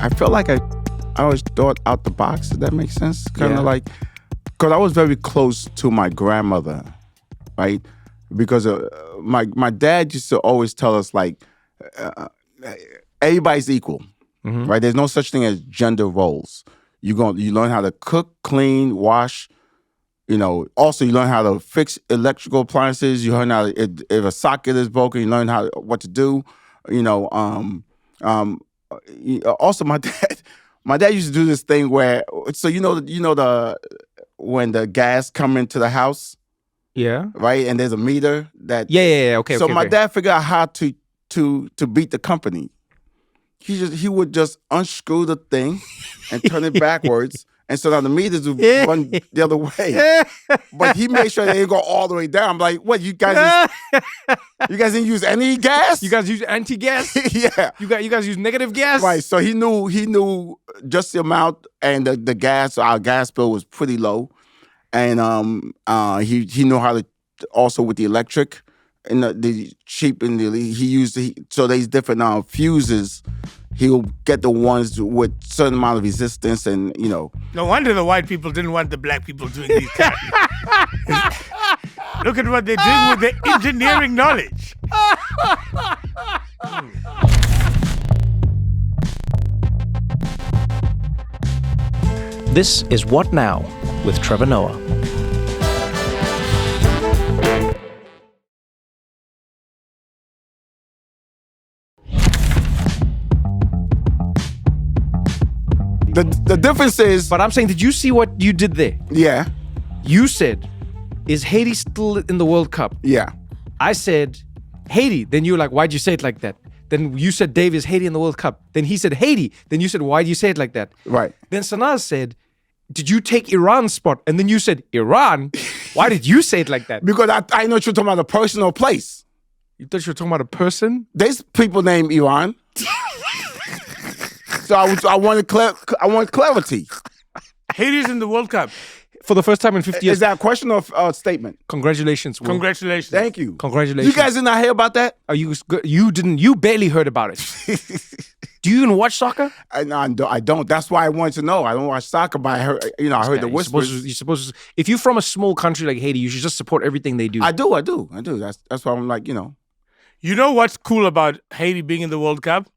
I felt like I always thought out the box. Does that make sense? Kind of like, because I was very close to my grandmother, right? Because my dad used to always tell us like, everybody's equal, right? There's no such thing as gender roles. You learn how to cook, clean, wash. Also you learn how to fix electrical appliances. You learn how to, if a socket is broken, you learn what to do. Also my dad used to do this thing where, so when the gas come into the house, right, and there's a meter that okay. So my dad figured out how to beat the company. He would just unscrew the thing and turn it backwards. And so now the meters would run the other way. But he made sure they didn't go all the way down. I'm like, what, you guys didn't use any gas? You guys use anti-gas? Yeah. You guys use negative gas? Right. So he knew just the amount, and the gas, our gas bill was pretty low. And he knew how to, also with the electric and the cheap, and so there's different fuses. He'll get the ones with certain amount of resistance, and No wonder the white people didn't want the black people doing these kind of Look at what they're doing with their engineering knowledge. This is What Now with Trevor Noah. The difference is... But I'm saying, did you see what you did there? Yeah. You said, is Haiti still in the World Cup? Yeah. I said, Haiti. Then you were like, why'd you say it like that? Then you said, Dave, is Haiti in the World Cup? Then he said, Haiti. Then you said, why'd you say it like that? Right. Then Sanaz said, did you take Iran's spot? And then you said, Iran? Why did you say it like that? Because I know you're talking about a person or place. You thought you were talking about a person? There's people named Iran. So I wanted clarity. Haiti's in the World Cup. For the first time in 50 years. Is that a question or a statement? Congratulations, Wil. Congratulations. Thank you. Congratulations. You guys did not hear about that? Are you good? You didn't. You barely heard about it. Do you even watch soccer? I don't. That's why I wanted to know. I don't watch soccer, but I heard the whispers. You're supposed to, if you're from a small country like Haiti, you should just support everything they do. I do. That's why I'm like, You know what's cool about Haiti being in the World Cup?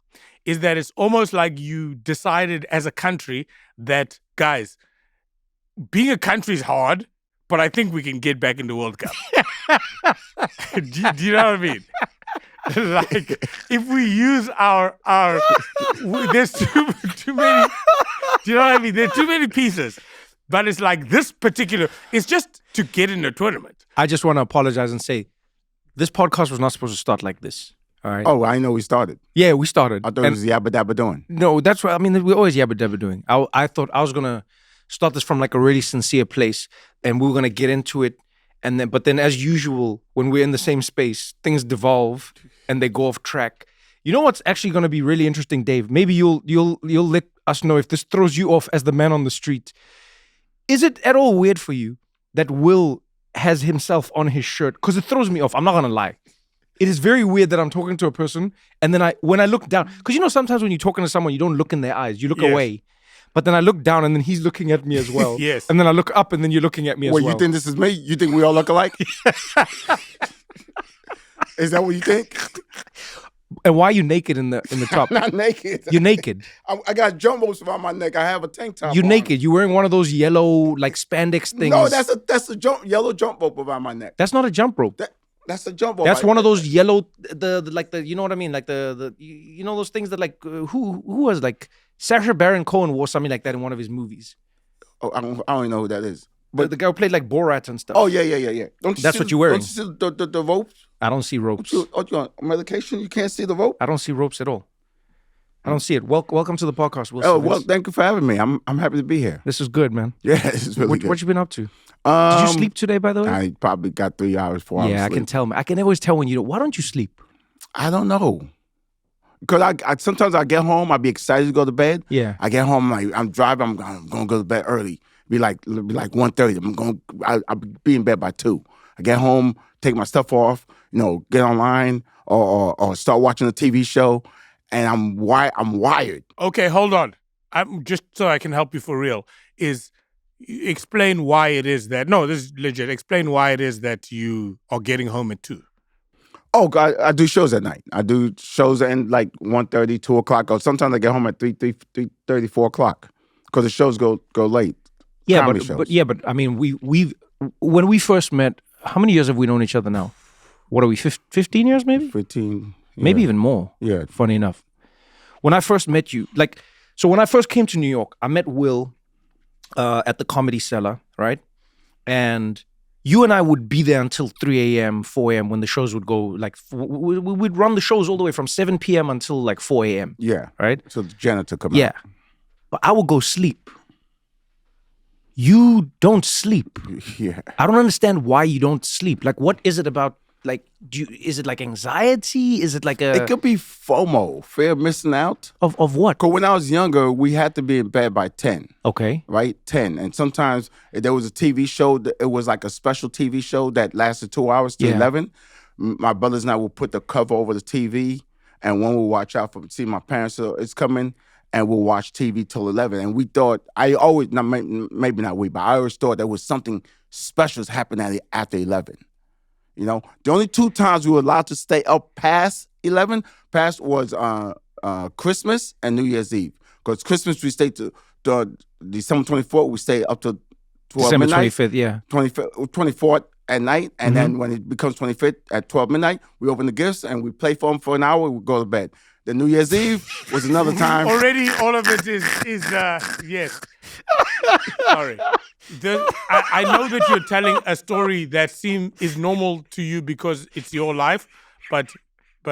Is that it's almost like you decided as a country that, guys, being a country is hard, but I think we can get back in the World Cup. do you know what I mean? Like, if we use there's too many, do you know what I mean? There are too many pieces. But it's like this particular, it's just to get in the tournament. I just want to apologize and say, this podcast was not supposed to start like this. All right. Oh, I know we started. Yeah, we started. I thought it was yabba dabba doing. No, that's what I mean. We're always yabba dabba doing. I thought I was gonna start this from like a really sincere place, and we were gonna get into it, but then as usual, when we're in the same space, things devolve and they go off track. You know what's actually gonna be really interesting, Dave? Maybe you'll let us know if this throws you off as the man on the street. Is it at all weird for you that Wil has himself on his shirt? Because it throws me off. I'm not gonna lie. It is very weird that I'm talking to a person, and then when I look down, because sometimes when you're talking to someone, you don't look in their eyes, you look away. But then I look down, and then he's looking at me as well. Yes. And then I look up, and then you're looking at me as well. Wait, you think this is me? You think we all look alike? Is that what you think? And why are you naked in the top? I'm not naked. You're naked. I got jumbos around my neck. I have a tank top. You're on. naked. You're wearing one of those yellow like spandex things. No, that's a yellow jump rope around my neck. That's not a jump rope. That's a jump rope. That's one of those yellow the you know what I mean, like the you know those things that like who was like Sacha Baron Cohen wore something like that in one of his movies. Oh, I don't even know who that is. But the guy who played like Borat and stuff. Oh yeah. That's what you're wearing. Don't you see the ropes? I don't see ropes. You on medication? You can't see the rope? I don't see ropes at all. I don't see it. Welcome to the podcast, Wil Sylvince. Oh, well, thank you for having me. I'm happy to be here. This is good, man. Yeah, this is really good. What you been up to? Did you sleep today, by the way? I probably got 3 hours, 4 hours. Yeah, I can tell. I can always tell when you don't. Why don't you sleep? I don't know. Because I sometimes I get home, I'd be excited to go to bed. Yeah. I get home, I'm driving, I'm going to go to bed early. Be like 1:30. I'll be in bed by 2. I get home, take my stuff off, get online or start watching a TV show. and I'm wired. Okay, hold on. I'm just so I can help you for real. Explain why it is that this is legit. Explain why it is that you are getting home at 2. Oh, God, I do shows at night. I do shows at like 1:30, 2 o'clock, or sometimes I get home at 3:30, 4 o'clock because the shows go late. Yeah, Comedy shows. but I mean, when we first met, how many years have we known each other now? What are we, 15 years maybe? 15. Yeah. Maybe even more. Yeah. Funny enough. When I first met you, so when I first came to New York, I met Wil at the Comedy Cellar, right? And you and I would be there until 3 a.m., 4 a.m. when the shows would go, we'd run the shows all the way from 7 p.m. until 4 a.m. Yeah. Right? So the janitor come Yeah. But I would go sleep. You don't sleep. Yeah. I don't understand why you don't sleep. Like, what is it about? Like, is it like anxiety? Is it like It could be FOMO, fear of missing out. of what? Because when I was younger, we had to be in bed by 10. Okay. Right? 10. And sometimes if there was a TV show, it was like a special TV show that lasted 2 hours to 11. My brothers and I would put the cover over the TV, and one would watch out for see my parents. So it's coming, and we'll watch TV till 11. And we thought, maybe not we, but I always thought there was something special happening after 11. You know, the only 2 times we were allowed to stay up past 11, was Christmas and New Year's Eve. Because Christmas we stayed to December 24th, we stayed up to 12 December midnight. 25th, yeah. 24th at night, and then when it becomes 25th at 12 midnight, we open the gifts and we play for them for an hour, we go to bed. The New Year's Eve was another time. Already, all of it is yes. Sorry. I know that you're telling a story that is normal to you because it's your life, but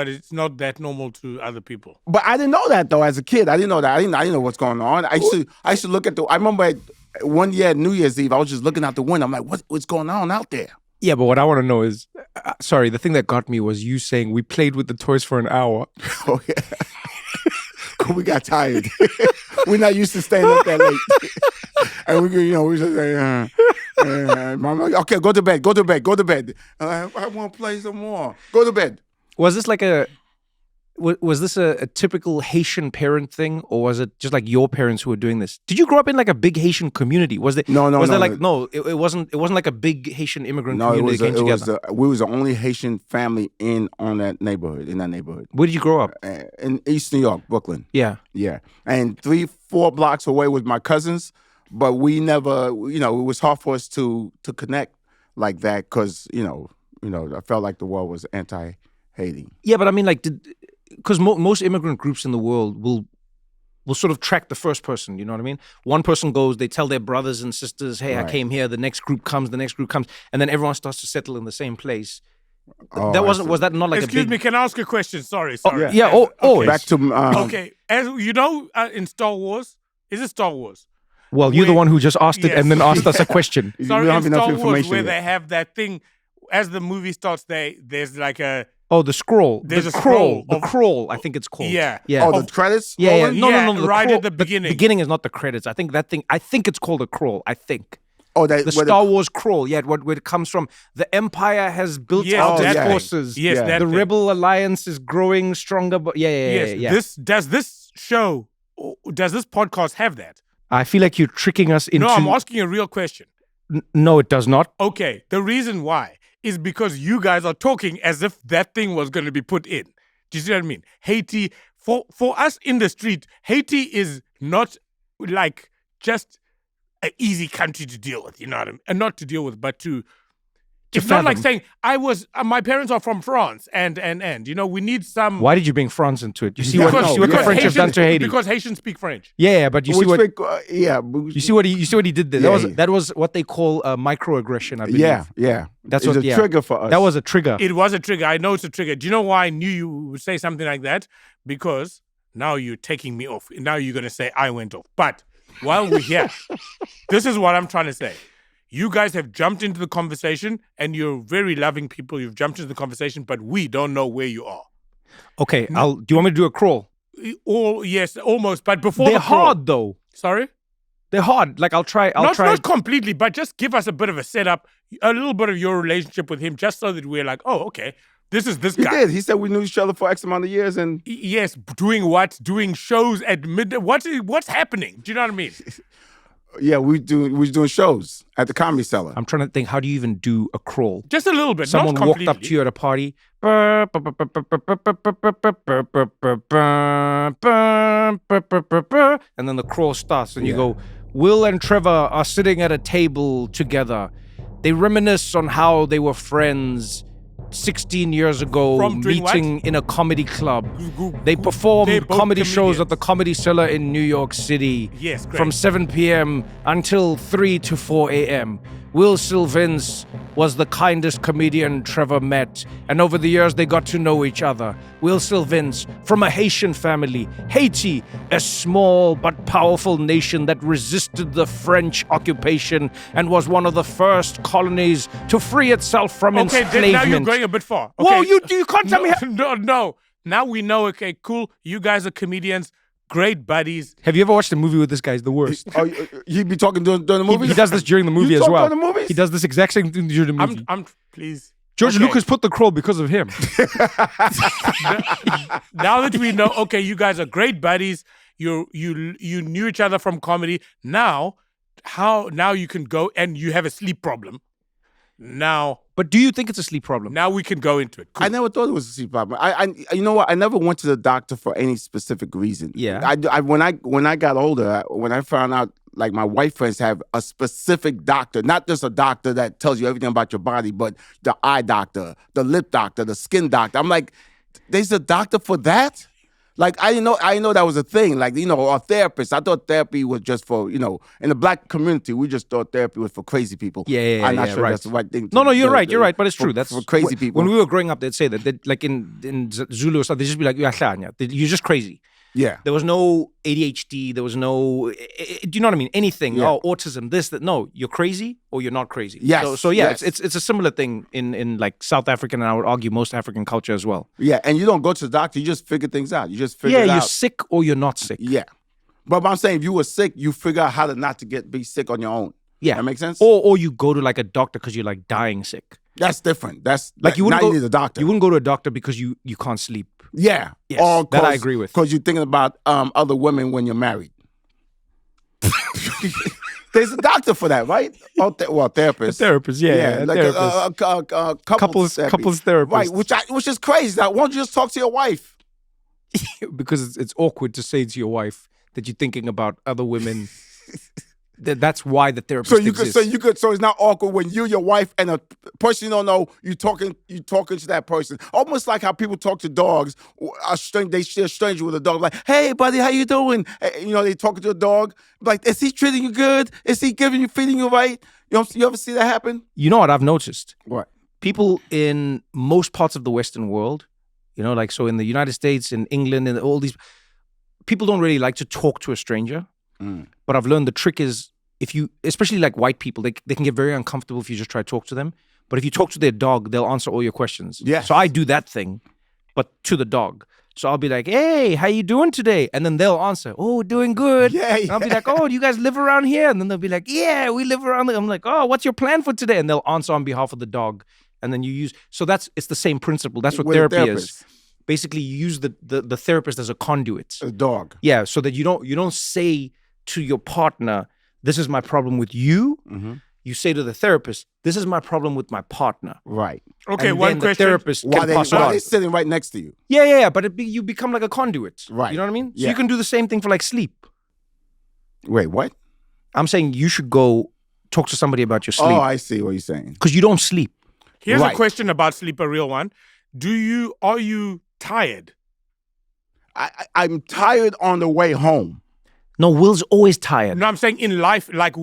it's not that normal to other people. But I didn't know that though. As a kid, I didn't know that. I didn't know what's going on. I used to look at I remember one year at New Year's Eve, I was just looking out the window. I'm like, what's going on out there? Yeah, but what I want to know is, sorry, the thing that got me was you saying we played with the toys for an hour. Oh yeah. We got tired. We're not used to staying up that late. And we just say, Mama, okay, go to bed. I want to play some more. Go to bed. Was this like was this a typical Haitian parent thing, or was it just like your parents who were doing this? Did you grow up in like a big Haitian community? Was there? No. It wasn't like a big Haitian immigrant community that came together. We was the only Haitian family in that neighborhood. Where did you grow up? In East New York, Brooklyn. Yeah. And 3-4 blocks away was my cousins, but we never, it was hard for us to connect like that because, I felt like the world was anti-Haiti. Yeah, but I mean, because most immigrant groups in the world will sort of track the first person, you know what I mean? One person goes, they tell their brothers and sisters, hey, right. I came here, the next group comes, and then everyone starts to settle in the same place. Was that not like Excuse me, can I ask a question? Sorry. Always. Back to... okay, as you know, in Star Wars, is it Star Wars? Well, you're the one who just asked it and then asked us a question. Sorry, we don't have enough information where they have that thing, as the movie starts, there's like a... Oh, the scroll. There's a scroll. The crawl, I think it's called. Yeah. Oh, the credits? Yeah. No. Right at the beginning. The beginning is not the credits. I think it's called a crawl, I think. Oh, the Star Wars crawl. Yeah, where it comes from. The Empire has built out its forces. Yes, the Rebel Alliance is growing stronger. But yeah. Does this podcast have that? I feel like you're tricking us into... No, I'm asking a real question. No, it does not. Okay, the reason why is because you guys are talking as if that thing was going to be put in. Do you see what I mean? Haiti, for us in the street, Haiti is not like just an easy country to deal with, you know what I mean? And not to deal with, but to it's not like saying my parents are from France and we need some. Why did you bring France into it? You see what the French have done to Haiti? Because Haitians speak French. Yeah, but you see what? You see what he did there. That was what they call a microaggression, I believe. Yeah. That's a trigger for us. That was a trigger. It was a trigger. I know it's a trigger. Do you know why I knew you would say something like that? Because now you're taking me off. Now you're gonna say I went off. But while we're here, this is what I'm trying to say. You guys have jumped into the conversation, and you're very loving people. You've jumped into the conversation, but we don't know where you are. Okay, do you want me to do a crawl? Yes, almost. But before they're hard though. Sorry, they're hard. Like I'll try. Not completely, but just give us a bit of a setup, a little bit of your relationship with him, just so that we're like, oh, okay, This is this He guy. did. He said we knew each other for X amount of years, and Yes, doing what? Doing shows at midnight. What's happening? Do you know what I mean? yeah, we was doing shows at the Comedy Cellar. I'm trying to think, how do you even do a crawl? Just a little bit. Someone not walked up completely. to you at a party. And then the crawl starts and you go, Wil and Trevor are sitting at a table together. They reminisce on how they were friends 16 years ago, From doing meeting in a comedy club. They They're performed both comedy shows at comedians. the Comedy Cellar in New York City. Yes, great. From 7 p.m. until 3 to 4 a.m. Wil Sylvince was the kindest comedian Trevor met, and over the years they got to know each other. Wil Sylvince, from a Haitian family. Haiti, a small but powerful nation that resisted the French occupation and was one of the first colonies to free itself from Okay, enslavement. then now you're going a bit far. Whoa, Okay. you can't tell me how... No. Now we know, okay, cool. You guys are comedians, great buddies. Have you ever watched a movie with this guy? He's the worst. Oh, you be talking during the movie? He does this during the movie You as talk well. during the movies? He does this exact same thing during the movie. Please. George Okay. Lucas put the crawl because of him. Now that we know, okay, you guys are great buddies. You knew each other from comedy. Now you can go and you have a sleep problem. Now But do you think it's a sleep problem? we can go into it. Cool. I never thought it was a sleep problem. You know what? I never went to the doctor for any specific reason. Yeah. When I got older, when I found out, like, my white friends have a specific doctor, not just a doctor that tells you everything about your body, but the eye doctor, the lip doctor, the skin doctor. I'm like, there's a doctor for that? Like, I didn't know that was a thing. Like, a therapist. I thought therapy was just for, in the black community, we just thought therapy was for crazy people. Yeah, I'm not sure right. that's the right thing. No, you're right, but it's true. That's for crazy people. When we were growing up, they'd say that like in Zulu or something, they'd just be like, you're just crazy. Yeah. There was no ADHD. There was no, do you know what I mean? Anything. Yeah. Oh, autism, this, that. No, you're crazy or you're not crazy. Yes, So yeah, yes. it's a similar thing in like South African, and I would argue most African culture as well. Yeah, and you don't go to the doctor. You just figure things out. You just figure it You're out. sick or you're not sick. Yeah. But I'm saying if you were sick, you figure out how to not to be sick on your own. Yeah. That makes sense? Or you go to like a doctor because you're like dying sick. That's different. That's Like you wouldn't now go you need a doctor. You wouldn't go to a doctor because you can't sleep. Yeah. Yes, Or that I agree with. Because you're thinking about other women when you're married. There's a doctor for that, right? Therapist. Therapist, like a couples therapist. Right, which is crazy. Now, why don't you just talk to your wife? Because it's awkward to say to your wife that you're thinking about other women. That's why the therapist exists. So it's not awkward when you, your wife, and a person you don't know, you talking to that person. Almost like how people talk to dogs. They share a stranger with a dog, like, "Hey, buddy, how you doing?" They talking to a dog, like, "Is he treating you good? Is he feeding you right?" You ever see that happen? You know what I've noticed? What? People in most parts of the Western world, like so in the United States, in England, and all these people don't really like to talk to a stranger. But I've learned the trick is especially like white people, they can get very uncomfortable if you just try to talk to them. But if you talk to their dog, they'll answer all your questions. Yes. So I do that thing, but to the dog. So I'll be like, "Hey, how you doing today?" And then they'll answer, "Oh, doing good." Yeah. And I'll be like, "Oh, do you guys live around here?" And then they'll be like, "Yeah, we live around there." I'm like, "Oh, what's your plan for today?" And they'll answer on behalf of the dog. And then it's the same principle. That's what With a therapy therapist. is. Basically, you use the therapist as a conduit. A dog. Yeah, so that you don't say to your partner, "This is my problem with you." Mm-hmm. You say to the therapist, "This is my problem with my partner." Right. Okay, And one then the question. therapist While can pass it on. they sitting right next to you. Yeah. But you become like a conduit. Right. You know what I mean? So Yeah. you can do the same thing for like sleep. Wait, what? I'm saying you should go talk to somebody about your sleep. Oh, I see what you're saying. Because you don't sleep. Here's Right. a question about sleep, a real one. Are you tired? I'm tired on the way home. No, Will's always tired. No, I'm saying in life, like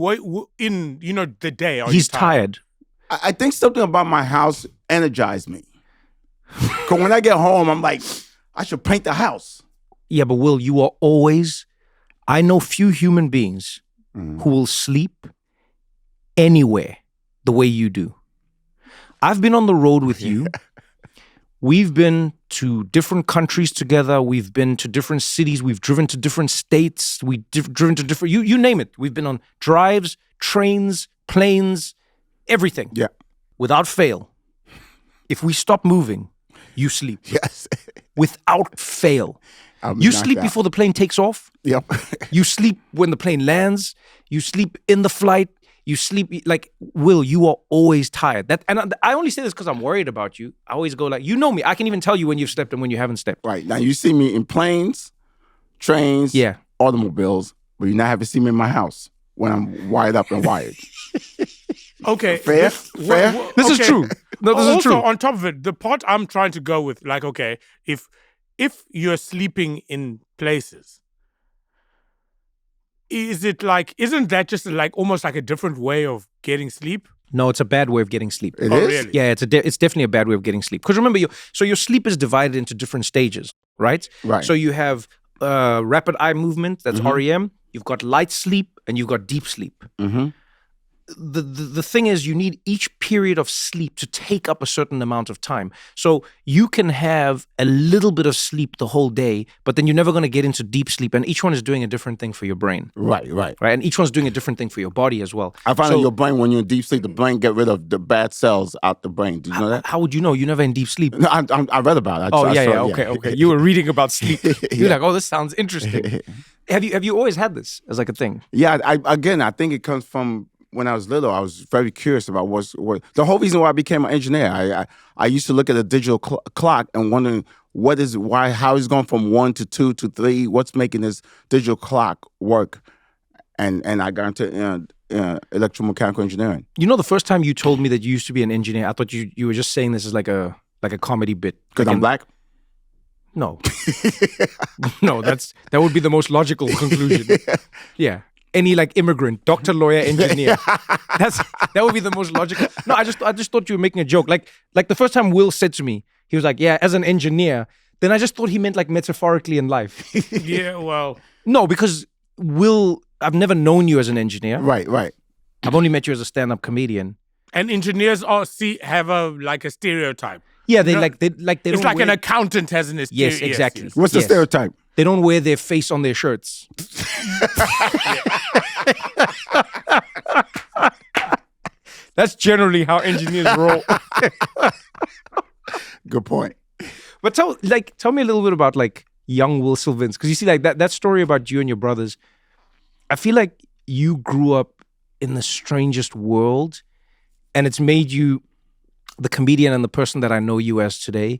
in the day. Are He's you tired? tired. I think something about my house energized me. Because when I get home, I'm like, I should paint the house. Yeah, but Wil, you are always... I know few human beings who will sleep anywhere the way you do. I've been on the road with you. We've been to different countries together. We've been to different cities. We've driven to different states. We've driven to different... You name it. We've been on drives, trains, planes, everything. Yeah. Without fail. If we stop moving, you sleep. Yes. Without fail. I'm You knocked sleep out. before the plane takes off. Yep. You sleep when the plane lands. You sleep in the flight. You sleep like Will. You are always tired. And I only say this because I'm worried about you. I always go like, you know me. I can even tell you when you've slept and when you haven't slept. Right. Now you see me in planes, trains, Yeah. automobiles, but you not haven't seen me in my house when I'm wired up and wired. Okay. Fair? Fair? This is true. No, this is Also, true. on top of it, the part I'm trying to go with, like, okay, if you're sleeping in places, isn't that just like almost like a different way of getting sleep? No, it's a bad way of getting sleep. It Oh, is? really? Yeah, it's definitely a bad way of getting sleep. Because remember, your sleep is divided into different stages, right? Right. So you have rapid eye movement, that's REM. You've got light sleep, and you've got deep sleep. Mm-hmm. The thing is, you need each period of sleep to take up a certain amount of time. So you can have a little bit of sleep the whole day, but then you're never going to get into deep sleep. And each one is doing a different thing for your brain, Right. right? And each one's doing a different thing for your body as well. I find So that your brain, when you're in deep sleep, the brain get rid of the bad cells out the brain. Do you know that? How would you know? You're never in deep sleep. No, I read about it. Oh, I yeah, saw yeah, it, okay. You were reading about sleep. You're Yeah. like, oh, this sounds interesting. Have you always had this as like a thing? Yeah, I think it comes from when I was little. I was very curious about what the whole reason why I became an engineer. I used to look at a digital clock and wondering how it's going from 1 to 2 to 3. What's making this digital clock work? And I got into electromechanical engineering. You know, the first time you told me that you used to be an engineer, I thought you were just saying this as like a comedy bit. Because I'm black? No. No, that would be the most logical conclusion. Yeah. Any like immigrant, doctor, lawyer, engineer. That would be the most logical. No, I just thought you were making a joke. Like the first time Will said to me, he was like, yeah, as an engineer. Then I just thought he meant like metaphorically in life. Yeah, well, No, because Will, I've never known you as an engineer. Right. I've only met you as a stand-up comedian. and engineers have a stereotype. Yeah, they No, like they It's don't like wear, an accountant has an Yes, exactly. yes. What's the Yes. stereotype? They don't wear their face on their shirts. That's generally how engineers roll. Good point. But tell me a little bit about like young Wil Sylvince, because you see like that story about you and your brothers. I feel like you grew up in the strangest world, and it's made you the comedian and the person that I know you as today.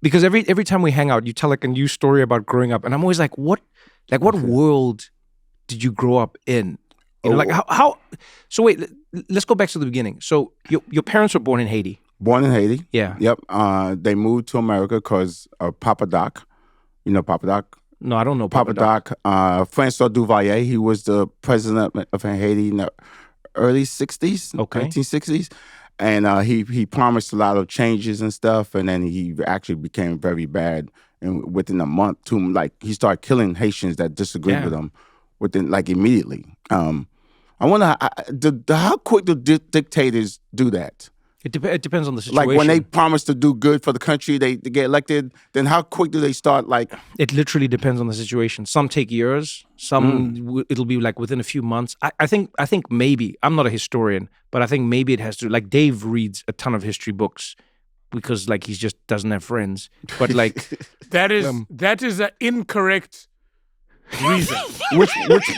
Because every time we hang out, you tell like a new story about growing up, and I'm always like, what world did you grow up in? You know, like how? So wait, let's go back to the beginning. So your parents were born in Haiti. Born in Haiti. Yeah. Yep. They moved to America because of Papa Doc. You know Papa Doc? No, I don't know Papa Doc. Francois Duvalier. He was the president of Haiti in the early 60s, Okay. 1960s. And he promised a lot of changes and stuff. And then he actually became very bad. And within a month, he started killing Haitians that disagreed with him immediately. I wonder how quick do dictators do that? It depends on the situation. Like when they promise to do good for the country, they get elected. Then how quick do they start? Like It literally depends on the situation. Some take years. Some it'll be like within a few months. I think maybe, I'm not a historian, but I think maybe it has to, like Dave reads a ton of history books because like he just doesn't have friends. But like That is an incorrect reason.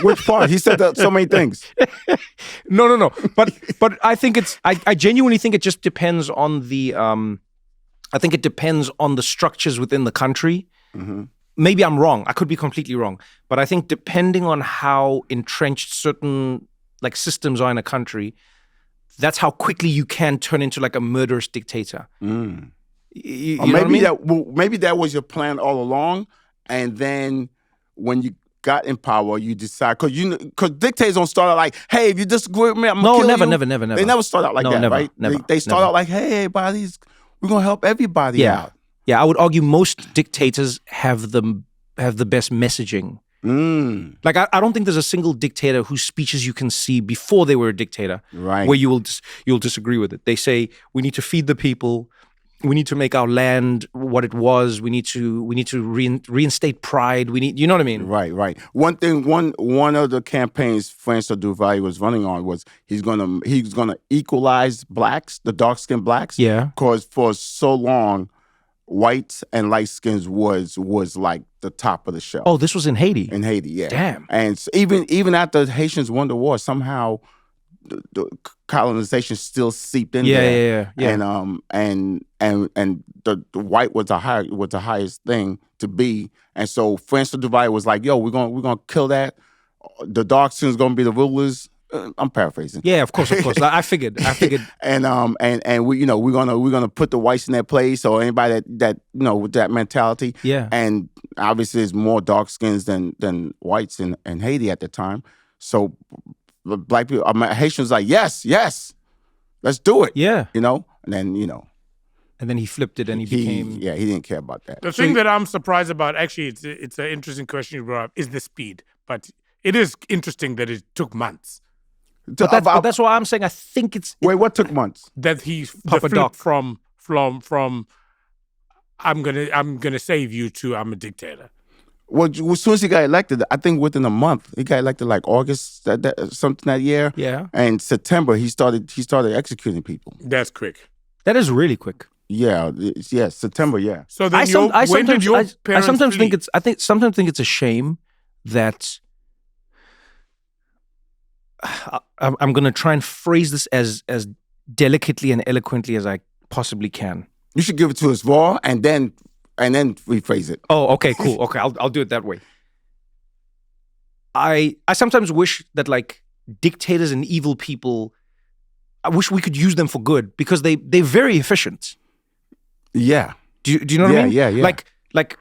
which part? He said that so many things. no. But I think I genuinely think it just depends on the I think it depends on the structures within the country. Mm-hmm. Maybe I'm wrong. I could be completely wrong. But I think depending on how entrenched certain like systems are in a country, that's how quickly you can turn into like a murderous dictator. Mm. You Or know what I mean? maybe that was your plan all along, and then when you got in power, you decide because dictators don't start out like, "Hey, if you disagree with me, I'm gonna kill you." Never. They never start out like that, never, right? never, They start never. out like, "Hey, everybody's we're gonna help everybody Yeah. out." Yeah, I would argue most dictators have the best messaging. Mm, Like I don't think there's a single dictator whose speeches you can see before they were a dictator right. where you'll disagree with it. They say we need to feed the people, we need to make our land what it was, we need to reinstate pride. You know what I mean? Right. One of the campaigns Francois Duvalier was running on was he's gonna equalize blacks, the dark skinned blacks. Yeah. Because for so long, whites and light skins was like the top of the shelf. Oh, this was in Haiti. In Haiti, yeah. Damn. And even after Haitians won the war, somehow the colonization still seeped in there. Yeah. And the white was the highest thing to be. And so Francois Duvalier was like, "Yo, we're gonna kill that. The dark skins gonna be the rulers." I'm paraphrasing. Yeah, of course. I figured. and we we're gonna put the whites in their place, or anybody that with that mentality. Yeah. And obviously, there's more dark skins than whites in Haiti at the time. So black people, Haitians, like yes, let's do it. Yeah. And then And then he flipped it, and he became. Yeah, he didn't care about that. The thing that I'm surprised about, actually, it's an interesting question you brought up, is the speed. But it is interesting that it took months. But that's why I'm saying I think it's. Wait, what took months? That he Papa Doc from I'm gonna save you to I'm a dictator. Well, as soon as he got elected, I think within a month, he got elected like August, something that year. Yeah. And September, he started executing people. That's quick. That is really quick. Yeah, September, yeah. So then I sometimes flee? think it's a shame that I'm going to try and phrase this as delicately and eloquently as I possibly can. You should give it to us raw and then rephrase it. Oh, okay, cool. Okay, I'll do it that way. I sometimes wish that like dictators and evil people, I wish we could use them for good because they're very efficient. Yeah. Do you know what I mean? Yeah. Like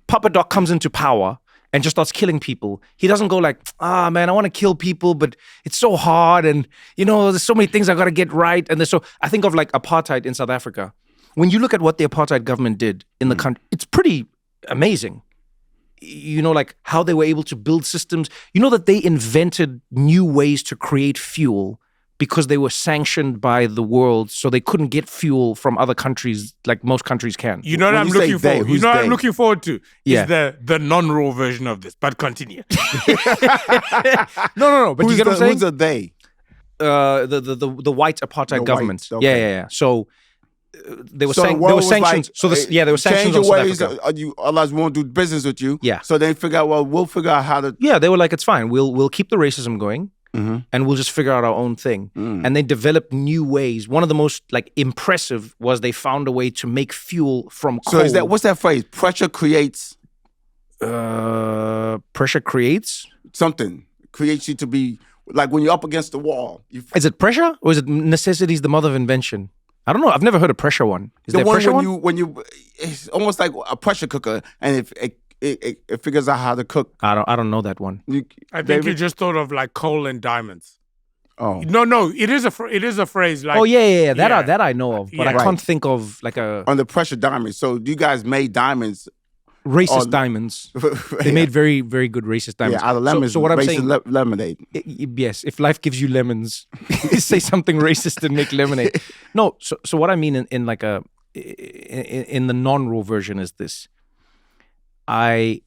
Papa Doc comes into power and just starts killing people. He doesn't go like, man, I want to kill people, but it's so hard, and there's so many things I got to get right. And I think of like apartheid in South Africa. When you look at what the apartheid government did in the country, it's pretty amazing. Like how they were able to build systems. That they invented new ways to create fuel because they were sanctioned by the world, so they couldn't get fuel from other countries like most countries can. You know what I'm looking forward. You know what I'm looking forward to is the non-raw version of this. But continue. No. But you get what I'm saying? Who's the they? The white apartheid government. White, okay. Yeah. So there were sanctions. Like, there were sanctions change your on ways. South Africa. Others won't do business with you. Yeah. So they figure out. Well, we'll figure out how to. Yeah, they were like, it's fine. We'll keep the racism going. Mm-hmm. And we'll just figure out our own thing. And they developed new ways. One of the most like impressive was they found a way to make fuel from coal. So what's that phrase? Pressure creates something. Creates you to be like when you're up against the wall. Is it pressure or is it necessity is the mother of invention? I don't know. I've never heard a pressure one. Is there a pressure one? When you it's almost like a pressure cooker, and if it figures out how to cook. I don't know that one. I think you just thought of like coal and diamonds. Oh no! It is a phrase like. Oh yeah. That I know of, but I can't think of like a on the pressure diamond. So you guys made diamonds. Racist diamonds. They made very, very good racist diamonds. Yeah, out of lemons. So what I'm saying, lemonade. Yes, if life gives you lemons, say something racist and make lemonade. No, so what I mean in like in the non-raw version is this. I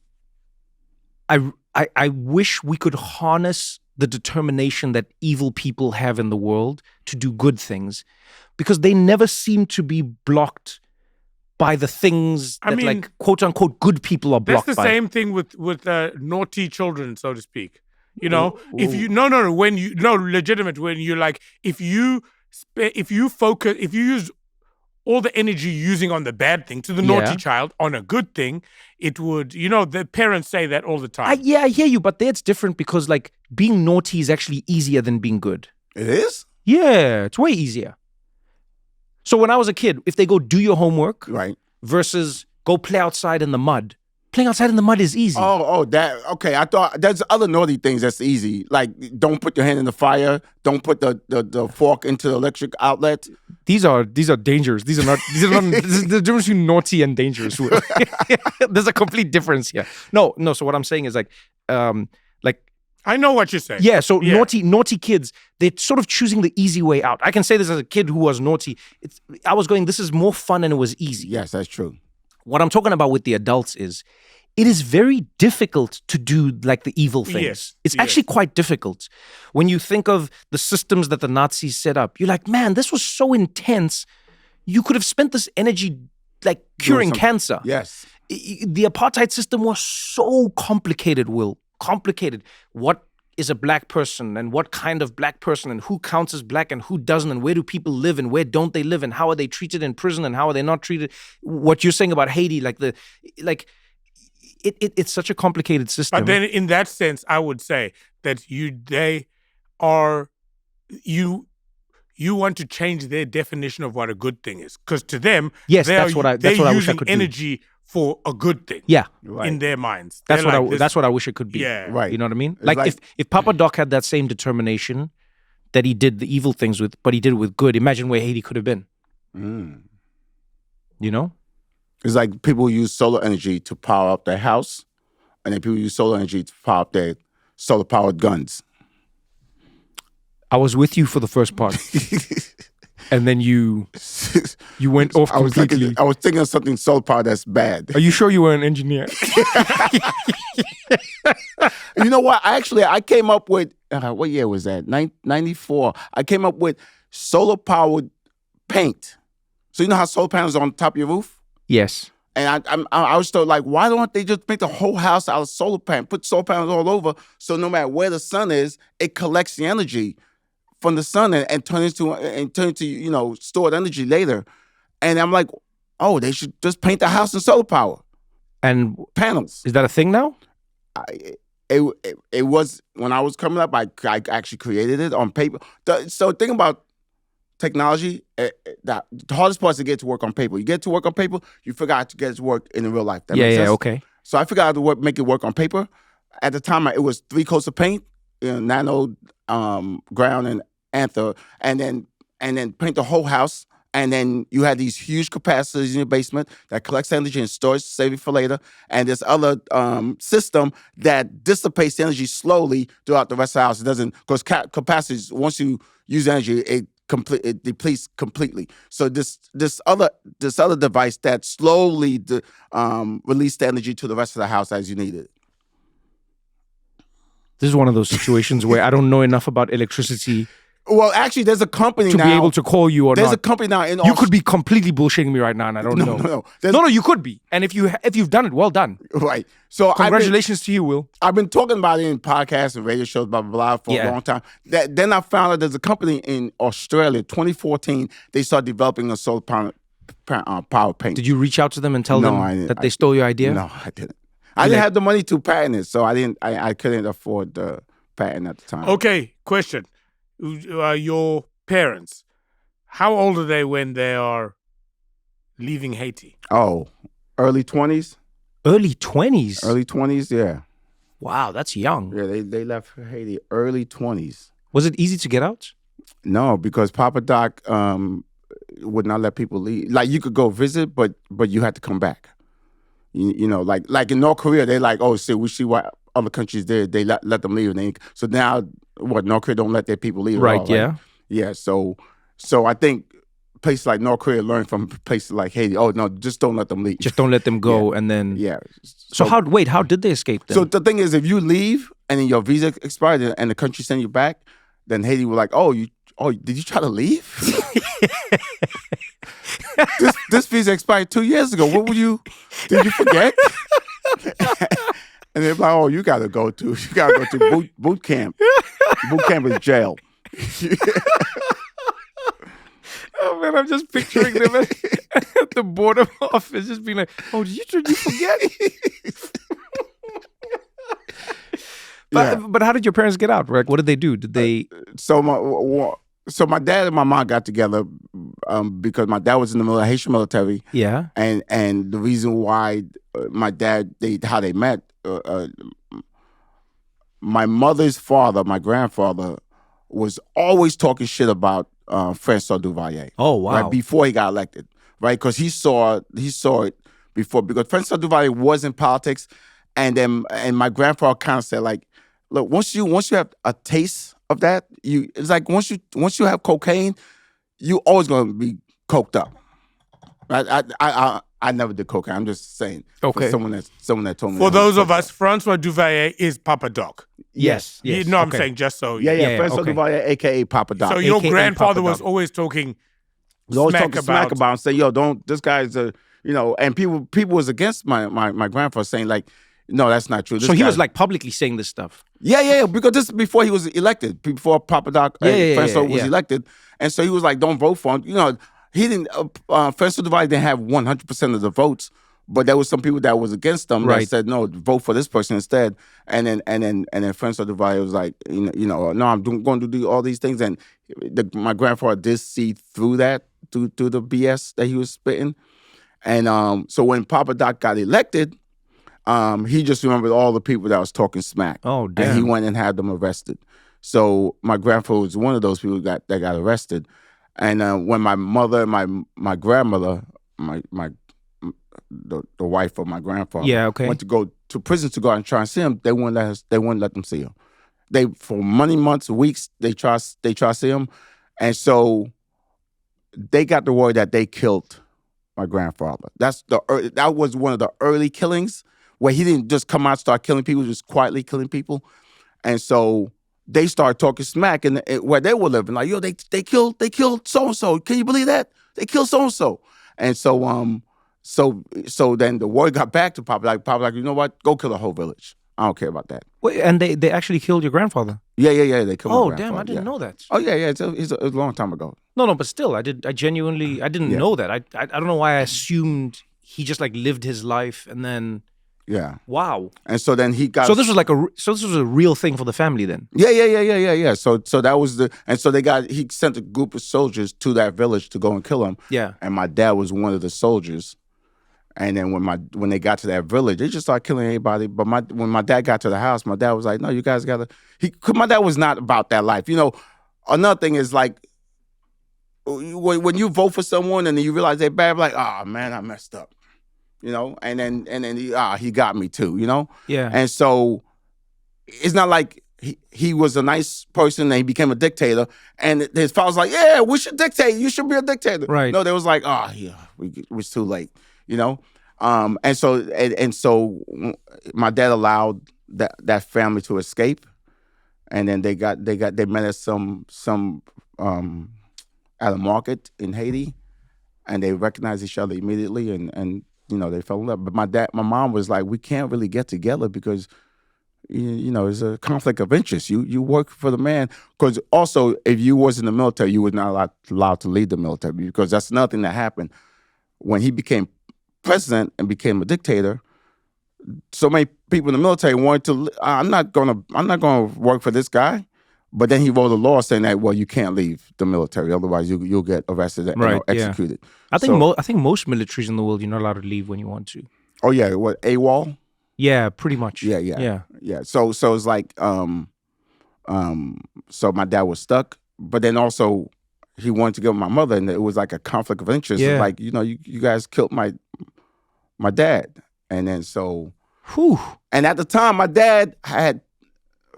wish we could harness the determination that evil people have in the world to do good things, because they never seem to be blocked by the things that like quote unquote good people are blocked by. That's the same thing with naughty children, so to speak. If you legitimate when you like if you use all the energy you're using on the bad thing to the naughty child on a good thing, it would, the parents say that all the time. I hear you, but that's different because like being naughty is actually easier than being good. It is? Yeah, it's way easier. So when I was a kid, if they go do your homework versus go play outside in the mud, playing outside in the mud is easy. Okay. I thought there's other naughty things that's easy. Like don't put your hand in the fire, don't put the fork into the electric outlet. These are dangers. These are not this is the difference between naughty and dangerous. There's a complete difference here. No, so what I'm saying is like I know what you're saying. Yeah, so naughty kids, they're sort of choosing the easy way out. I can say this as a kid who was naughty. I was going, this is more fun and it was easy. Yes, that's true. What I'm talking about with the adults is, it is very difficult to do like the evil things. Yes, it's actually quite difficult. When you think of the systems that the Nazis set up, you're like, man, this was so intense. You could have spent this energy like curing something. cancer. Yes. The apartheid system was so complicated, Will. Complicated. What is a black person and what kind of black person and who counts as black and who doesn't and where do people live and where don't they live and how are they treated in prison and how are they not treated? What you're saying about Haiti, it's such a complicated system. But then in that sense, I would say that you want to change their definition of what a good thing is. Because to them, yes, they're that's what I wish I using could energy for a good thing. Yeah. Right. In their minds. That's They're what like that's what I wish it could be. Yeah. Right. You know what I mean? It's Like, like- if Papa Doc had that same determination that he did the evil things with, but he did it with good, imagine where Haiti could have been. You know? It's like people use solar energy to power up their house, and then people use solar energy to power up their solar-powered guns. I was with you for the first part. And then you went off completely. I was thinking of something solar-powered that's bad. Are you sure you were an engineer? You know what? I came up with, what year was that? 94. I came up with solar-powered paint. So you know how solar panels are on top of your roof? Yes. And I was still like, why don't they just make the whole house out of solar panels, put solar panels all over, so no matter where the sun is, it collects the energy from the sun and turn into stored energy later. And I'm like, oh, they should just paint the house in solar power And panels. is that a thing now? It was when I was coming up. I actually created it on paper. So think about technology. The hardest part is to get to work on paper. You get to work on paper, you figure out to get it to work in real life. That makes sense? Okay. So I figured out to make it work on paper. At the time, it was 3 coats of paint, nano, ground, and anther, and then paint the whole house. And then you had these huge capacitors in your basement that collects energy and stores, save it for later. And this other system that dissipates the energy slowly throughout the rest of the house. It doesn't, because capacitors, once you use energy, it depletes completely. So this other device that slowly released the energy to the rest of the house as you need it. This is one of those situations where I don't know enough about electricity Well, actually, there's a company to now. be able to call you or There's not. a company now in You could be completely bullshitting me right now, and I don't know. No. You could be. And if you've done it, well done. Right. So Congratulations to you, Will. I've been talking about it in podcasts and radio shows, blah, blah, blah, for a long time. Then I found out there's a company in Australia, 2014, they started developing a solar power paint. Did you reach out to them and tell them that they stole your idea? No, I didn't. I didn't have the money to patent it, so I couldn't afford the patent at the time. Okay, question. Your parents, how old are they when they are leaving Haiti? Oh, early 20s? Early 20s? Early 20s, yeah. Wow, that's young. Yeah, they left Haiti early 20s. Was it easy to get out? No, because Papa Doc would not let people leave. Like, you could go visit, but you had to come back. You know, like in North Korea, they're like, oh, shit, we see what other countries did. They let them leave. So now, North Korea don't let their people leave Right, at all, yeah. Right? Yeah, so I think places like North Korea learn from places like Haiti. Oh, no, just don't let them leave. Just don't let them go, and then... Yeah. So how did they escape then? So the thing is, if you leave and then your visa expired and the country send you back, then Haiti were like, did you try to leave? this visa expired 2 years ago. Did you forget? And they're like, oh, you gotta go to boot camp. Boot camp is jail. Oh man, I'm just picturing them at the border office, just being like, "Oh, did you forget?" But how did your parents get out? Like, what did they do? Did they? So my dad and my mom got together because my dad was in the Haitian military. Yeah. And the reason why my dad how they met. My mother's father, my grandfather, was always talking shit about Francois Duvalier. Oh wow! Right before he got elected, right? Because he saw it before. Because Francois Duvalier was in politics, and my grandfather kind of said like, look, once you have a taste of that, it's like once you have cocaine, you always gonna be coked up. I never did cocaine. I'm just saying. Okay. For someone that told me. For those of us, Francois Duvalier is Papa Doc. Yes. No, I'm saying just so. Yeah. Francois Duvalier, a.k.a. Papa Doc. So your AKA grandfather Papa was Doc. always talking He's always smack talking smack about and say, yo, this guy's And people was against my grandfather, saying like, no, that's not true. This So he guy- was like publicly saying this stuff. yeah, because this is before he was elected, before Papa Doc Francois was elected, and so he was like, don't vote for him. He didn't. Francois Duvalier didn't have 100% of the votes, but there was some people that was against him that said no, vote for this person instead. And then Francois Duvalier was like, no, I'm going to do all these things, and my grandfather did see through that, through the BS that he was spitting, and so when Papa Doc got elected. He just remembered all the people that was talking smack. Oh, damn. And he went and had them arrested. So my grandfather was one of those people that got arrested. And when my mother and my grandmother, the wife of my grandfather, went to go to prison to go out and try and see him, they wouldn't let them see him. They for many months, weeks, they try to see him, and so they got the word that they killed my grandfather. That was one of the early killings. Where he didn't just come out and start killing people, just quietly killing people. And so they started talking smack and where they were living. Like, they killed so-and-so. Can you believe that? They killed so-and-so. And so so then the word got back to Papa. Like, you know what? Go kill the whole village. I don't care about that. Wait, and they actually killed your grandfather? Yeah. They killed my grandfather. Damn, I didn't know that. Oh, yeah. It was a long time ago. No, but still, I genuinely didn't know that. I don't know why I assumed he just like lived his life and then... Yeah. Wow. And so then he got. So this was a real thing for the family then. Yeah. So that was he sent a group of soldiers to that village to go and kill him. Yeah. And my dad was one of the soldiers. And then when they got to that village, they just started killing everybody. But when my dad got to the house, my dad was like, "No, you guys gotta." My dad was not about that life. Another thing is like when you vote for someone and then you realize they're bad, like, "Oh man, I messed up." And then he got me too, Yeah. And so it's not like he was a nice person and he became a dictator. And his father was like, "Yeah, we should dictate. You should be a dictator." Right. No, they was like, "Oh yeah, it was too late," And so my dad allowed that family to escape, and then they met at some at a market in Haiti, and they recognized each other immediately, and they fell in love. But my mom was like, we can't really get together because, there's a conflict of interest. You work for the man. Because also, if you was in the military, you were not allowed to lead the military, because that's another thing that happened. When he became president and became a dictator, so many people in the military wanted to, I'm not gonna work for this guy. But then he wrote a law saying that, well, you can't leave the military, otherwise you'll get arrested and executed. I think most militaries in the world, you're not allowed to leave when you want to. Oh yeah, what, AWOL? Yeah, pretty much. Yeah. So it's like so my dad was stuck, but then also he wanted to go with my mother, and it was like a conflict of interest. Yeah. Like, you guys killed my dad, and then so. Whew. And at the time, my dad had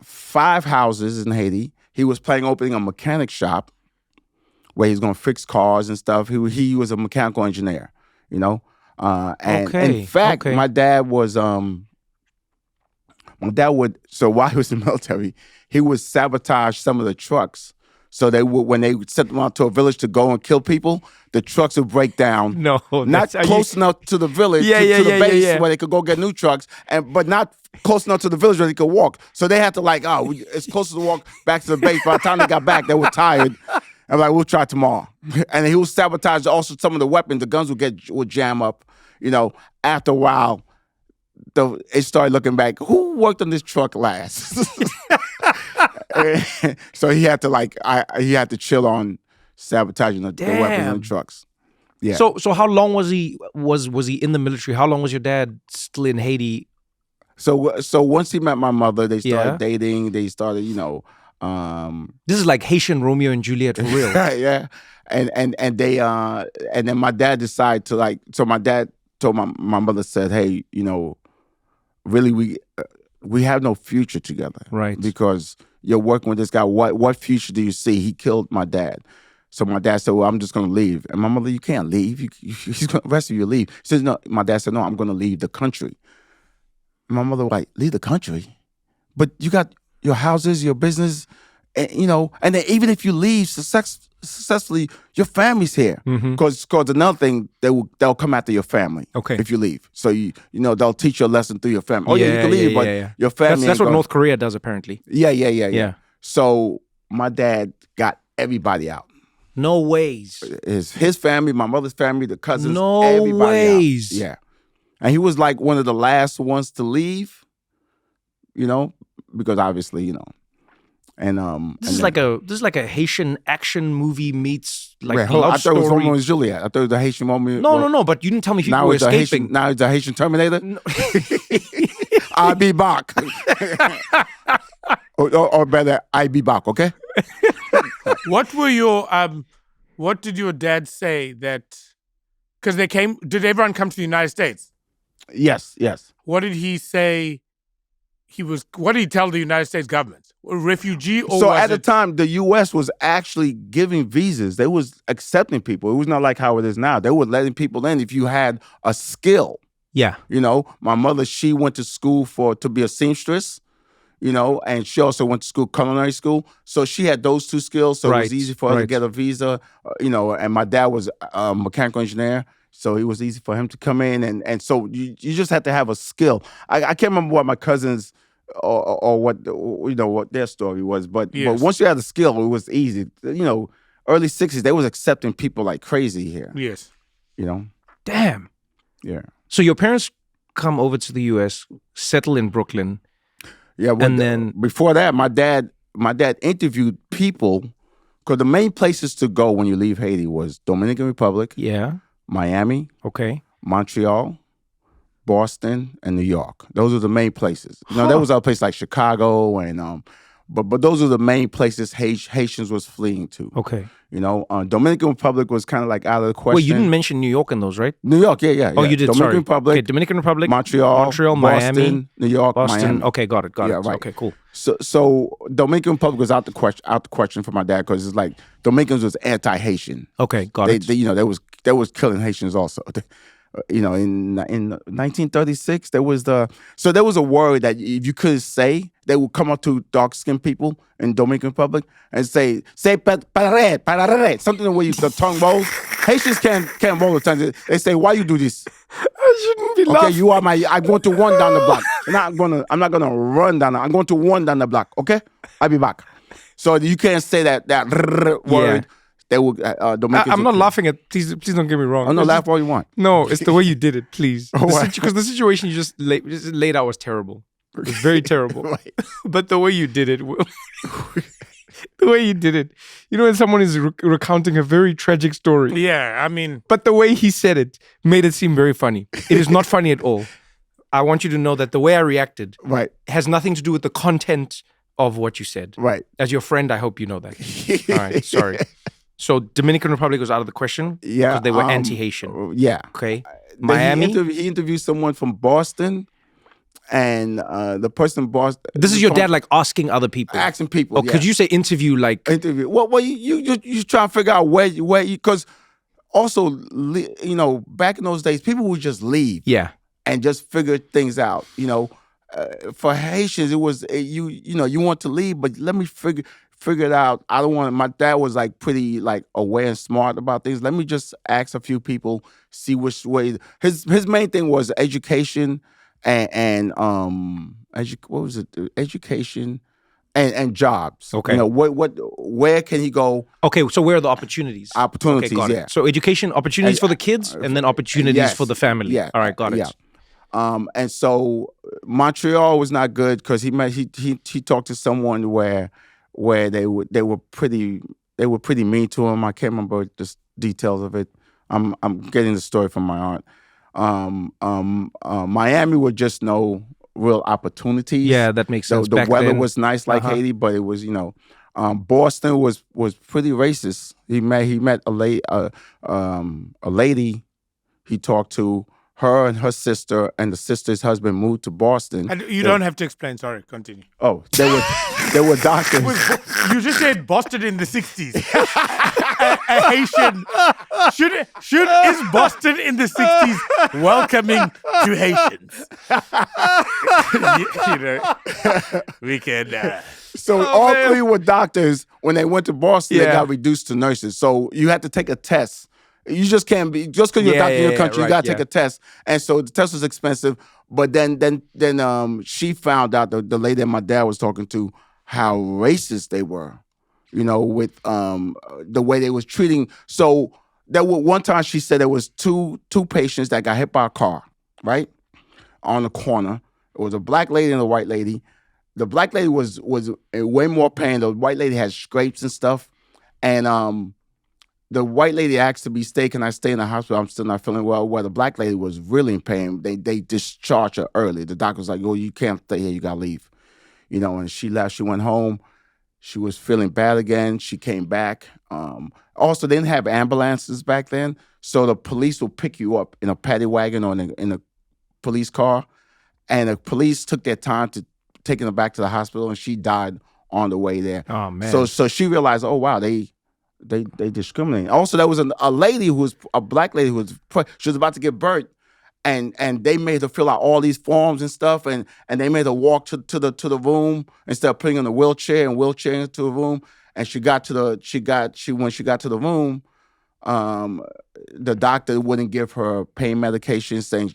5 houses in Haiti. He was planning on opening a mechanic shop where he's going to fix cars and stuff. He was a mechanical engineer, And in fact, my dad was so while he was in the military, he would sabotage some of the trucks. So they would, when they sent them out to a village to go and kill people, the trucks would break down. No, not close enough to the village, to the base where they could go get new trucks, but not close enough to the village where they could walk. So they had to it's closer to walk back to the base. By the time they got back, they were tired. I'm like, we'll try tomorrow. And he would sabotage also some of the weapons. The guns would jam up. After a while, it started looking back. Who worked on this truck last? So he had to chill on sabotaging the weapons and the trucks. Yeah. So how long was he in the military? How long was your dad still in Haiti? So once he met my mother, they started dating. They started, This is like Haitian Romeo and Juliet for real. Yeah. And they and then my dad decided to so my dad told my mother, said, "Hey, really we have no future together." Right. Because you're working with this guy. What future do you see? He killed my dad. So my dad said, "Well, I'm just going to leave." And my mother, "You can't leave. The rest of you leave." He says, "No." My dad said, "No, I'm going to leave the country." And my mother was like, "Leave the country? But you got your houses, your business and and then even if you leave successfully, your family's here. Because another thing, they'll come after your family. Okay. If you leave, so they'll teach you a lesson through your family. Oh yeah, you can leave, but your family. That's what North Korea does apparently. Yeah. So my dad got everybody out. No ways. His family, my mother's family, the cousins. No everybody ways. Out. Yeah, and he was like one of the last ones to leave. Because obviously, and This is like a Haitian action movie meets like I love thought story. it was Romeo and Juliet. I thought it was the Haitian Romeo. No. But you didn't tell me people Now were it's a escaping. Now it's a Haitian Terminator. No. I'll be back. or better, I be back. Okay. What were your what did your dad say that? Because they came. Did everyone come to the United States? Yes. What did he say? What did he tell the United States government? A refugee or so was at the time, the U.S. was actually giving visas. They was accepting people. It was not like how it is now. They were letting people in if you had a skill. Yeah. My mother, she went to school to be a seamstress, and she also went to culinary school. So she had those two skills. So it was easy for her to get a visa, and my dad was a mechanical engineer. So it was easy for him to come in. And so you just had to have a skill. I can't remember what my cousins or what, what their story was. But once you had a skill, it was easy. Early 60s, they was accepting people like crazy here. Yes. Damn. Yeah. So your parents come over to the U.S., settle in Brooklyn. Yeah. And then before that, my dad interviewed people because the main places to go when you leave Haiti was Dominican Republic. Yeah. Miami. Okay. Montreal, Boston, and New York. Those are the main places. There was other places like Chicago and but those are the main places Haitians was fleeing to. Okay. Dominican Republic was kind of like out of the question. Wait, you didn't mention New York in those, right? New York, yeah. Oh, you did. Dominican Republic. Okay, Dominican Republic, Montreal, Boston, Miami, New York, Boston. Miami. Okay, got it. Yeah, right. Okay, cool. So Dominican Republic was out the question for my dad because it's like Dominicans was anti-Haitian. Okay, got it. They was killing Haitians also. In 1936 there was a word that if you couldn't say, they would come up to dark-skinned people in Dominican Republic and say parare, something the way the tongue rolls. Haitians can't roll the tongue. They say, why you do this? I shouldn't be laughing. Okay, you are I'm going to one down the block. I'm not gonna run down. I'm going to one down the block. Okay, I'll be back. So you can't say that word. Yeah. They will. Dominicans I'm not laughing at. Please don't get me wrong. I'm not laugh all you want. No, it's the way you did it. Please, Why? because the situation you just laid out was terrible. It was very terrible. Right. But the way you did it, the way you did it, when someone is recounting a very tragic story. Yeah, I mean, but the way he said it made it seem very funny. It is not funny at all. I want you to know that the way I reacted, has nothing to do with the content of what you said. Right. As your friend, I hope you know that. All right. Sorry. So Dominican Republic was out of the question? Yeah. Because they were anti-Haitian. Yeah. Okay. Miami? He interviewed someone from Boston, and the person in Boston... This is your dad asking other people? Asking people, could you say interview like... Interview. Well, you try to figure out where because also, back in those days, people would just leave. Yeah. And just figure things out, For Haitians, it was, you want to leave, but let me figure it out. I don't want. My dad was pretty aware and smart about things. Let me just ask a few people, see which way. His main thing was education and what was it? Education and jobs. Okay. Where can he go? Okay, so where are the opportunities? Opportunities, okay, got yeah. it. So education opportunities for the kids, and then opportunities for the family. Yeah. All right, got it. Yeah. And so Montreal was not good because he talked to someone where they were pretty mean to him. I can't remember the details of it. I'm getting the story from my aunt. Miami would just no real opportunities. Yeah, that makes sense. The weather was nice like Haiti, but it was Boston was pretty racist. He met a lady he talked to. Her and her sister and the sister's husband moved to Boston. And you don't have to explain. Sorry, continue. Oh, they were doctors. You just said Boston in the 60s. a Haitian? Is Boston in the 60s welcoming to Haitians? We can. So all three were doctors. When they went to Boston, they got reduced to nurses. So you had to take a test. You just can't be just because you're a doctor in your country. You got to take a test, and so the test was expensive. But then she found out the lady that my dad was talking to how racist they were, with the way they was treating. So there was one time she said there was two patients that got hit by a car, right, on the corner. It was a black lady and a white lady. The black lady was in way more pain. The white lady had scrapes and stuff, and the white lady asked to be stay. Can I stay in the hospital? I'm still not feeling well. Well, the black lady was really in pain. They discharged her early. The doctor was like, "Oh, you can't stay here. You gotta leave." And she left. She went home. She was feeling bad again. She came back. Also, they didn't have ambulances back then, so the police will pick you up in a paddy wagon or in a police car, and the police took their time to taking her back to the hospital, and she died on the way there. Oh man! So she realized, oh wow, they discriminate. Also, there was a lady who was a black lady who was about to give birth, and they made her fill out all these forms and stuff, and they made her walk to the room instead of putting her in a wheelchair and wheelchairing her to the room. And when she got to the room, the doctor wouldn't give her pain medication, saying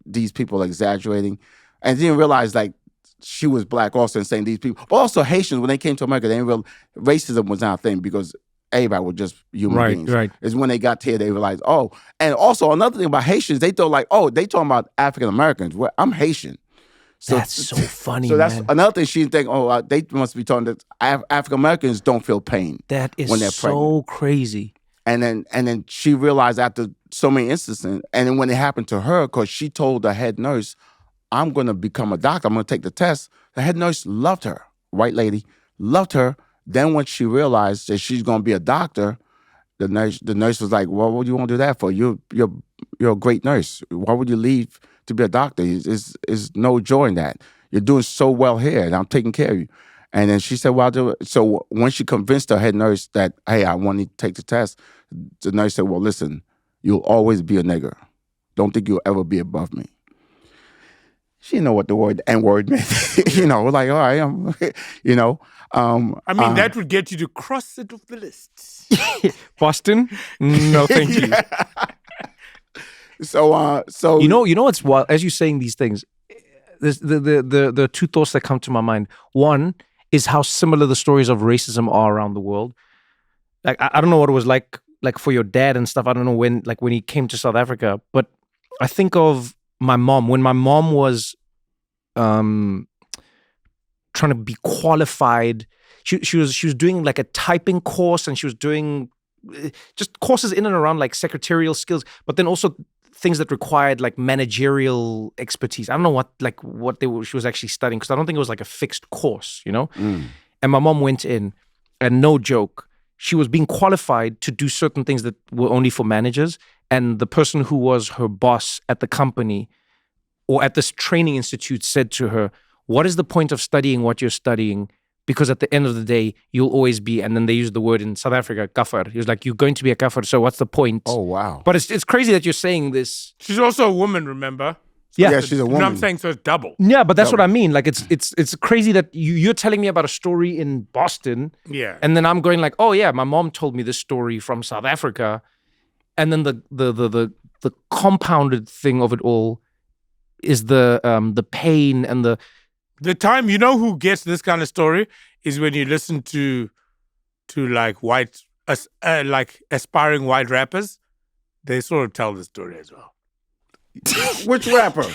these people are exaggerating, and didn't realize like she was black also and saying these people, but also Haitians when they came to America, they didn't realize racism was not a thing because everybody was just human beings. Right. It's when they got here they realized, oh, and also another thing about Haitians, they thought like, oh, they talking about African Americans. Well, I'm Haitian. So that's so funny. So that's another thing she didn't think. Oh, they must be talking that African Americans don't feel pain. That is when they're so pregnant. Crazy. And then she realized after so many instances, and then when it happened to her, because she told the head nurse, I'm going to become a doctor. I'm going to take the test. The head nurse loved her. White lady loved her. Then when she realized that she's going to be a doctor, the nurse was like, well, what do you want to do that for? You're a great nurse. Why would you leave to be a doctor? There's no joy in that. You're doing so well here, and I'm taking care of you. And then she said, well, I'll do it. So when she convinced her head nurse that, hey, I want you to take the test, the nurse said, well, listen, you'll always be a nigger. Don't think you'll ever be above me. She didn't know what the word N-word meant. Like, all right, I mean, that would get you to cross it off the list. Boston? No, thank you. So you know what's wild? As you're saying these things, the two thoughts that come to my mind. One is how similar the stories of racism are around the world. Like I don't know what it was like for your dad and stuff. I don't know when he came to South Africa, but I think of my mom when my mom was trying to be qualified. She was doing like a typing course, and she was doing just courses in and around like secretarial skills, but then also things that required like managerial expertise. I don't know what she was actually studying, because I don't think it was like a fixed course, And my mom went in, and no joke, she was being qualified to do certain things that were only for managers. And the person who was her boss at the company or at this training institute said to her, what is the point of studying what you're studying? Because at the end of the day, you'll always be, and then they use the word in South Africa, kafir. He was like, you're going to be a kafir, so what's the point? Oh, wow. But it's crazy that you're saying this. She's also a woman, remember? So yeah, she's a woman. You know what I'm saying? So it's double. Yeah, but that's what I mean. Like, it's crazy that you're telling me about a story in Boston. Yeah. And then I'm going like, oh yeah, my mom told me this story from South Africa. And then the compounded thing of it all is the pain and the time. You know who gets this kind of story is when you listen to like white like aspiring white rappers. They sort of tell the story as well. Which rapper? Do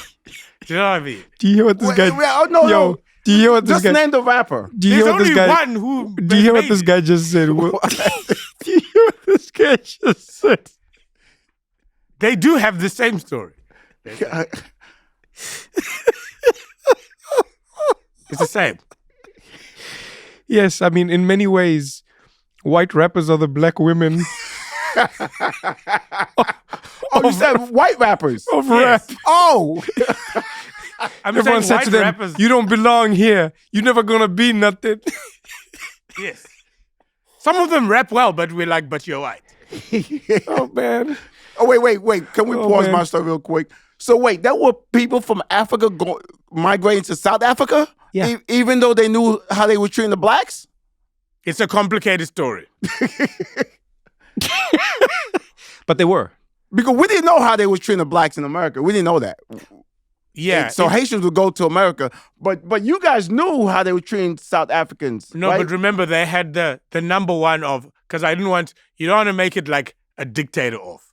you know what I mean? Do you hear what this guy? No. Do you hear what this just guy? Just name the rapper. Do you hear what this guy? One who. Do you hear what this guy just said? Do you hear what this guy just said? They do have the same story. It's the same. Yes, I mean, in many ways, white rappers are the black women. You said white rappers of rap. Oh, Everyone said to them, rappers. You don't belong here. You're never gonna be nothing. Yes. Some of them rap well, but we're like, but you're white. Oh man. Oh, wait. Can we pause man. my story real quick? So wait, there were people from Africa migrating to South Africa? Yeah. Even though they knew how they were treating the blacks? It's a complicated story. But they were. Because we didn't know how they was treating the blacks in America. We didn't know that. Yeah. And so Haitians would go to America, but you guys knew how they were treating South Africans. No, right? but remember they had the number one of, because you don't want to make it like a dictator off.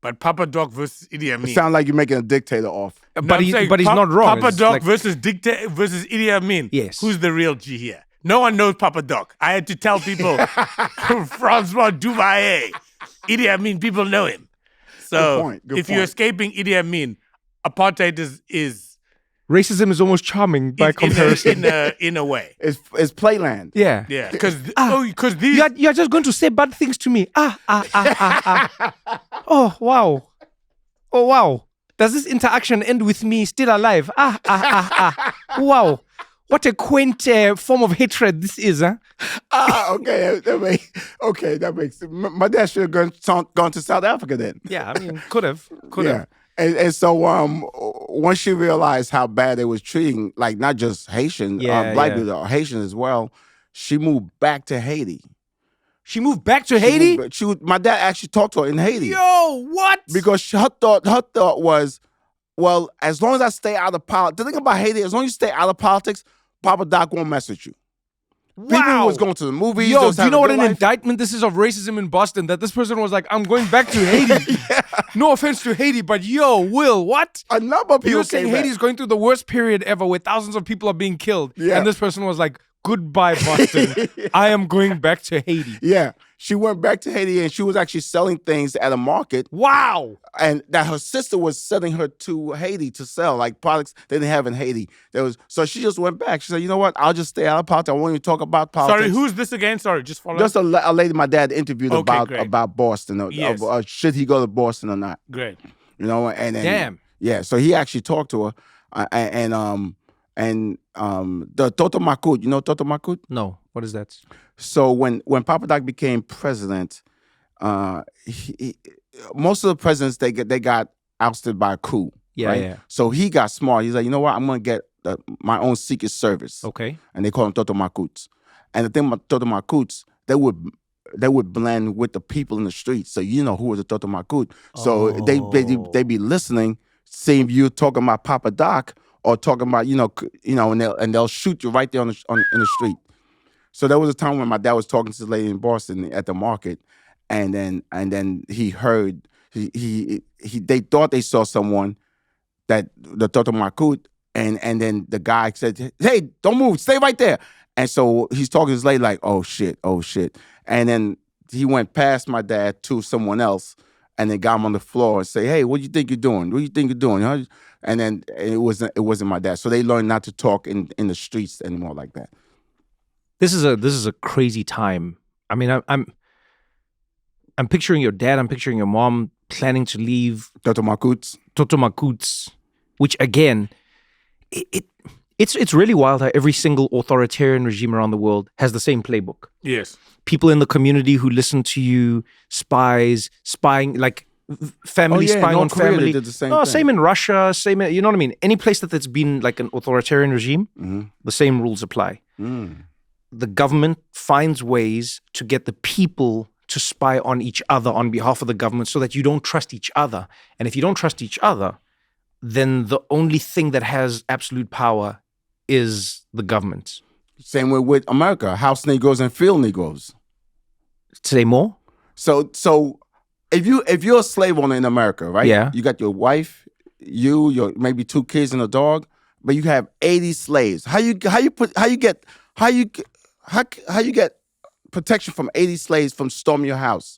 But Papa Doc versus Idi Amin. It sounds like you're making a dictator off. But, I'm saying he's not wrong. Papa It's Doc like- versus Idi Amin. Yes. Who's the real G here? No one knows Papa Doc. I had to tell people Francois Duvalier. Idi Amin, people know him. So Good if you're point. escaping Idi Amin, apartheid is racism is almost charming by comparison. in a way. It's playland. Yeah. Yeah, because these You're just going to say bad things to me. Oh, wow. Oh, wow. Does this interaction end with me still alive? Wow. What a quaint form of hatred this is, huh? Okay. That makes sense. My dad should have gone to South Africa then. Yeah, I mean, could have. Yeah. And so once she realized how bad they was treating, like not just Haitian, black people, Haitian as well, she moved back to Haiti. She moved back to Haiti? My dad actually talked to her in Haiti. Yo, what? Because her thought was, well, as long as I stay out of politics, the thing about Haiti, as long as you stay out of politics, Papa Doc won't mess with you. Wow. People was going to the movies. Yo, just do you having know a what good an life. indictment this is of racism in Boston? That this person was like, I'm going back to Haiti. No offense to Haiti, but yo, Will, what? A number of people You're saying came back. Haiti's going through the worst period ever where thousands of people are being killed. Yeah. And this person was like, goodbye, Boston. I am going back to Haiti. Yeah. She went back to Haiti and she was actually selling things at a market. Wow. And that her sister was sending her to Haiti to sell, like products they didn't have in Haiti. So she just went back. She said, you know what? I'll just stay out of politics. I won't even talk about politics. Sorry, who's this again? Sorry, just follow. Just a lady my dad interviewed Okay, about Boston. Yes. Should he go to Boston or not? Great. You know, and then, Damn. Yeah, so he actually talked to her. And the Toto Makut, you know Toto Makut? No, what is that? So when Papa Doc became president, most of the presidents they got ousted by a coup. Yeah, right? yeah. So he got smart. He's like, you know what? I'm gonna get my own Secret Service. Okay. And they call them Toto Makuts. And the thing about Toto Makuts, they would blend with the people in the streets. So you know who was a Toto Makut. So they be listening, seeing you talking about Papa Doc or talking about and they'll shoot you right there in the street. So there was a time when my dad was talking to this lady in Boston at the market, and then he heard they thought they saw someone that the Toto Makut, and then the guy said, "Hey, don't move, stay right there." And so he's talking to this lady like, "Oh shit," and then he went past my dad to someone else, and they got him on the floor and say, "Hey, what do you think you're doing? What do you think you're doing?" Huh? And then it wasn't my dad. So they learned not to talk in the streets anymore like that. This is a crazy time. I mean, I'm picturing your dad. I'm picturing your mom planning to leave Toto Makuts. Toto Makuts, which again, it's really wild how every single authoritarian regime around the world has the same playbook. Yes. People in the community who listen to you, spies, spying, like family spying on North Korea, family. they did the same thing. Same in Russia, same in, you know what I mean? Any place that's been like an authoritarian regime, the same rules apply. The government finds ways to get the people to spy on each other on behalf of the government so that you don't trust each other. And if you don't trust each other, then the only thing that has absolute power is the government. Same way with America, house Negroes and field Negroes. Say more? So if you're a slave owner in America, right? Yeah. You got your wife, your maybe 2 kids and a dog, but you have 80 slaves. How you get protection from 80 slaves from storming your house?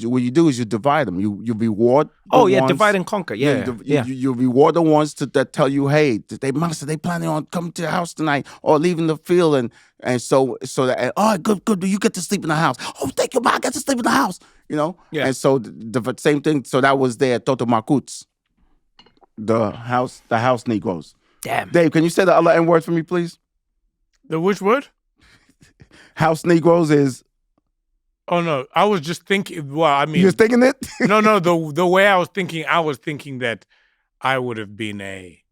What you do is you divide them. You reward. Divide and conquer. You reward the ones that tell you, hey, they planning on coming to the house tonight or leaving the field, and so that good. You get to sleep in the house. Oh, thank you, ma. I get to sleep in the house. You know. Yeah. And so the same thing. So that was their Toto Makuts, the house Negroes. Damn. Dave, can you say the other N word for me, please? The which word? House Negroes is Oh no, I was just thinking. Well, I mean, You're thinking it? no. The way I was thinking that I would have been a.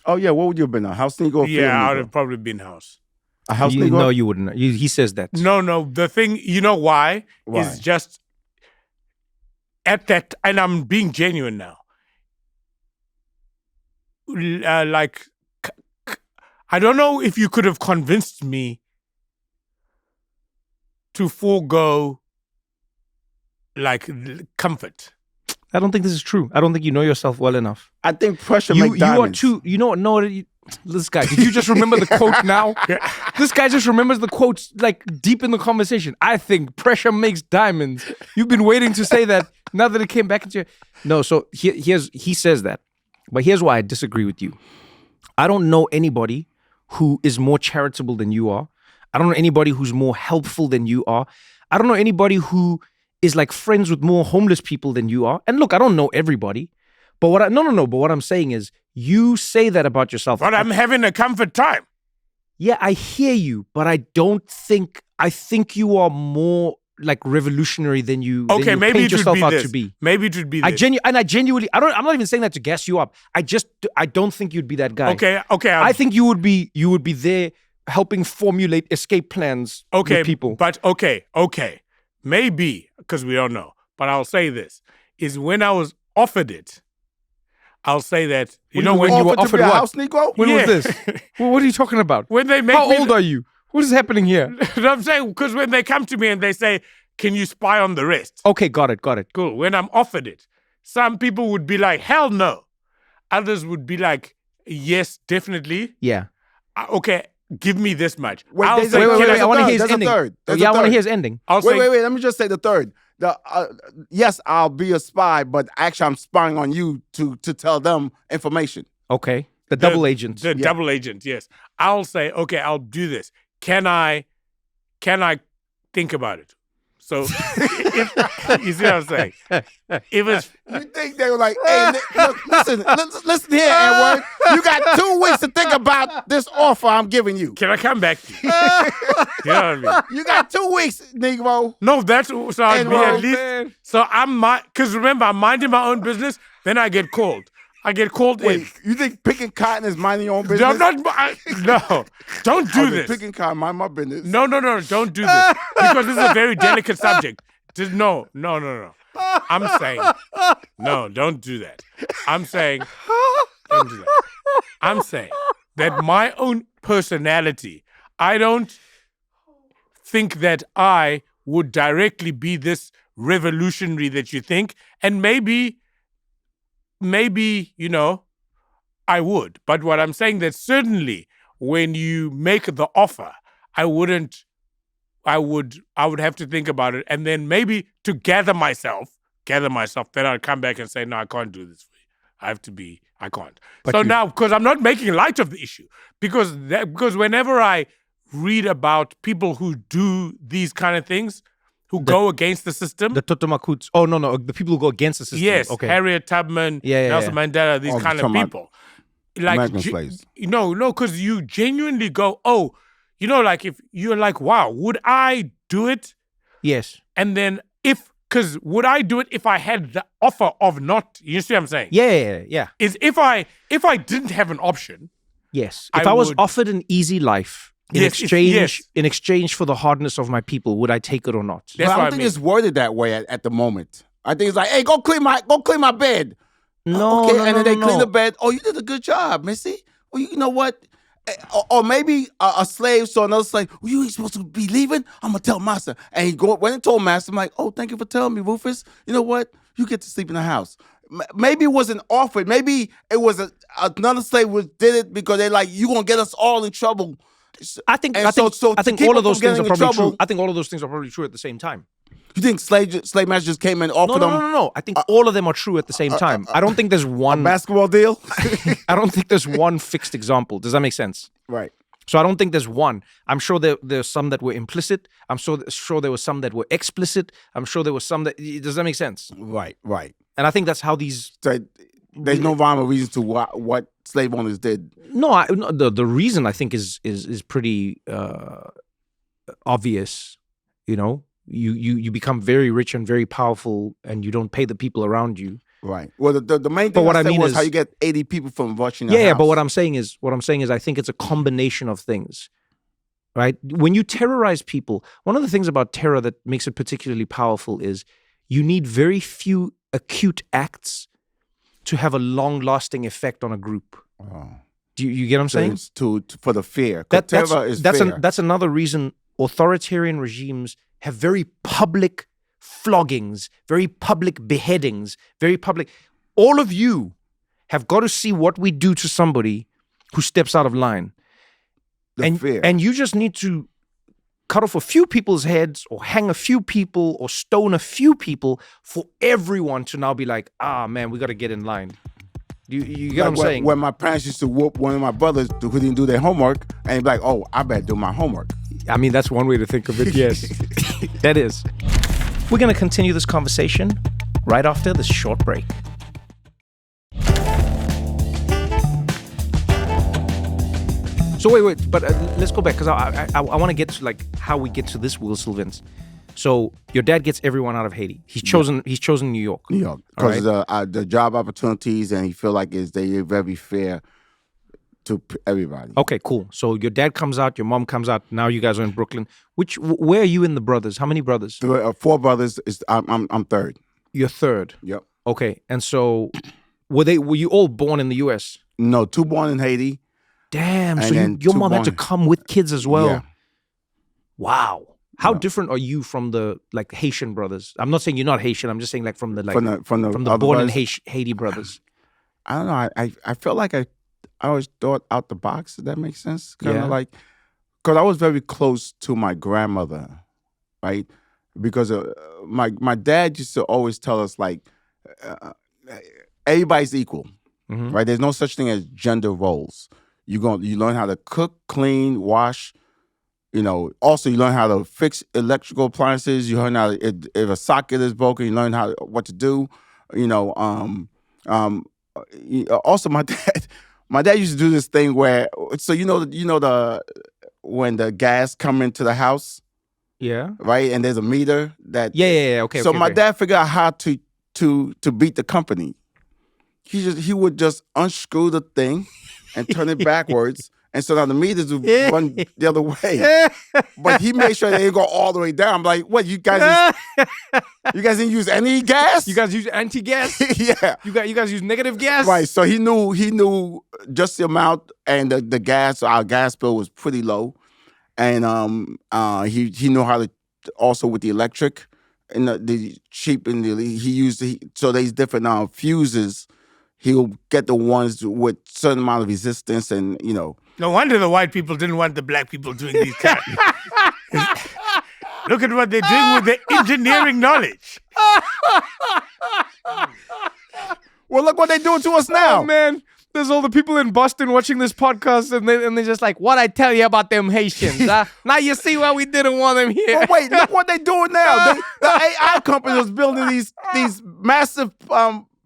Oh yeah, what would you have been? A house Negro? Or Yeah, I would Negro? have probably been house. A house You, Negro? no, you wouldn't. He says that. No. The thing, you know why? Why? Is just at that, and I'm being genuine now. Like, I don't know if you could have convinced me to forego, like, comfort. I don't think this is true. I don't think you know yourself well enough. I think pressure You makes diamonds. are too. You know what? No, this guy. Did you just remember the quote now? This guy just remembers the quotes like deep in the conversation. I think pressure makes diamonds. You've been waiting to say that. Now that it came back into your... No. So he says that, but here's why I disagree with you. I don't know anybody who is more charitable than you are. I don't know anybody who's more helpful than you are. I don't know anybody who is like friends with more homeless people than you are. And look, I don't know everybody, but what I'm saying is you say that about yourself. But I'm having a comfort time. Yeah, I hear you, but I think you are more like revolutionary than you, Okay, than you maybe paint it would yourself be out this. to be. Maybe it would be this. I'm not even saying that to gas you up. I don't think you'd be that guy. Okay. I think you would be there helping formulate escape plans with people. But okay. Maybe, because we don't know. But I'll say this, is when I was offered it, I'll say that, when you were offered to be a what? house Negro? When Yeah. was this? Well, what are you talking about? when they make How me, old are you? What is happening here? I'm saying, because when they come to me and they say, can you spy on the rest? Okay, got it. Cool. When I'm offered it, some people would be like, hell no. Others would be like, yes, definitely. Yeah. Okay, give me this much. Wait, I'll there's say, a- Wait, there's I a want to third, hear his there's a ending. third, there's Yeah, a I want to third. hear his ending. I'll say, Wait. Let me just say the third. Yes, I'll be a spy, but actually I'm spying on you to tell them information. Okay. The double agent. The double agent, yes. I'll say, okay, I'll do this. Can I think about it? So, you see what I'm saying? If it's You think they were like, hey, look, listen here, Edward. You got 2 weeks to think about this offer I'm giving you. can I come back to you? You know what I mean? You got 2 weeks, Negro. No, that's so I'd be Edward, at least. man. So because remember, I'm minding my own business. Then I get called. I get called in. Wait, you think picking cotton is minding your own business? No, don't do this. Picking cotton, mind my business. No, don't do this. Because this is a very delicate subject. Just no. I'm saying, no, don't do that. I'm saying, don't do that. I'm saying that my own personality, I don't think that I would directly be this revolutionary that you think. And maybe, I would. But what I'm saying that certainly when you make the offer, I would have to think about it. And then maybe to gather myself, then I'll come back and say, no, I can't do this for you. I can't. Now, because I'm not making light of the issue, because whenever I read about people who do these kind of things, who go against the system. The Totomakuts. Oh, no. The people who go against the system. Yes. Okay. Harriet Tubman, Nelson Mandela, these kind of people. Like, American slaves. No, because you genuinely go, oh, like if you're like, wow, would I do it? Yes. And then because would I do it if I had the offer of not, you see what I'm saying? Yeah. Is if I didn't have an option. Yes. If I was offered an easy life in exchange for the hardness of my people, would I take it or not? But I don't think it's worded that way at the moment. I think it's like, hey, go clean my bed. No, okay, no, and then no, they clean the bed. Oh, you did a good job, Missy. Well, you know what? Or maybe a slave saw another slave. Well, you ain't supposed to be leaving. I'm gonna tell master. And he went and told master. I'm like, oh, thank you for telling me, Rufus. You know what? You get to sleep in the house. Maybe it wasn't offered. Maybe it was another slave did it because they're like, you gonna get us all in trouble. I think all of those things are probably true. I think all of those things are probably true at the same time. You think slave masters just came and offered them? No. I think all of them are true at the same time. I don't think there's one a basketball deal. I don't think there's one fixed example. Does that make sense? Right. So I don't think there's one. I'm sure there's some that were implicit. I'm sure there was some that were explicit. I'm sure there was some that. Does that make sense? Right. And I think that's how these. So there's no rhyme or reason to what slave owners did. No, the reason I think is pretty obvious. you become very rich and very powerful, and you don't pay the people around you. Right. Well, the main thing what I I said mean was is- how you get 80 people from watching your Yeah, house. but what I'm saying is I think it's a combination of things, right? When you terrorize people, one of the things about terror that makes it particularly powerful is you need very few acute acts to have a long-lasting effect on a group. Oh. Do you get what I'm So saying? it's for the fear. 'Cause terror is fear. That's another reason authoritarian regimes have very public floggings, very public beheadings, very public. All of you have got to see what we do to somebody who steps out of line. The fear. And you just need to cut off a few people's heads or hang a few people or stone a few people for everyone to now be like, man, we got to get in line. You get what I'm saying? When my parents used to whoop one of my brothers who didn't do their homework, and he'd be like, oh, I better do my homework. I mean, that's one way to think of it, yes. That is. We're going to continue this conversation right after this short break. So wait, but let's go back because I want to get to like how we get to this Wil Sylvince. So your dad gets everyone out of Haiti. He's chosen New York. New York. All Because the job opportunities, and he feel like they're very fair to everybody. Okay, cool. So your dad comes out, your mom comes out. Now you guys are in Brooklyn. Where are you in the brothers? How many brothers? 4 brothers. I'm third. You're third. Yep. Okay, and so were you all born in the U.S.? No, 2 born in Haiti. Damn. And So then your 2 mom had to born- come with kids as well. Yeah. Wow. How Yeah. different are you from the like Haitian brothers? I'm not saying you're not Haitian. I'm just saying like from the From the other born in brothers? Haiti brothers. I don't know. I felt like I always thought out the box. If that makes sense. Kind Yeah. of like, because I was very close to my grandmother, right? Because my dad used to always tell us like, everybody's equal, Mhm. right? There's no such thing as gender roles. You learn how to cook, clean, wash. Also you learn how to fix electrical appliances. You learn how to, if a socket is broken, you learn what to do. Also my dad used to do this thing where, so when the gas come into the house, Yeah. right, and there's a meter that. Yeah. Okay. So okay, my okay. dad figured out how to beat the company. He would just unscrew the thing and turn it backwards. And so now the meters would run the other way. But he made sure they didn't go all the way down. I'm like, what, you guys didn't use any gas? You guys use anti-gas? Yeah. You guys use negative gas? Right. So he knew just the amount, and the gas, our gas bill was pretty low. And he knew how to also with the electric and the cheap, and he used so there's different fuses. He'll get the ones with certain amount of resistance, and No wonder the white people didn't want the black people doing these kind. Look at what they're doing with their engineering knowledge. well, look what they're doing to us now. Oh, man. There's all the people in Boston watching this podcast, and they're just like, what I tell you about them Haitians? Now you see why we didn't want them here. But wait, look what they're doing now. The AI company was building these massive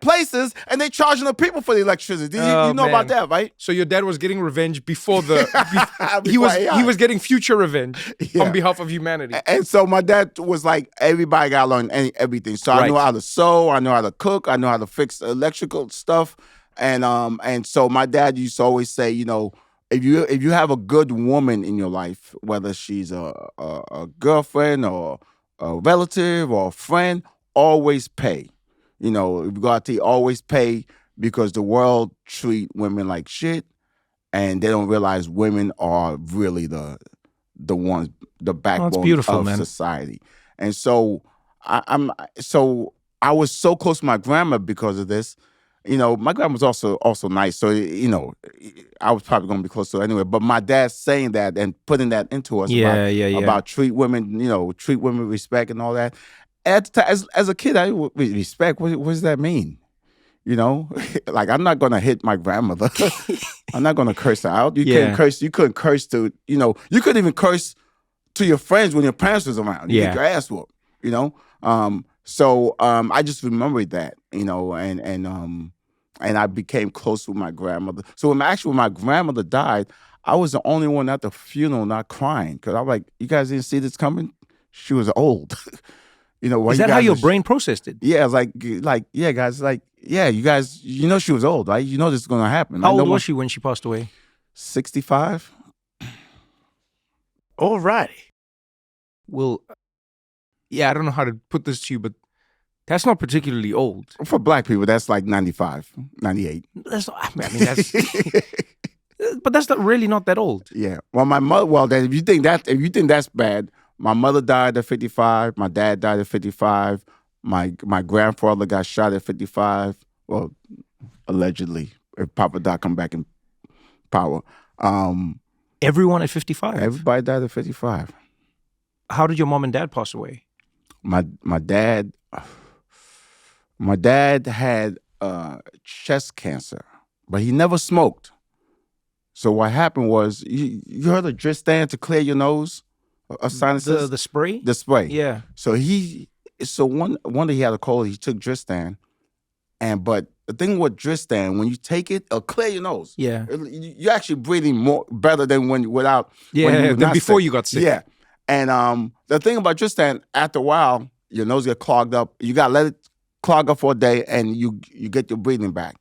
places, and they charging the people for the electricity. You know man. about that, right? So your dad was getting revenge before he Before AI. was getting future revenge Yeah. on behalf of humanity. And so my dad was like, everybody got to learn everything. So I Right. knew how to sew, I know how to cook, I know how to fix electrical stuff. And so my dad used to always say, if you have a good woman in your life, whether she's a girlfriend or a relative or a friend, always pay. If you go out to eat, always pay, because the world treat women like shit, and they don't realize women are really the ones, the backbone beautiful, of man. society. And so I was so close to my grandma because of this. My grandma was also nice, so I was probably gonna be close to her anyway. But my dad saying that and putting that into us about treat women, treat women with respect and all that. As a kid, I would respect. What does that mean? Like, I'm not gonna hit my grandmother. I'm not gonna curse her out. You couldn't curse. You couldn't curse to. You couldn't even curse to your friends when your parents was around. You get your ass whooped. So I just remembered that. And I became close with my grandmother. So when my grandmother died, I was the only one at the funeral not crying, because I'm like, you guys didn't see this coming. she was old. Why Is you that how guys your was- brain processed it? Yeah, yeah, guys, you guys, she was old, right? You know this is gonna happen. How old was she when she passed away? 65. Alrighty. Well, yeah, I don't know how to put this to you, but that's not particularly old. For black people, that's like 95, 98. That's not, I mean, that's, but that's really not that old. Yeah. Well, my mother. Well, then if you think that's bad, my mother died at 55. My dad died at 55. My grandfather got shot at 55. Well, allegedly, if Papa Doc come back in power. Everyone at 55. Everybody died at 55. How did your mom and dad pass away? My dad had chest cancer, but he never smoked. So what happened was, you heard of Dristan to clear your nose of sinuses? The spray? The spray. Yeah. So one day he had a cold, he took Dristan. But the thing with Dristan, when you take it, it'll clear your nose. Yeah. You're actually breathing better than without. Yeah, when you were than not before sick. you got sick. Yeah. And the thing about Dristan, after a while, your nose get clogged up. You got to let it clog up for a day, and you get your breathing back.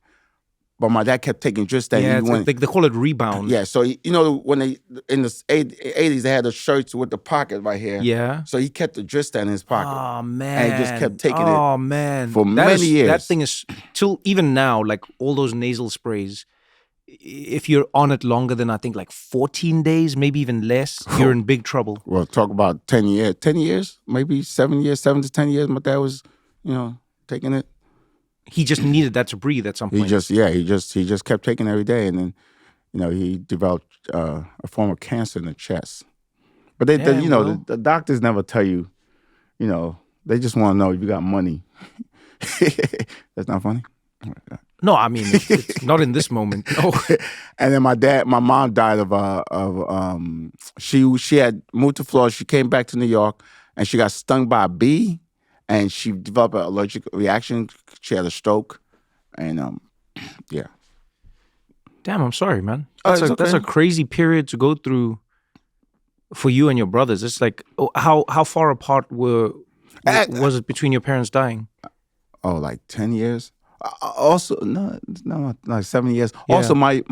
But my dad kept taking Dristan. Yeah, they call it rebound. Yeah, so when they in the 80s they had the shirts with the pocket right here. Yeah. So he kept the Dristan in his pocket. Oh man. And he just kept taking it. Oh man. For many years. That thing is till even now, like all those nasal sprays, if you're on it longer than I think like 14 days, maybe even less, you're in big trouble. Well, talk about 10 years. 10 years? Maybe 7 years, 7 to 10 years. My dad was, taking it. He just needed that to breathe at some point. He just kept taking it every day, and then, he developed a form of cancer in the chest. But the doctors never tell you, they just want to know if you got money. That's not funny. No, I mean it's not in this moment. No. And then my mom died of she had moved to Florida. She came back to New York, and she got stung by a bee. And she developed an allergic reaction. She had a stroke, and yeah. Damn, I'm sorry, man. It's That's a crazy period to go through for you and your brothers. It's like, how far apart was it between your parents dying? Oh, like 10 years. Also, no, like 7 years. Yeah. Also, my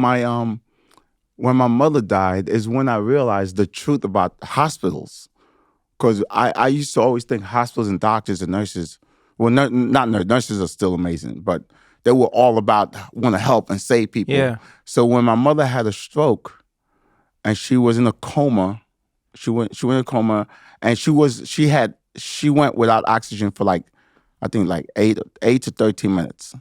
when my mother died is when I realized the truth about hospitals. Because I used to always think hospitals and doctors and nurses, well, not nurses are still amazing, but they were all about want to help and save people. Yeah. So when my mother had a stroke, and she was in a coma, she went in a coma, and she went without oxygen for like 8 to 13 minutes.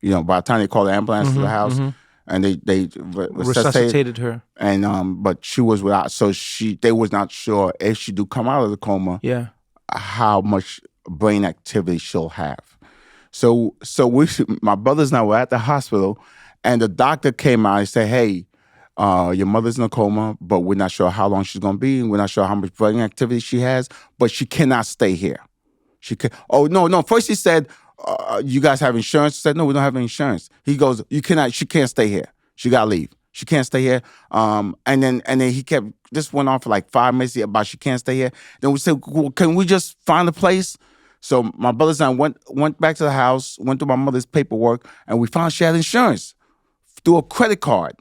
By the time they called the ambulance to the house. Mm-hmm. And they resuscitated her, and but she was without. So they was not sure if she do come out of the coma. Yeah, how much brain activity she'll have. So my brothers and I were at the hospital, and the doctor came out and said, "Hey, your mother's in a coma, but we're not sure how long she's gonna be. We're not sure how much brain activity she has, but she cannot stay here. She can." Oh no! First he said, you guys have insurance? I said, no, we don't have any insurance. He goes, she can't stay here. She gotta leave. She can't stay here. And then he kept, this went on for like 5 minutes about she can't stay here. Then we said, well, can we just find a place? So my brothers and I went back to the house, went through my mother's paperwork, and we found she had insurance through a credit card.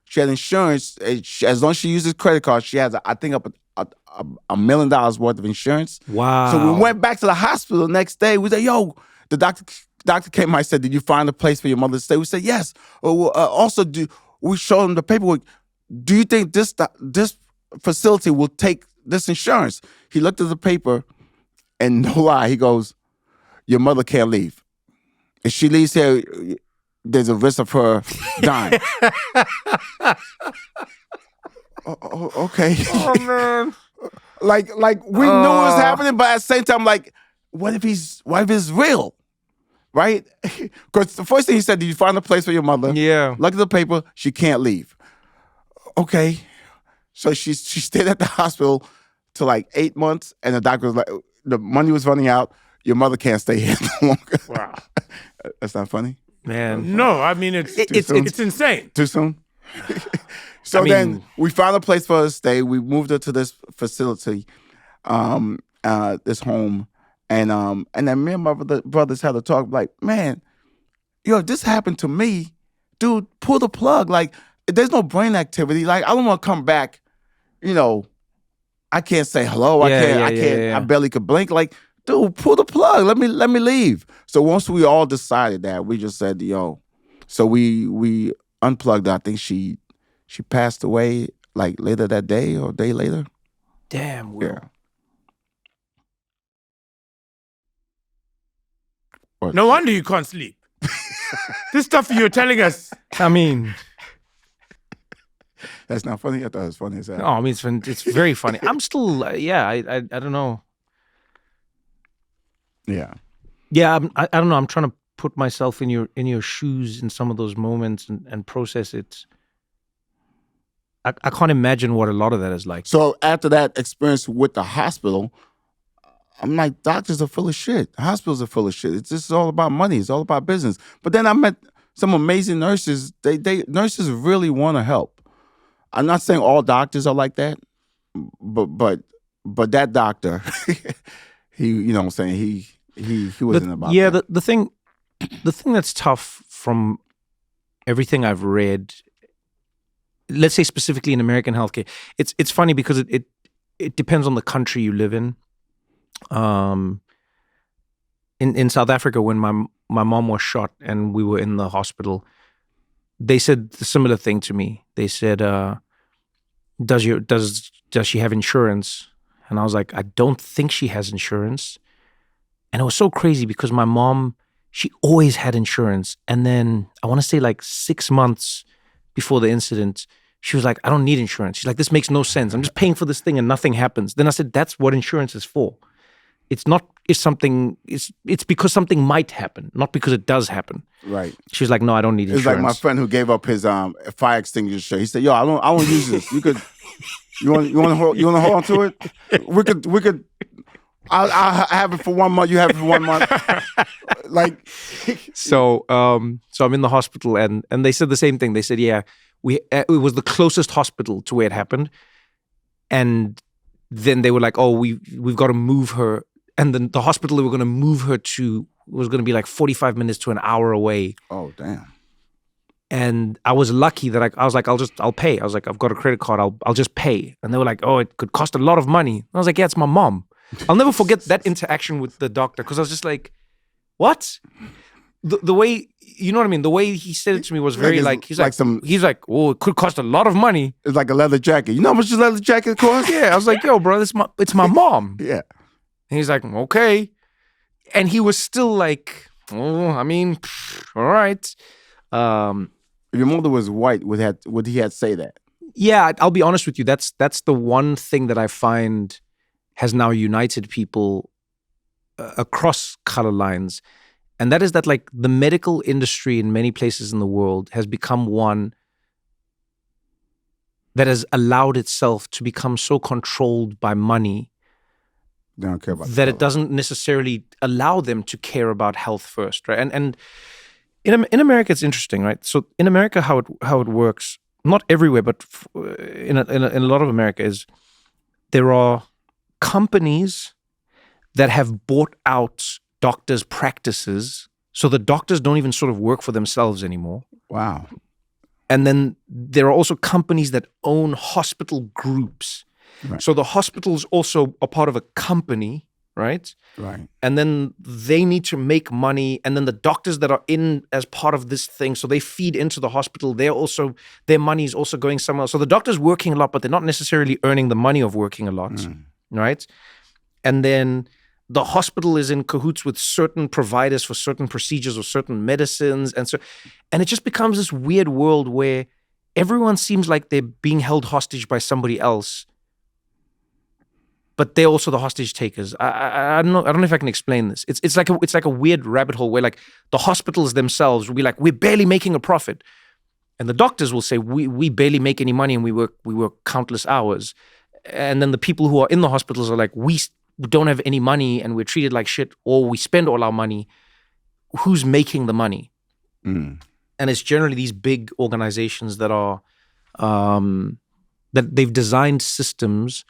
She had insurance. As long as she uses credit card, she has, I think, $1 million worth of insurance. Wow. So we went back to the hospital the next day. We said, yo, the doctor came out and said, did you find a place for your mother to stay? We said, yes. Also, we showed him the paperwork. Do you think this facility will take this insurance? He looked at the paper, and no lie, he goes, your mother can't leave. If she leaves here, there's a risk of her dying. Okay. Oh, man. like we knew it was happening, but at the same time, like, what if it's real? Right? Because the first thing he said, did you find a place for your mother? Yeah. Look at the paper. She can't leave. Okay. So she stayed at the hospital till like 8 months, and the doctor was like, the money was running out. Your mother can't stay here no longer. Wow. That's not funny? Man. No, I mean, it's insane. Too soon? So then we found a place for her to stay. We moved her to this facility. this home, and then me and my brothers had to talk. Like, man, if this happened to me, dude, pull the plug. Like, there's no brain activity. Like, I don't want to come back. I can't say hello. I can't. I barely could blink. Like, dude, pull the plug. Let me leave. So once we all decided that, we just said, yo. So we unplugged her. I think she passed away like later that day or a day later. Damn, Wil. Yeah. No wonder you can't sleep. This stuff you're telling us. I mean, that's not funny. I thought it was funny as hell. no, I mean it's very funny. I'm still, I don't know. Yeah. Yeah, I don't know. I'm trying to put myself in your shoes in some of those moments and process it. I can't imagine what a lot of that is like. So after that experience with the hospital, I'm like, doctors are full of shit. Hospitals are full of shit. It's just all about money. It's all about business. But then I met some amazing nurses. Nurses really want to help. I'm not saying all doctors are like that, but that doctor, he, you know what I'm saying, he wasn't about yeah, that. the thing that's tough from everything I've read, let's say specifically in American healthcare, it's funny because it depends on the country you live in. In South Africa, when my mom was shot and we were in the hospital, they said a similar thing to me. They said, does she have insurance? And I was like, I don't think she has insurance. And it was so crazy because my mom, she always had insurance. And then I want to say like 6 months before the incident, she was like, I don't need insurance. She's like, this makes no sense. I'm just paying for this thing and nothing happens. Then I said, that's what insurance is for. It's not it's because something might happen, not because it does happen. Right. She was like, no, I don't need insurance. It's like my friend who gave up his fire extinguisher. He said, yo, I won't use this. You want to hold on to it? We could I'll have it for 1 month. You have it for 1 month. Like, so I'm in the hospital and they said the same thing. They said, yeah, it was the closest hospital to where it happened. And then they were like, oh, we've got to move her. And then the hospital they were going to move her to was going to be like 45 minutes to an hour away. Oh, damn. And I was lucky that I was like, I'll pay. I was like, I've got a credit card. I'll just pay. And they were like, oh, it could cost a lot of money. And I was like, yeah, it's my mom. I'll never forget that interaction with the doctor because I was just like, what? The way, you know what I mean? The way he said it to me was very he's like, oh, it could cost a lot of money. It's like a leather jacket. You know how much a leather jacket costs? Yeah. I was like, yo, bro, it's my mom. Yeah. And he's like, okay. And he was still like, oh, I mean, all right. If your mother was white, would he have say that? Yeah, I'll be honest with you. That's the one thing that I find has now united people across color lines. And that is that like the medical industry in many places in the world has become one that has allowed itself to become so controlled by money they don't care about that it doesn't necessarily allow them to care about health first, right? And in America, it's interesting, right? So in America, how it works, not everywhere, but in a lot of America, is there are companies that have bought out doctors' practices, so the doctors don't even sort of work for themselves anymore. Wow. And then there are also companies that own hospital groups. Right. So the hospitals also are part of a company, right? Right. And then they need to make money. And then the doctors that are in as part of this thing, so they feed into the hospital. Their money is also going somewhere else. So the doctor's working a lot, but they're not necessarily earning the money of working a lot, right? And then the hospital is in cahoots with certain providers for certain procedures or certain medicines. And it just becomes this weird world where everyone seems like they're being held hostage by somebody else, but they're also the hostage takers. I don't know if I can explain this. It's like a weird rabbit hole where like the hospitals themselves will be like, we're barely making a profit. And the doctors will say, we barely make any money and we work countless hours. And then the people who are in the hospitals are like, we don't have any money and we're treated like shit, or we spend all our money. Who's making the money? And it's generally these big organizations that are that they've designed systems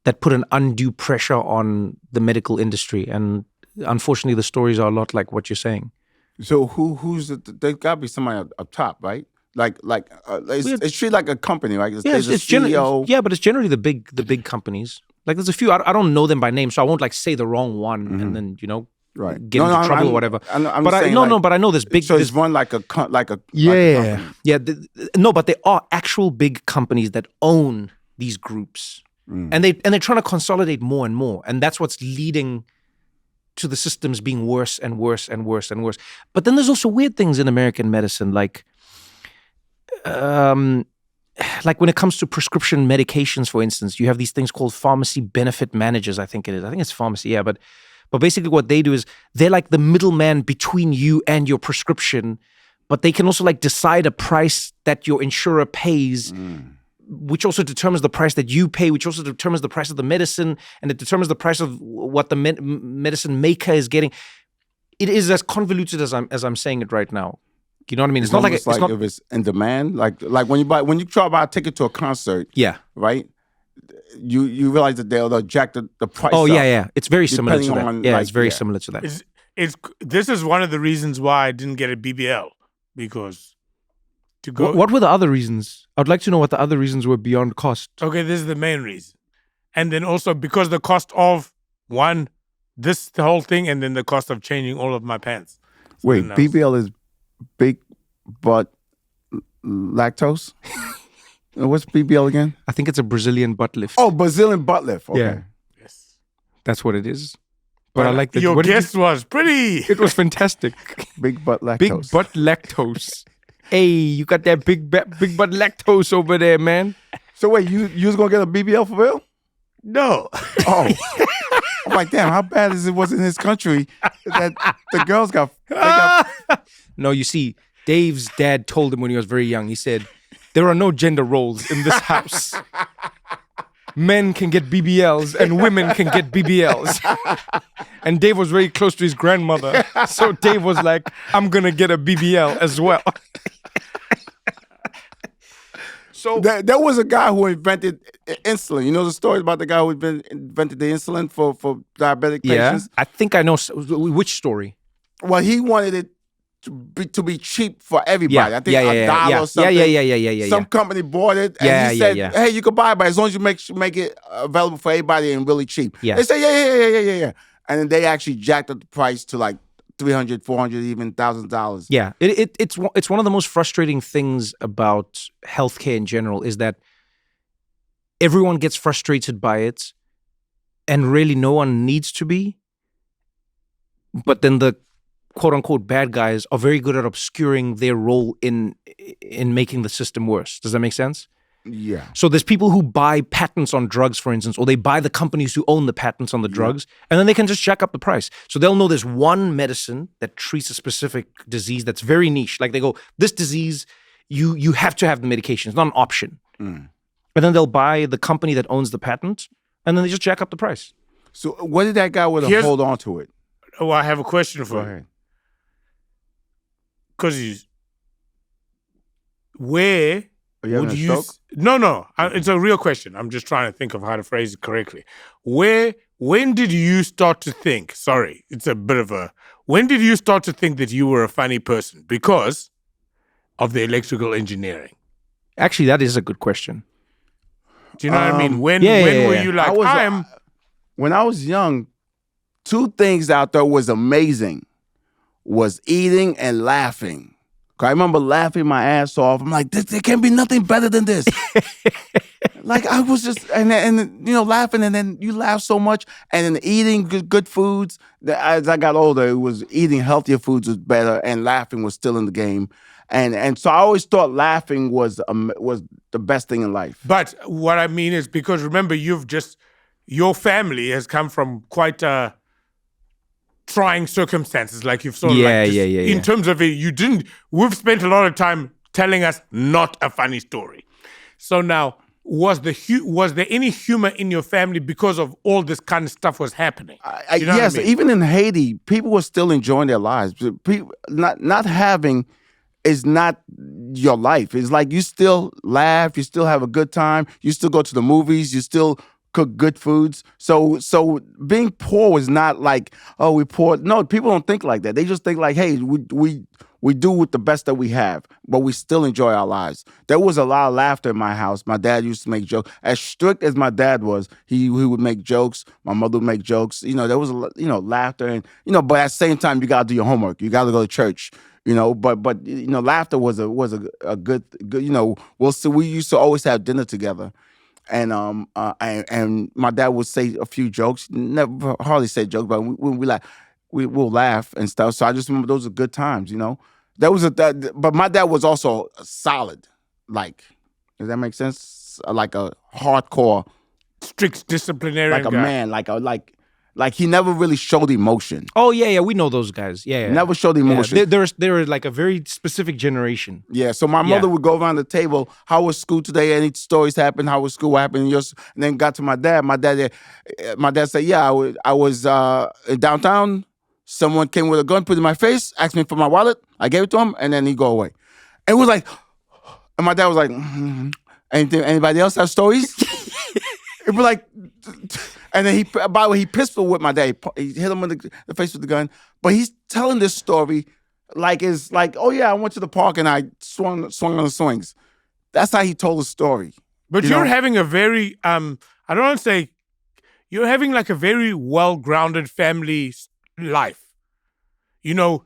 that put an undue pressure on the medical industry. And unfortunately, the stories are a lot like what you're saying. So who's there? Got to be somebody up top, right? It's treated like a company, right? There's a CEO. But it's generally the big companies. Like there's a few. I don't know them by name, so I won't like say the wrong one and then Right. get into trouble or whatever. But I know there's big. So it's one like a company. But there are actual big companies that own these groups, and they're trying to consolidate more and more, and that's what's leading to the systems being worse and worse and worse and worse. But then there's also weird things in American medicine, like when it comes to prescription medications, for instance, you have these things called pharmacy benefit managers. I think it is. I think it's pharmacy. Yeah, but basically what they do is they're like the middleman between you and your prescription, but they can also like decide a price that your insurer pays, which also determines the price that you pay, which also determines the price of the medicine, and it determines the price of what the medicine maker is getting. It is as convoluted as I'm saying it right now. You know what I mean? It's not like if it's in demand, like when you try to buy a ticket to a concert, right? You realize that they'll jack the price. Oh up, yeah, it's very similar to that. It's very similar to that. This is one of the reasons why I didn't get a BBL, because to go. What were the other reasons? I'd like to know what the other reasons were beyond cost. Okay, this is the main reason, and then also because the cost of the whole thing, and then the cost of changing all of my pants. Wait, BBL is big butt lactose? What's BBL again? I think it's a Brazilian butt lift. Oh, Brazilian butt lift. Okay. Yeah. Yes. That's what it is. But I like that. Your guess was pretty. It was fantastic. Big butt lactose. Big butt lactose. Hey, you got that big butt lactose over there, man. So wait, you was gonna get a BBL for real? No. Oh. I'm like, damn, how bad is it was in his country that the girls got... No, you see, Dave's dad told him when he was very young, he said, there are no gender roles in this house. Men can get BBLs and women can get BBLs. And Dave was very close to his grandmother. So Dave was like, I'm going to get a BBL as well. So there was a guy who invented insulin. You know the story about the guy who invented the insulin for diabetic patients? I think I know. Which story? Well, he wanted it to be cheap for everybody. I think $1 or something. Yeah. Some company bought it and he said, hey, you can buy it, but as long as you make it available for everybody and really cheap. Yeah. They say, yeah. And then they actually jacked up the price to like $300, $400, even $1,000. Yeah, it's one of the most frustrating things about healthcare in general is that everyone gets frustrated by it, and really no one needs to be. But then the quote unquote bad guys are very good at obscuring their role in making the system worse. Does that make sense? Yeah. So there's people who buy patents on drugs, for instance, or they buy the companies who own the patents on the drugs, and then they can just jack up the price. So they'll know there's one medicine that treats a specific disease that's very niche. Like they go, this disease, you have to have the medication. It's not an option. And then they'll buy the company that owns the patent, and then they just jack up the price. So what did that guy want to hold on to it? Oh, I have a question for you. Because where... would you? No. It's a real question. I'm just trying to think of how to phrase it correctly. When did you start to think? Sorry, it's a bit of a. When did you start to think that you were a funny person because of the electrical engineering? Actually, that is a good question. Do you know what I mean? When were you like? When I was young, two things out there was amazing: was eating and laughing. I remember laughing my ass off. I'm like, there can't be nothing better than this. Like I was just, and laughing, and then you laugh so much, and then eating good foods. As I got older, it was eating healthier foods was better, and laughing was still in the game. And so I always thought laughing was the best thing in life. But what I mean is because remember, your family has come from quite trying circumstances, like you've sort of in terms of it, we've spent a lot of time telling us not a funny story. So now, was there any humor in your family because of all this kind of stuff was happening? You know yes, what I mean? Even in Haiti, people were still enjoying their lives. People, not having is not your life. It's like you still laugh, you still have a good time, you still go to the movies, you still cook good foods. So being poor was not like, oh, we're poor. No, people don't think like that. They just think like, hey, we do with the best that we have, but we still enjoy our lives. There was a lot of laughter in my house. My dad used to make jokes. As strict as my dad was, he would make jokes. My mother would make jokes. There was laughter, and but at the same time, you gotta do your homework. You gotta go to church. But laughter was a good. We used to always have dinner together. And my dad would say a few jokes. Never hardly say jokes, but we'll laugh and stuff. So I just remember those are good times. But my dad was also solid. Like, does that make sense? Like a hardcore, strict disciplinarian, like a guy. man, like he never really showed emotion. Oh yeah, we know those guys. Yeah. Never showed emotion. Yeah, they're like a very specific generation. Yeah, so my mother would go around the table. How was school today? Any stories happened? How was school? What happened? And then got to my dad. My dad said, "Yeah, I was downtown. Someone came with a gun, put it in my face, asked me for my wallet. I gave it to him, and then he go away." And it was like, and my dad was like, "Anybody else have stories?" It was like. And then by the way, he pistol whipped my dad. He hit him in the face with the gun. But he's telling this story like it's like, oh yeah, I went to the park and I swung on the swings. That's how he told the story. But you're having a very, I don't want to say, you're having like a very well-grounded family life.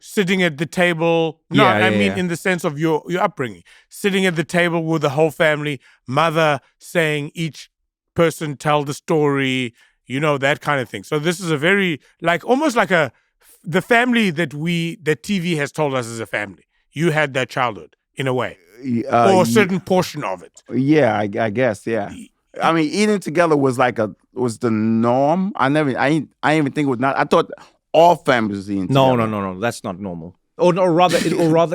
Sitting at the table. In the sense of your upbringing. Sitting at the table with the whole family, mother saying each person tell the story, that kind of thing. So this is a very, almost like the family that TV has told us is a family. You had that childhood in a way, or a certain portion of it. Yeah, I guess. Yeah. I mean, eating together was the norm. I didn't even think it was not. I thought all families eating together. No. That's not normal. Or rather,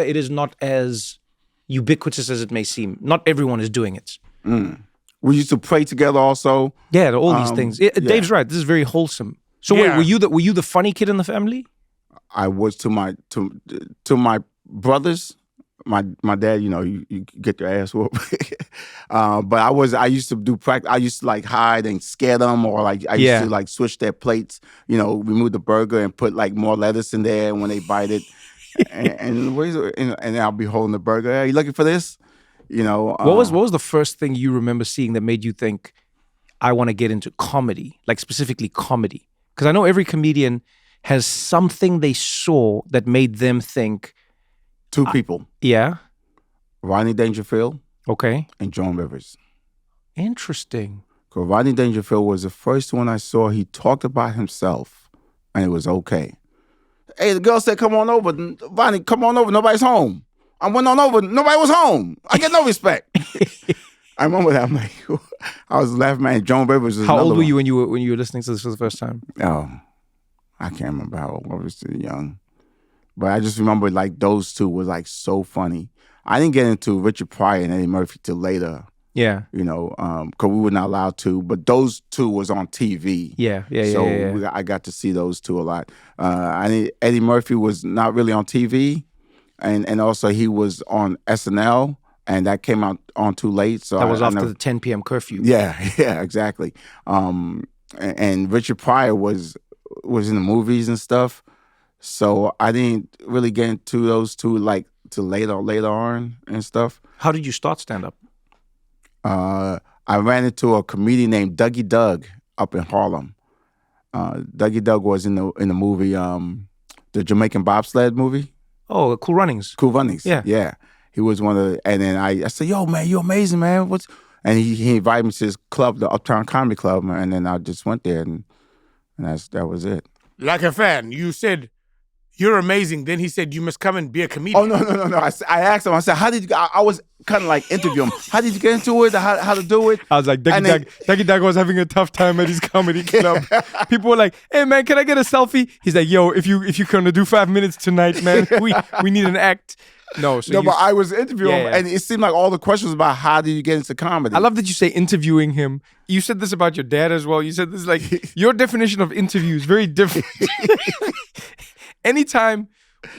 it is not as ubiquitous as it may seem. Not everyone is doing it. Mm. We used to pray together also. Yeah, all these things. Dave's right. This is very wholesome. So wait, were you the funny kid in the family? I was to my brothers. My dad, you get your ass whooped. But I used to do practice. I used to hide and scare them, or I used to switch their plates. Remove the burger and put more lettuce in there when they bite it, and I'll be holding the burger. Hey, you looking for this? What was the first thing you remember seeing that made you think, I want to get into comedy, like specifically comedy? Because I know every comedian has something they saw that made them think. Two people. Yeah. Rodney Dangerfield. Okay. And Joan Rivers. Interesting. Because Rodney Dangerfield was the first one I saw. He talked about himself, and it was okay. Hey, the girl said, "Come on over, Rodney. Come on over. Nobody's home." I went on over. Nobody was home. I get no respect. I remember that. I'm like, I was laughing, man. Joan Rivers was How old were you when you were listening to this for the first time? Oh, I can't remember how old. I was too young. But I just remember those two was so funny. I didn't get into Richard Pryor and Eddie Murphy till later. Yeah. Because we were not allowed to. But those two was on TV. Yeah. So I got to see those two a lot. Eddie Murphy was not really on TV. And also he was on SNL, and that came out on too late. So that was after the 10 p.m. curfew. Yeah, exactly. And Richard Pryor was in the movies and stuff. So I didn't really get into those two till later on and stuff. How did you start stand-up? I ran into a comedian named Dougie Doug up in Harlem. Dougie Doug was in the movie, the Jamaican bobsled movie. Oh, Cool Runnings. Cool Runnings. Yeah. He was one of the, and then I said, "Yo, man, you're amazing, man." And he invited me to his club, the Uptown Comedy Club, and then I just went there, and that was it. Like a fan, you said, "You're amazing." Then he said, "You must come and be a comedian." Oh, no. I asked him, I said, "How did you," I was kind of interviewing him. "How did you get into it? How to do it?" I was like, Dougie Doug was having a tough time at his comedy club. People were like, "Hey, man, can I get a selfie?" He's like, "Yo, if you're gonna do 5 minutes tonight, man, we need an act." But I was interviewing him, and it seemed like all the questions about how did you get into comedy. I love that you say interviewing him. You said this about your dad as well. You said this your definition of interview is very different. Anytime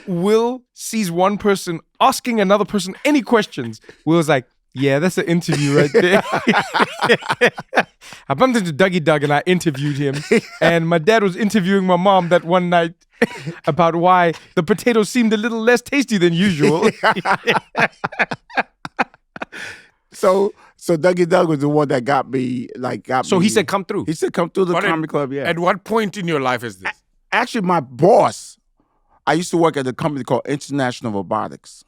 Wil sees one person asking another person any questions, Wil's like, "Yeah, that's an interview right there." I bumped into Dougie Doug and I interviewed him. And my dad was interviewing my mom that one night about why the potatoes seemed a little less tasty than usual. So Dougie Doug was the one that got me. So he said, "Come through." He said, "Come through the comedy club." Yeah. At what point in your life is this? Actually, my boss. I used to work at a company called International Robotics.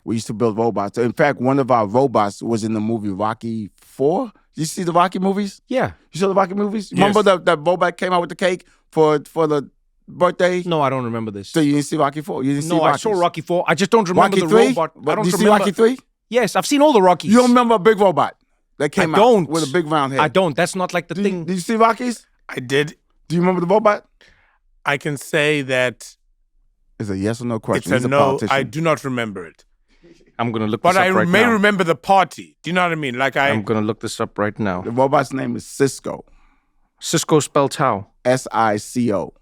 We used to build robots. In fact, one of our robots was in the movie Rocky 4. You see the Rocky movies? Yeah. You saw the Rocky movies? Yes. Remember that robot came out with the cake for the birthday? No, I don't remember this. So you didn't see Rocky 4? You didn't see No, I Rockies? saw Rocky 4. I just don't remember Rocky the 3? robot. I don't Did you see remember. Rocky 3? Yes, I've seen all the Rockies. You don't remember a big robot that came I don't. out with a big round head? I don't. That's not like the thing. Did you see Rockies? I did. Do you remember the robot? I can say that It's a yes or no question. it's He's a a no. politician. I do not remember it. I'm going to look But this up I right may now. remember the party. Do you know what I mean? Like I'm going to look this up right now. The robot's name is Cisco. Cisco spelled how? SICO.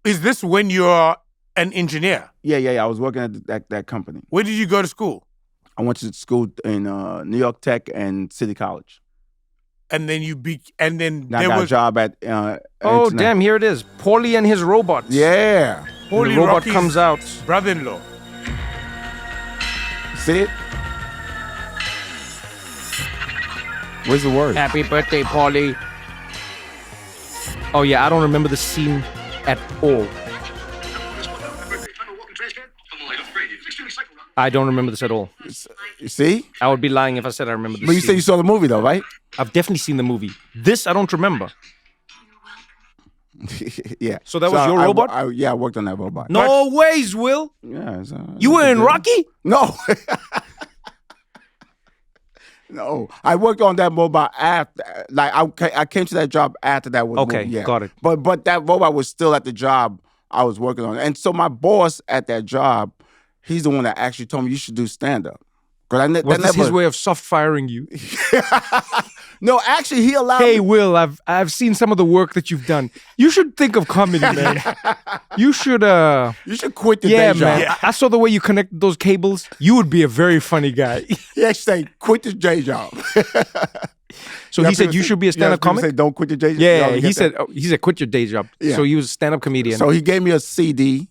Is this when you're an engineer? Yeah. I was working at that company. Where did you go to school? I went to school in New York Tech and City College. And then And I there got a was job at Oh, Internet. damn, here it is. Paulie and his robots. Yeah. When Paulie the robot Rocky's comes out. brother-in-law. See it? Where's the word? Happy birthday, Paulie. Oh, yeah, I don't remember the scene at all. I don't remember this at all. You see? I would be lying if I said I remember this But you scene. said you saw the movie though, right? I've definitely seen the movie. This, I don't remember. Yeah. So that was your robot? I worked on that robot. No ways, Will. Yeah. You were in Rocky? No. No. I worked on that robot after. I came to that job after that was Okay, movie, yeah. got it. But that robot was still at the job I was working on. And so my boss at that job, he's the one that actually told me you should do stand-up. Was this his way of soft firing you? No, actually, he allowed Hey, me. Will, I've seen some of the work that you've done. You should think of comedy, man. You should, You should quit the yeah, day man. job. I saw the way you connect those cables. You would be a very funny guy. He actually said, quit the day job. So he said you should be a stand-up comic? Say, don't quit your day job. Yeah, You he get that? said quit your day job. Yeah. So he was a stand-up comedian. So he gave me a CD,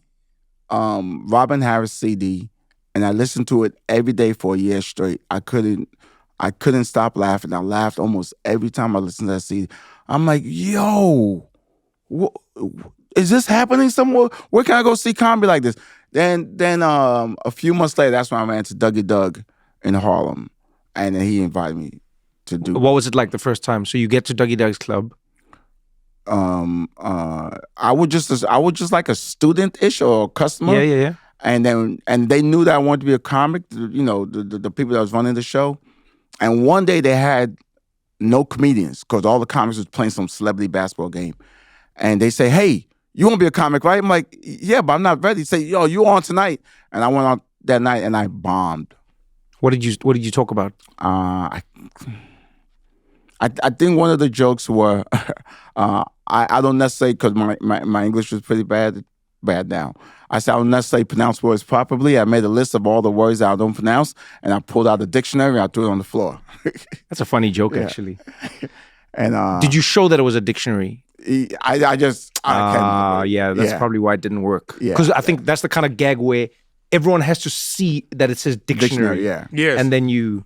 Robin Harris CD, and I listened to it every day for a year straight. I couldn't stop laughing. I laughed almost every time I listened to that CD. I'm like, yo, is this happening somewhere? Where can I go see comedy like this? Then a few months later, that's when I ran to Dougie Doug in Harlem, and then he invited me to do. What was it like the first time? So you get to Dougie Doug's club. I was just like a student-ish or a customer. Yeah. And they knew that I wanted to be a comic, you know, the people that was running the show. And one day they had no comedians because all the comics was playing some celebrity basketball game. And they say, hey, you want to be a comic, right? I'm like, yeah, but I'm not ready. Say, yo, you on tonight? And I went on that night and I bombed. What did you talk about? I think one of the jokes were, I don't necessarily, because my English was pretty bad now. I said I don't necessarily pronounce words properly. I made a list of all the words that I don't pronounce, and I pulled out the dictionary and I threw it on the floor. That's a funny joke, Yeah. actually. And Did you show that it was a dictionary? I can't remember. Yeah, that's probably why it didn't work. Yeah. Because I think that's the kind of gag where everyone has to see that it says dictionary. Yeah. Yes. And then you...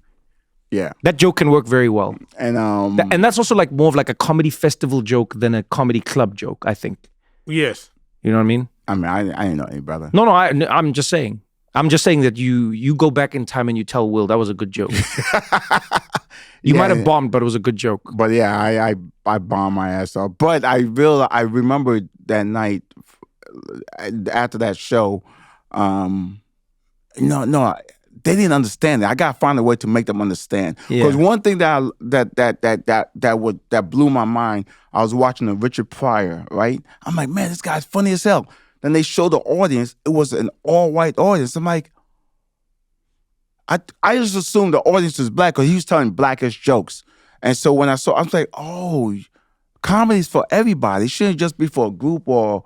Yeah. That joke can work very well. And And that's also like more of like a comedy festival joke than a comedy club joke, I think. Yes. You know what I mean? I mean, I ain't know any brother. No, I'm just saying. I'm just saying that you go back in time and you tell Will that was a good joke. You Yeah, might have bombed, but it was a good joke. But yeah, I bombed my ass off. But I remember that night after that show. No, they didn't understand it. I gotta find a way to make them understand. Because one thing that blew my mind, I was watching a Richard Pryor, right? I'm like, man, this guy's funny as hell. Then they showed the audience, it was an all-white audience. I'm like, I just assumed the audience was black because he was telling blackish jokes. And so when I was like, oh, comedy's for everybody. It shouldn't just be for a group or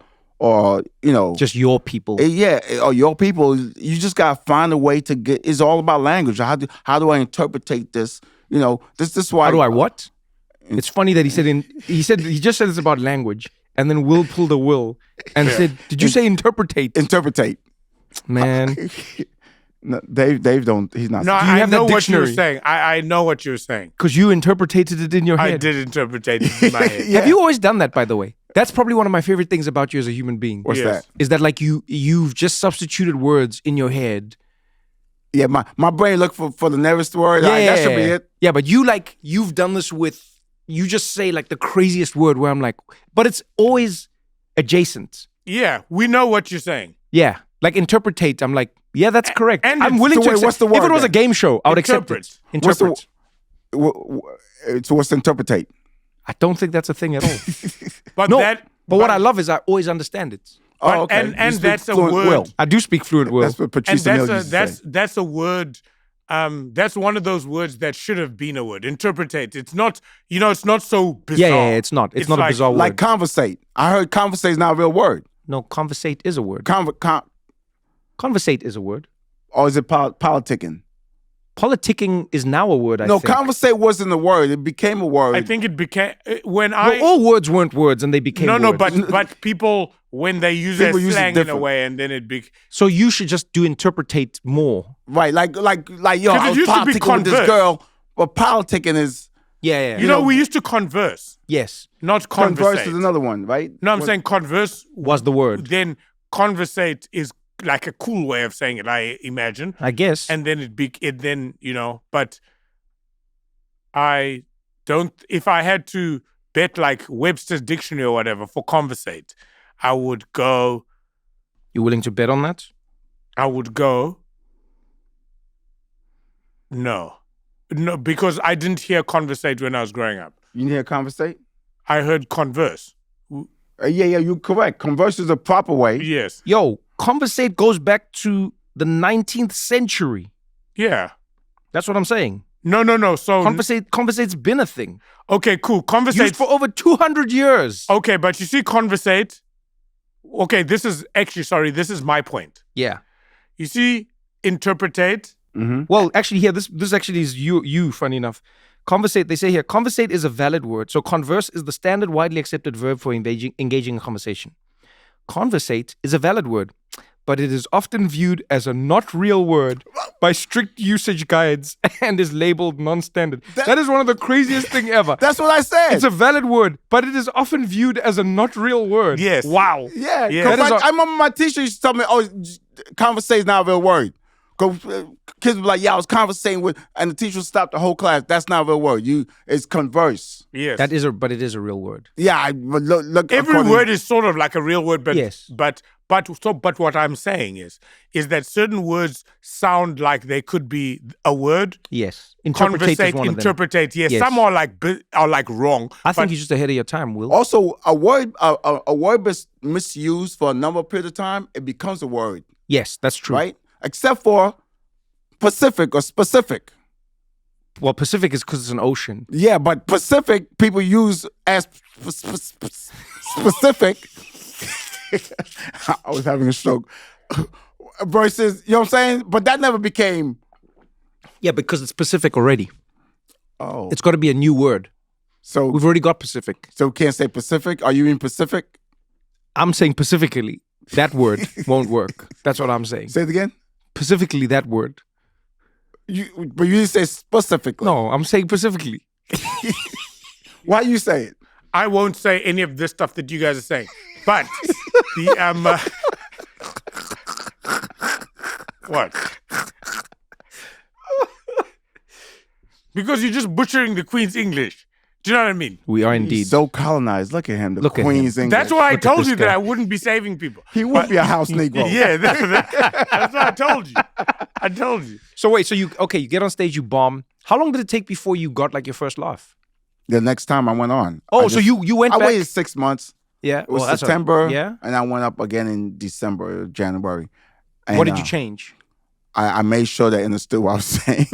you know. Just your people. Yeah, or your people. You just gotta find a way to get. It's all about language. How do I interpretate this? You know, this is why. How do I what? It's funny that he just said it's about language, and then Wil pulled a Wil and said, "Did you say interpretate?" Interpretate. Man, No, Dave don't. He's not. No, you I have that know what you were dictionary? saying. I know what you were saying. because you interpreted it in your head. I did interpretate it in my head. Yeah. Have you always done that, by the way? That's probably one of my favorite things about you as a human being. What's Yes. that? Is that like you've just substituted words in your head? Yeah, my brain looked for the nearest word. All right, that should be it. Yeah, but you've done this with, you just say like the craziest word where I'm like, but it's always adjacent. Yeah, we know what you're saying. Yeah, like interpretate. I'm like, yeah, that's correct. and I'm it's- willing so to wait, accept. what's the If it word was a then? game show, I would accept it. Interpret. What's the- Interpret. So what's interpretate? I don't think that's a thing at all. But No, that. but what I love is I always understand it. Oh, okay. and You speak that's a fluent word. Will. I do speak fluent Will. That's what And Patrice O'Neal used to say. that's a word. That's one of those words that should have been a word. Interpretate. It's not. It's not so bizarre. Yeah, it's not. It's not a like- bizarre word. Like conversate. I heard conversate is not a real word. No, conversate is a word. Conversate is a word. Or is it politicking? Politicking is now a word, I No, think. conversate wasn't a word. It became a word. I think it became when No, I. all words weren't words and they became No, words. but people when they use People their use it slang in a different. way, and then it So you should just do interpretate more. right, like yo, 'Cause I it was used to be politicking with this converse. girl, but politicking is Yeah. You know, we used to converse, Yes, not converse conversate. is another one, right? No, I'm saying converse. was the word. Then conversate is like a cool way of saying it, I imagine. I guess. And then but I don't. If I had to bet like Webster's dictionary or whatever for conversate, I would go. You willing to bet on that? I would go. No, because I didn't hear conversate when I was growing up. You hear conversate? I heard converse. Yeah, you're correct. Converse is a proper way. Yes. Yo, conversate goes back to the 19th century. Yeah. That's what I'm saying. No. So Conversate's been a thing. okay, cool. Conversate Used for over 200 years. Okay, but you see, conversate. Okay, this is my point. Yeah. You see, interpretate. Mm-hmm. Well, actually, here, this actually is you, funny enough. Conversate, they say here, conversate is a valid word. So converse is the standard widely accepted verb for engaging in conversation. Conversate is a valid word, but it is often viewed as a not real word by strict usage guides and is labeled non-standard. That is one of the craziest thing ever. That's what I said. It's a valid word, but it is often viewed as a not real word. Yes. Wow. yeah. Yeah. 'Cause That is I remember my teacher used to tell me, conversate is not a real word. Kids would be like, yeah, I was conversating with, and the teacher would stop the whole class. That's not a real word. It's converse. Yes. But it is a real word. Yeah, but look. Every according- word is sort of like a real word, but Yes. but what I'm saying is that certain words sound like they could be a word. Yes. Interpretate is Conversate, one of them. interpretate. Yes. Yes. Some are like wrong. I think but you're just ahead of your time, Will. Also, a word misused for a number of period of time, it becomes a word, Yes, that's true. right? Except for Pacific or specific. Well, Pacific is because it's an ocean. Yeah, but Pacific people use as specific. I was having a stroke. Versus, you know what I'm saying? But that never became. Yeah, because it's Pacific already. Oh, It's got to be a new word. so We've already got Pacific. we can't say Pacific. Are you in Pacific? I'm saying pacifically. That word won't work. That's what I'm saying. Say it again. Pacifically, that word. But you didn't say specifically. No, I'm saying pacifically. Why you say it? I won't say any of this stuff that you guys are saying. But what? Because you're just butchering the Queen's English. Do you know what I mean? We are indeed. He's so colonized. Look at him. The Look at Queen's him. English. That's why I Look at told this you that guy. I wouldn't be saving people. He would be a house Negro. Yeah, that's what I told you. I told you. So wait, you get on stage, you bomb. How long did it take before you got like your first laugh? The next time I went on. Oh, I so you went I back? waited 6 months. Yeah. It was that's September. yeah. And I went up again in December, January. And, What did you change? I made sure they understood what I was saying.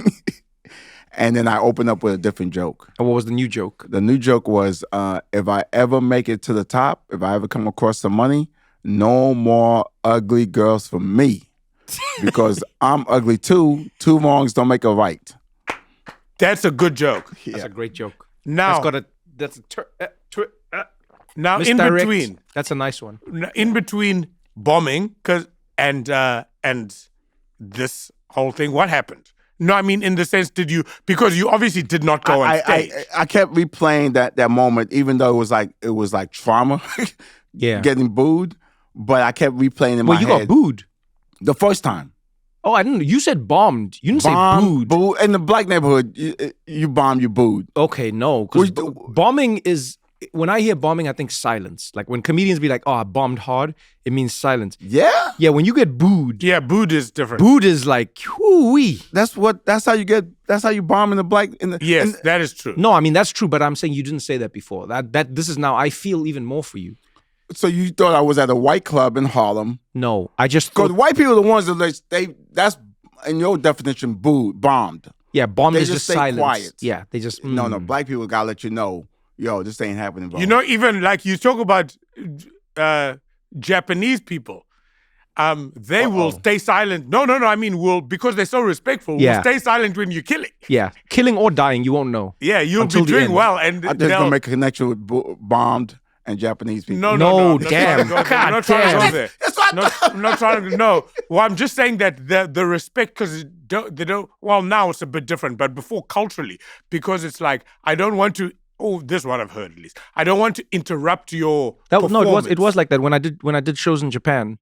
And then I opened up with a different joke. And what was the new joke? The new joke was, if I ever make it to the top, if I ever come across some money, no more ugly girls for me. Because I'm ugly too. Two wrongs don't make a right. That's a good joke. That's a great joke. Now, That's got a That's Now, in misdirect. between, That's a nice one. in between bombing, and this whole thing, what happened? No, I mean, in the sense, because you obviously did not go on stage. I kept replaying that moment, even though it was like trauma, Yeah. getting booed. But I kept replaying in my you head. got booed. The first time. Oh, I didn't. You said bombed. You didn't say booed. Booed. In the black neighborhood, you bomb, you booed. Okay, no. Because bombing is, when I hear bombing, I think silence. Like when comedians be like, oh, I bombed hard, it means silence. Yeah? Yeah, when you get booed, Yeah, booed is different. booed is like, whoo-wee. That's how you bomb in the black. Yes, that is true. No, I mean, that's true, but I'm saying you didn't say that before. This is now, I feel even more for you. So you thought I was at a white club in Harlem. No, I just Because thought, white people are the ones that that's, in your definition, bombed. yeah, bombed They is just just stay silence. quiet. Yeah, they just, No, black people gotta let you know, yo, this ain't happening, bro. You know, even like you talk about Japanese people, they will stay silent. No, I mean, because they're so respectful, Yeah. will stay silent when you're killing. Yeah, killing or dying, you won't know. Yeah, you'll Until be the doing end. well. And I just gonna make a connection with bombed and Japanese people. No, No, I'm not damn. trying to go there. I'm not God trying to damn. go there. I'm not trying to. No, well, I'm just saying that the respect, because they don't. Well, now it's a bit different, but before culturally, because it's like I don't want to. Oh, this is what I've heard at least. I don't want to interrupt your. No, it was like that when I did shows in Japan.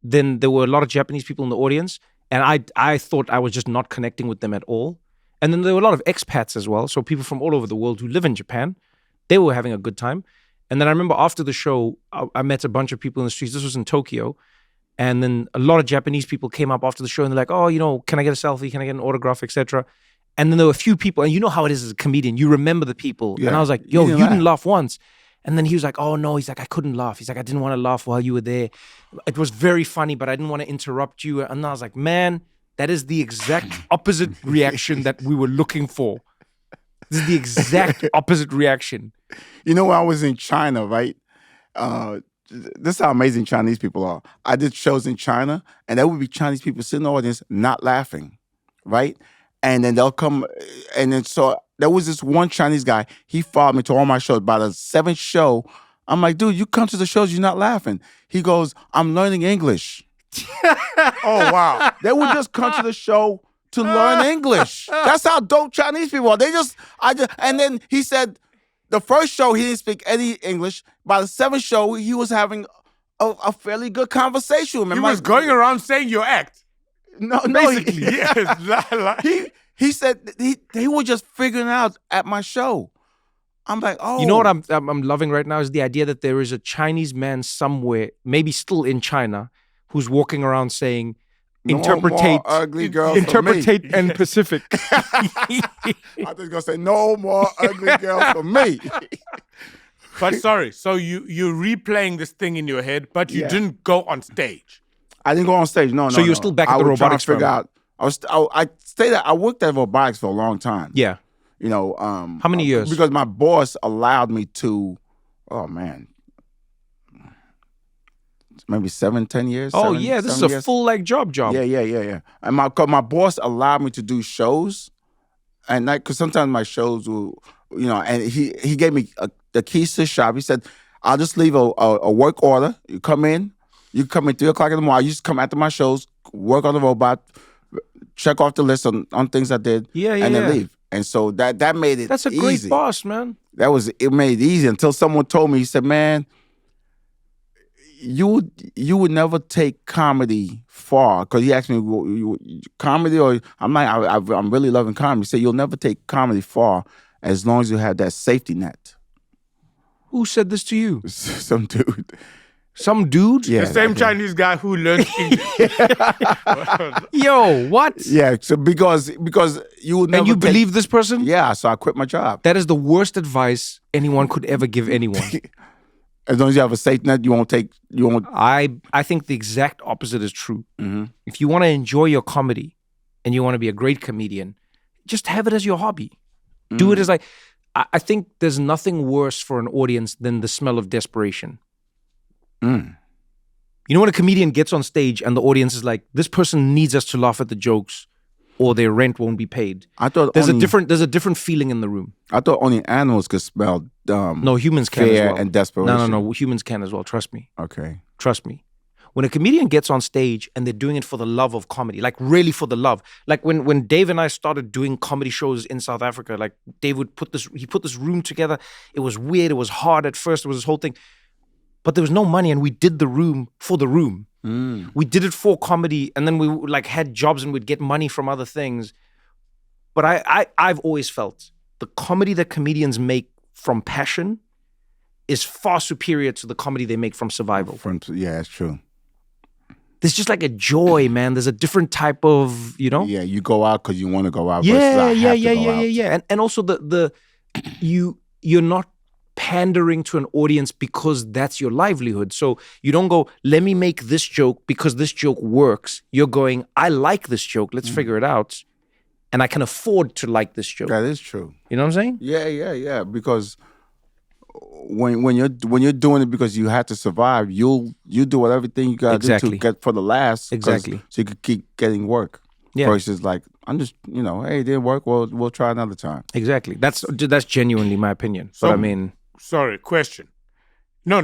Then there were a lot of Japanese people in the audience, and I thought I was just not connecting with them at all. And then there were a lot of expats as well, so people from all over the world who live in Japan. They were having a good time. And then I remember after the show, I met a bunch of people in the streets. This was in Tokyo. And then a lot of Japanese people came up after the show and they're like, oh, can I get a selfie? Can I get an autograph, etc. And then there were a few people, and you know how it is as a comedian. You remember the people. Yeah. And I was like, yo, you laugh. didn't laugh once. And then he was like, oh, no. He's like, I couldn't laugh. He's like, I didn't want to laugh while you were there. It was very funny, but I didn't want to interrupt you. And I was like, man, that is the exact opposite reaction that we were looking for. This is the exact opposite reaction. You know, when I was in China, right? This is how amazing Chinese people are. I did shows in China, and there would be Chinese people sitting in the audience not laughing, right? And then they'll come, and then so there was this one Chinese guy. He followed me to all my shows. By the 7th show, I'm like, dude, you come to the shows, you're not laughing. He goes, I'm learning English. Oh wow! They would just come to the show to learn English. That's how dope Chinese people are. And then he said, the first show he didn't speak any English. By the 7th show, he was having a fairly good conversation with me. He was going around saying your act. No, Basically, yes. He said they were just figuring out at my show. I'm like, oh, You know what I'm loving right now is the idea that there is a Chinese man somewhere, maybe still in China, who's walking around saying, interpretate, more ugly girls interpretate for me. and Pacific. I was gonna say no more ugly girls for me. But sorry, so you're replaying this thing in your head, but you Yeah. didn't go on stage. I didn't go on stage. No. So you're still back at I the was trying to robotics figure firm. out. I stayed at. I worked at robotics for a long time. Yeah. You know. How many years? Because my boss allowed me to. Oh man. Maybe 7-10 years. Oh, 7 yeah. This is 7 a years. full job. Yeah. And my boss allowed me to do shows, and because sometimes my shows will, and he gave me the keys to the shop. He said, "I'll just leave a work order. You come in 3 o'clock in the morning. You just come after my shows, work on the robot, check off the list on things I did, Yeah, and then yeah. leave." And so that made it. That's a great easy. boss, man. It made it easy until someone told me. He said, "Man, you would never take comedy far," because he asked me, comedy or I'm like, I'm really loving comedy. He said, "You'll never take comedy far as long as you have that safety net." Who said this to you? Some dude. Some dude? Yeah. The same Chinese guy who learned English. Yo, what? Yeah. So because you would never. And you take- believe this person? Yeah. So I quit my job. That is the worst advice anyone could ever give anyone. As long as you have a safety net, you won't. I think the exact opposite is true. Mm-hmm. If you want to enjoy your comedy and you want to be a great comedian, just have it as your hobby. Do it as I think there's nothing worse for an audience than the smell of desperation. Mm. You know when a comedian gets on stage and the audience is like, this person needs us to laugh at the jokes. or their rent won't be paid. I thought There's a different feeling in the room. I thought only animals could smell. No, humans can fear as well. and desperation. No. Humans can as well. Trust me. Okay. Trust me. When a comedian gets on stage and they're doing it for the love of comedy, like really for the love, like when Dave and I started doing comedy shows in South Africa, like Dave would put this room together. It was weird. It was hard at first. It was this whole thing, but there was no money, and we did the room for the room. We did it for comedy, and then we like had jobs and we'd get money from other things. But I've always felt the comedy that comedians make from passion is far superior to the comedy they make from survival. Yeah, that's true. There's just like a joy, man. There's a different type of, Yeah, you go out because you want to go out. Yeah. And also you're not pandering to an audience because that's your livelihood. So you don't go, let me make this joke because this joke works. You're going, I like this joke. Let's figure it out. And I can afford to like this joke. That is true. You know what I'm saying? Yeah. Because when you're doing it because you have to survive, you do everything you gotta do to get for the last. Exactly. So you can keep getting work. Yeah. Versus like, I'm just, hey, it didn't work. Well, we'll try another time. Exactly. That's genuinely my opinion. But I mean, sorry, question. No.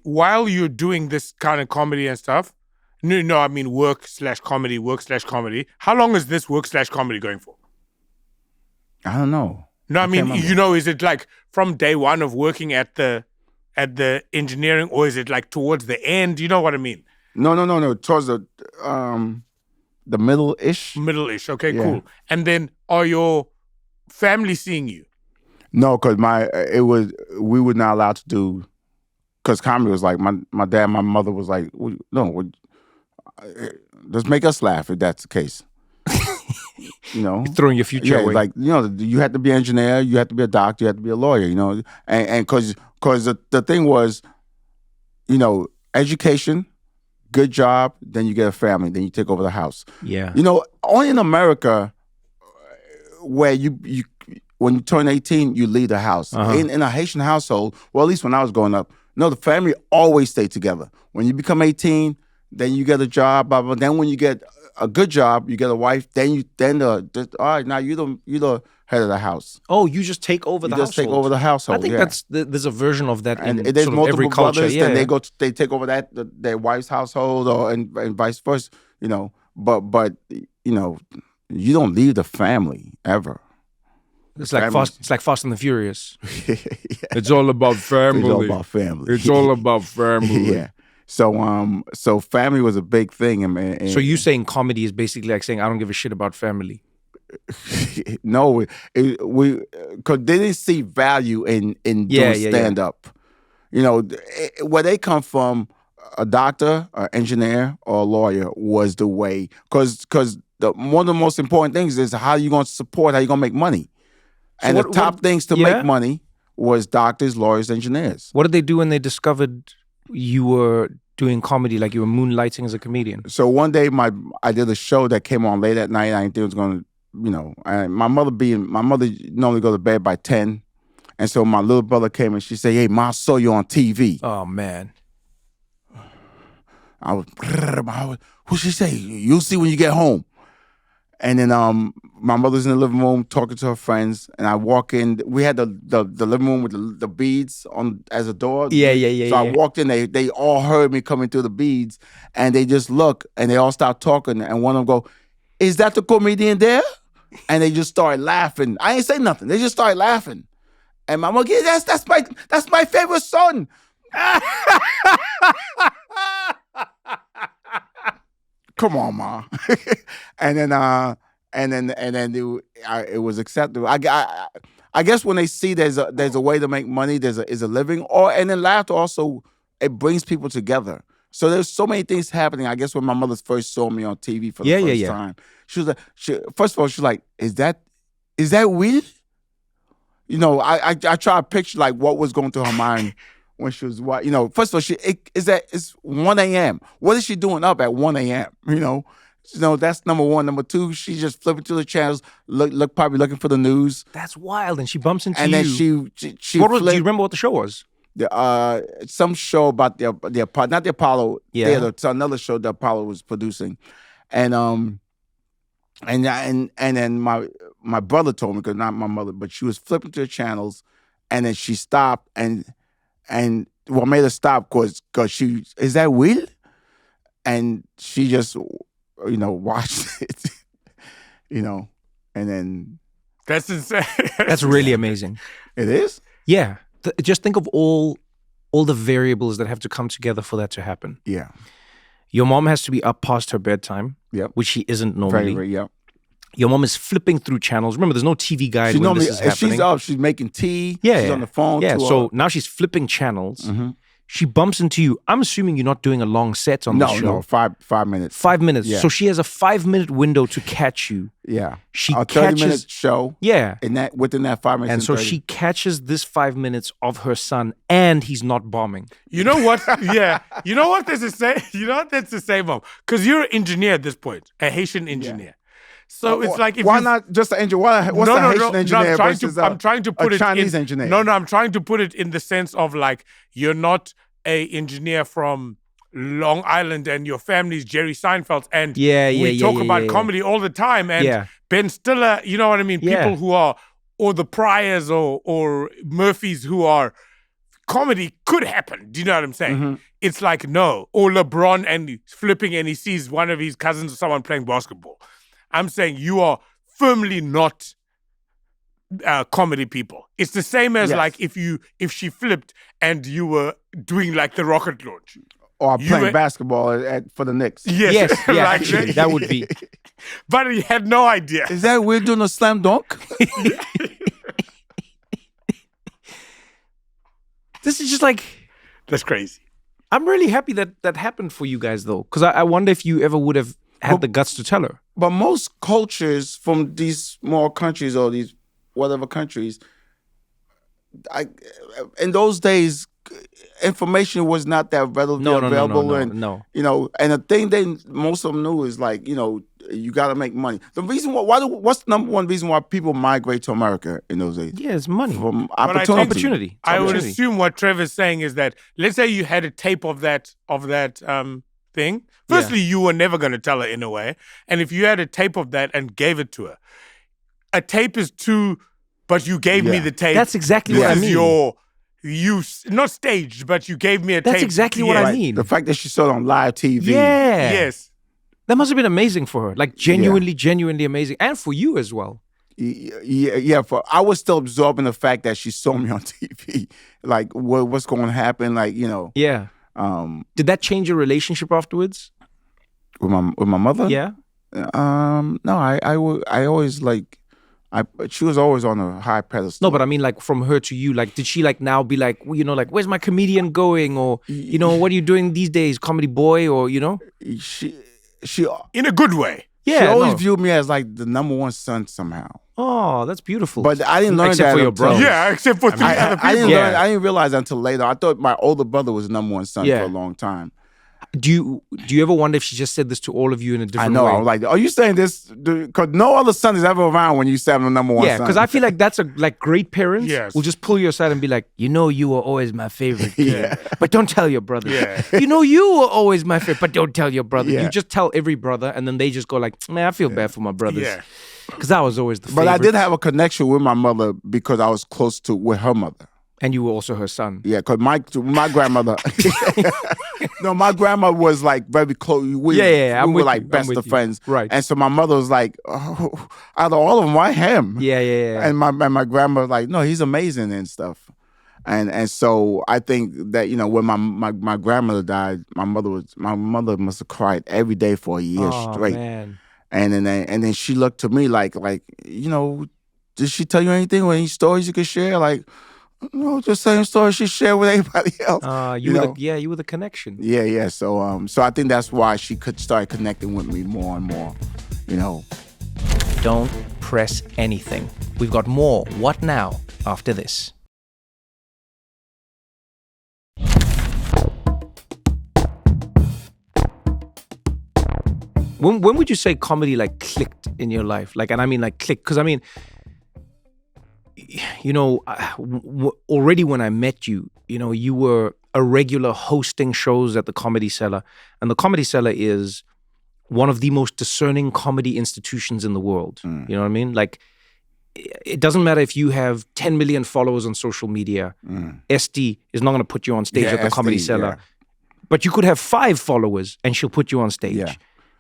While you're doing this kind of comedy and stuff, no, I mean work/comedy. How long is this work/comedy going for? I don't know. No, I mean, is it like from day one of working at the engineering, or is it like towards the end? You know what I mean? No. Towards the middle-ish. Middle-ish. Okay, yeah. Cool. And then are your family seeing you? No, because we were not allowed to do, because comedy was like, my dad and my mother was like, no, just make us laugh if that's the case. You're throwing your future away. Like, you had to be an engineer, you had to be a doctor, you had to be a lawyer, and because the thing was, education, good job, then you get a family, then you take over the house. Yeah. Only in America where you when you turn 18, you leave the house. In a Haitian household, well, at least when I was growing up, no, the family always stayed together. When you become 18, then you get a job, blah, blah. Then when you get a good job, you get a wife, all right, now you're the head of the house. Oh, you just take over the household. You just take over the household. I think there's a version of that and in there's sort of every culture. Brothers, then they take over their wife's household, and vice versa. But you don't leave the family ever. It's like Fast and the Furious. Yeah. It's all about family. It's all about family. It's all about family. Yeah. So family was a big thing. And so you saying comedy is basically like saying I don't give a shit about family. No, because they didn't see value in doing stand up. Where they come from, a doctor, an engineer, or a lawyer was the way. Because one of the most important things is how you going to support, how you going to make money. So and the top things to make money was doctors, lawyers, engineers. What did they do when they discovered you were doing comedy, like you were moonlighting as a comedian? So one day I did a show that came on late at night. I didn't think it was going to, my mother normally go to bed by 10. And so my little brother came and she said, hey, Ma, I saw you on TV. Oh, man. I was, what'd she say? You'll see when you get home. And then my mother's in the living room talking to her friends, and I walk in. We had the living room with the beads on as a door. Yeah. So I walked in. They all heard me coming through the beads, and they just look, and they all start talking. And one of them go, "Is that the comedian there?" And they just started laughing. I ain't say nothing. They just started laughing. And my mother, yeah, that's my favorite son. Come on, Ma. and then it was acceptable. I guess when they see there's a way to make money, is a living, and then laughter also, it brings people together. So there's so many things happening. I guess when my mother first saw me on TV for the first time, she was like, first of all, she's like, is that weird? I try to picture like what was going through her mind when she was, first of all, it's 1 a.m. What is she doing up at 1 a.m.? That's number one. Number two, she's just flipping through the channels, probably looking for the news. That's wild. And she bumps into and you. And then she do you remember what the show was? Some show about the not the Apollo Theater. It's another show that Apollo was producing. And and then my brother told me, because not my mother, but she was flipping through the channels, and then she stopped and what made her stop because she is that Wil, and she just watched it, and then That's insane. That's really amazing. it is. Yeah. Just think of all the variables that have to come together for that to happen. Yeah. Your mom has to be up past her bedtime, Yep. which she isn't normally. Very, yeah. Your mom is flipping through channels. Remember, there's no TV guide She when normally, this is if happening. she's up, she's making tea. Yeah, she's yeah. on the phone. Yeah, to so now she's flipping channels. Mhm. She bumps into you. I'm assuming you're not doing a long set on the show. No, 5 minutes. 5 minutes. Yeah. So she has a 5-minute window to catch you. Yeah, She a catches. 30-minute show. Yeah. Within that 5 minutes, And so 30. she catches this 5 minutes of her son, and he's not bombing. You know what? Yeah. You know what this is saying? You know what that's the same, Mom? Because you're an engineer at this point, a Haitian engineer. So it's like if why you, not just an engineer? What's the Haitian engineer I'm trying to put a it Chinese in, engineer? No, I'm trying to put it in the sense of like you're not a engineer from Long Island and your family's Jerry Seinfeld's and we talk about comedy all the time and Ben Stiller, you know what I mean? Yeah. People who are or the Pryors or Murphys who are comedy could happen. Do you know what I'm saying? Mm-hmm. It's like no, or LeBron and he's flipping and he sees one of his cousins or someone playing basketball. I'm saying you are firmly not comedy people. It's the same as Yes. like if she flipped and you were doing like the rocket launch. Or You playing were- basketball for the Knicks. Yes, Yeah, like- actually, that would be. But he had no idea. Is that we're doing a slam dunk? This is just like, That's crazy. I'm really happy that happened for you guys, though. Because I wonder if you ever would have had the guts to tell her. But most cultures from these small countries or these whatever countries, in those days, information was not that readily available. No. And the thing most of them knew is like, you got to make money. The reason what's the number one reason why people migrate to America in those days? Yeah, it's money. From I think- Opportunity. I would Opportunity. assume what Trevor's saying is that let's say you had a tape of that thing. Firstly, you were never going to tell her in a way, and if you had a tape of that and gave it to her, a tape is too. But you gave me Yeah. the tape. That's exactly This what I is mean. you not staged, but you gave me a tape. That's exactly what I mean. The fact that she saw it on live TV. Yeah. Yes. That must have been amazing for her. Like genuinely amazing. And for you as well. Yeah. I was still absorbing the fact that she saw me on TV. Like, what's going to happen? Like, Yeah. Did that change your relationship afterwards? with my mother. Yeah. No, I always like. She was always on a high pedestal. No, but I mean, like, from her to you, like, did she, like, now be like, like, where's my comedian going? Or, what are you doing these days? Comedy boy? Or, She In a good way. Yeah. she always no. viewed me as like the number one son somehow. Oh, that's beautiful. But I didn't learn Except that for your until- brother. Yeah, except for three other people. I didn't Yeah. learn. I didn't realize that until later. I thought my older brother was the number one son Yeah. for a long time. Do you ever wonder if she just said this to all of you in a different I know. way? I was like, are you saying this? Because no other son is ever around when you say I'm the number one Yeah, son. because I feel like that's great parents Yes. will just pull you aside and be like, you were always my favorite kid, Yeah. but don't tell your brother. Yeah. You were always my favorite, but don't tell your brother. Yeah. You just tell every brother, and then they just go like, man, I feel bad for my brothers. Yeah. Because I was always the But favorite. I did have a connection with my mother because I was close with her mother. And you were also her son. Yeah, because my grandmother. No, my grandma was like very close. We I'm were with like you. I'm best with of you. friends. Right. And so my mother was like, oh, out of all of them, why him? Yeah. And my grandma was like, no, he's amazing and stuff. And so I think that when my grandmother died, my mother must have cried every day for a year Oh, straight. man. And then she looked to me like did she tell you anything or any stories you could share? Like, no, just same story she shared with everybody else. You were the connection. Yeah. So I think that's why she could start connecting with me more and more. Don't press anything. We've got more What Now after this. When would you say comedy like clicked in your life? Like, and I mean like click, because I mean, already when I met you, you were a regular hosting shows at the Comedy Cellar, and the Comedy Cellar is one of the most discerning comedy institutions in the world. You know what I mean? Like, it doesn't matter if you have 10 million followers on social media. SD is not going to put you on stage at the Comedy Cellar. But you could have 5 followers and she'll put you on stage. Yeah.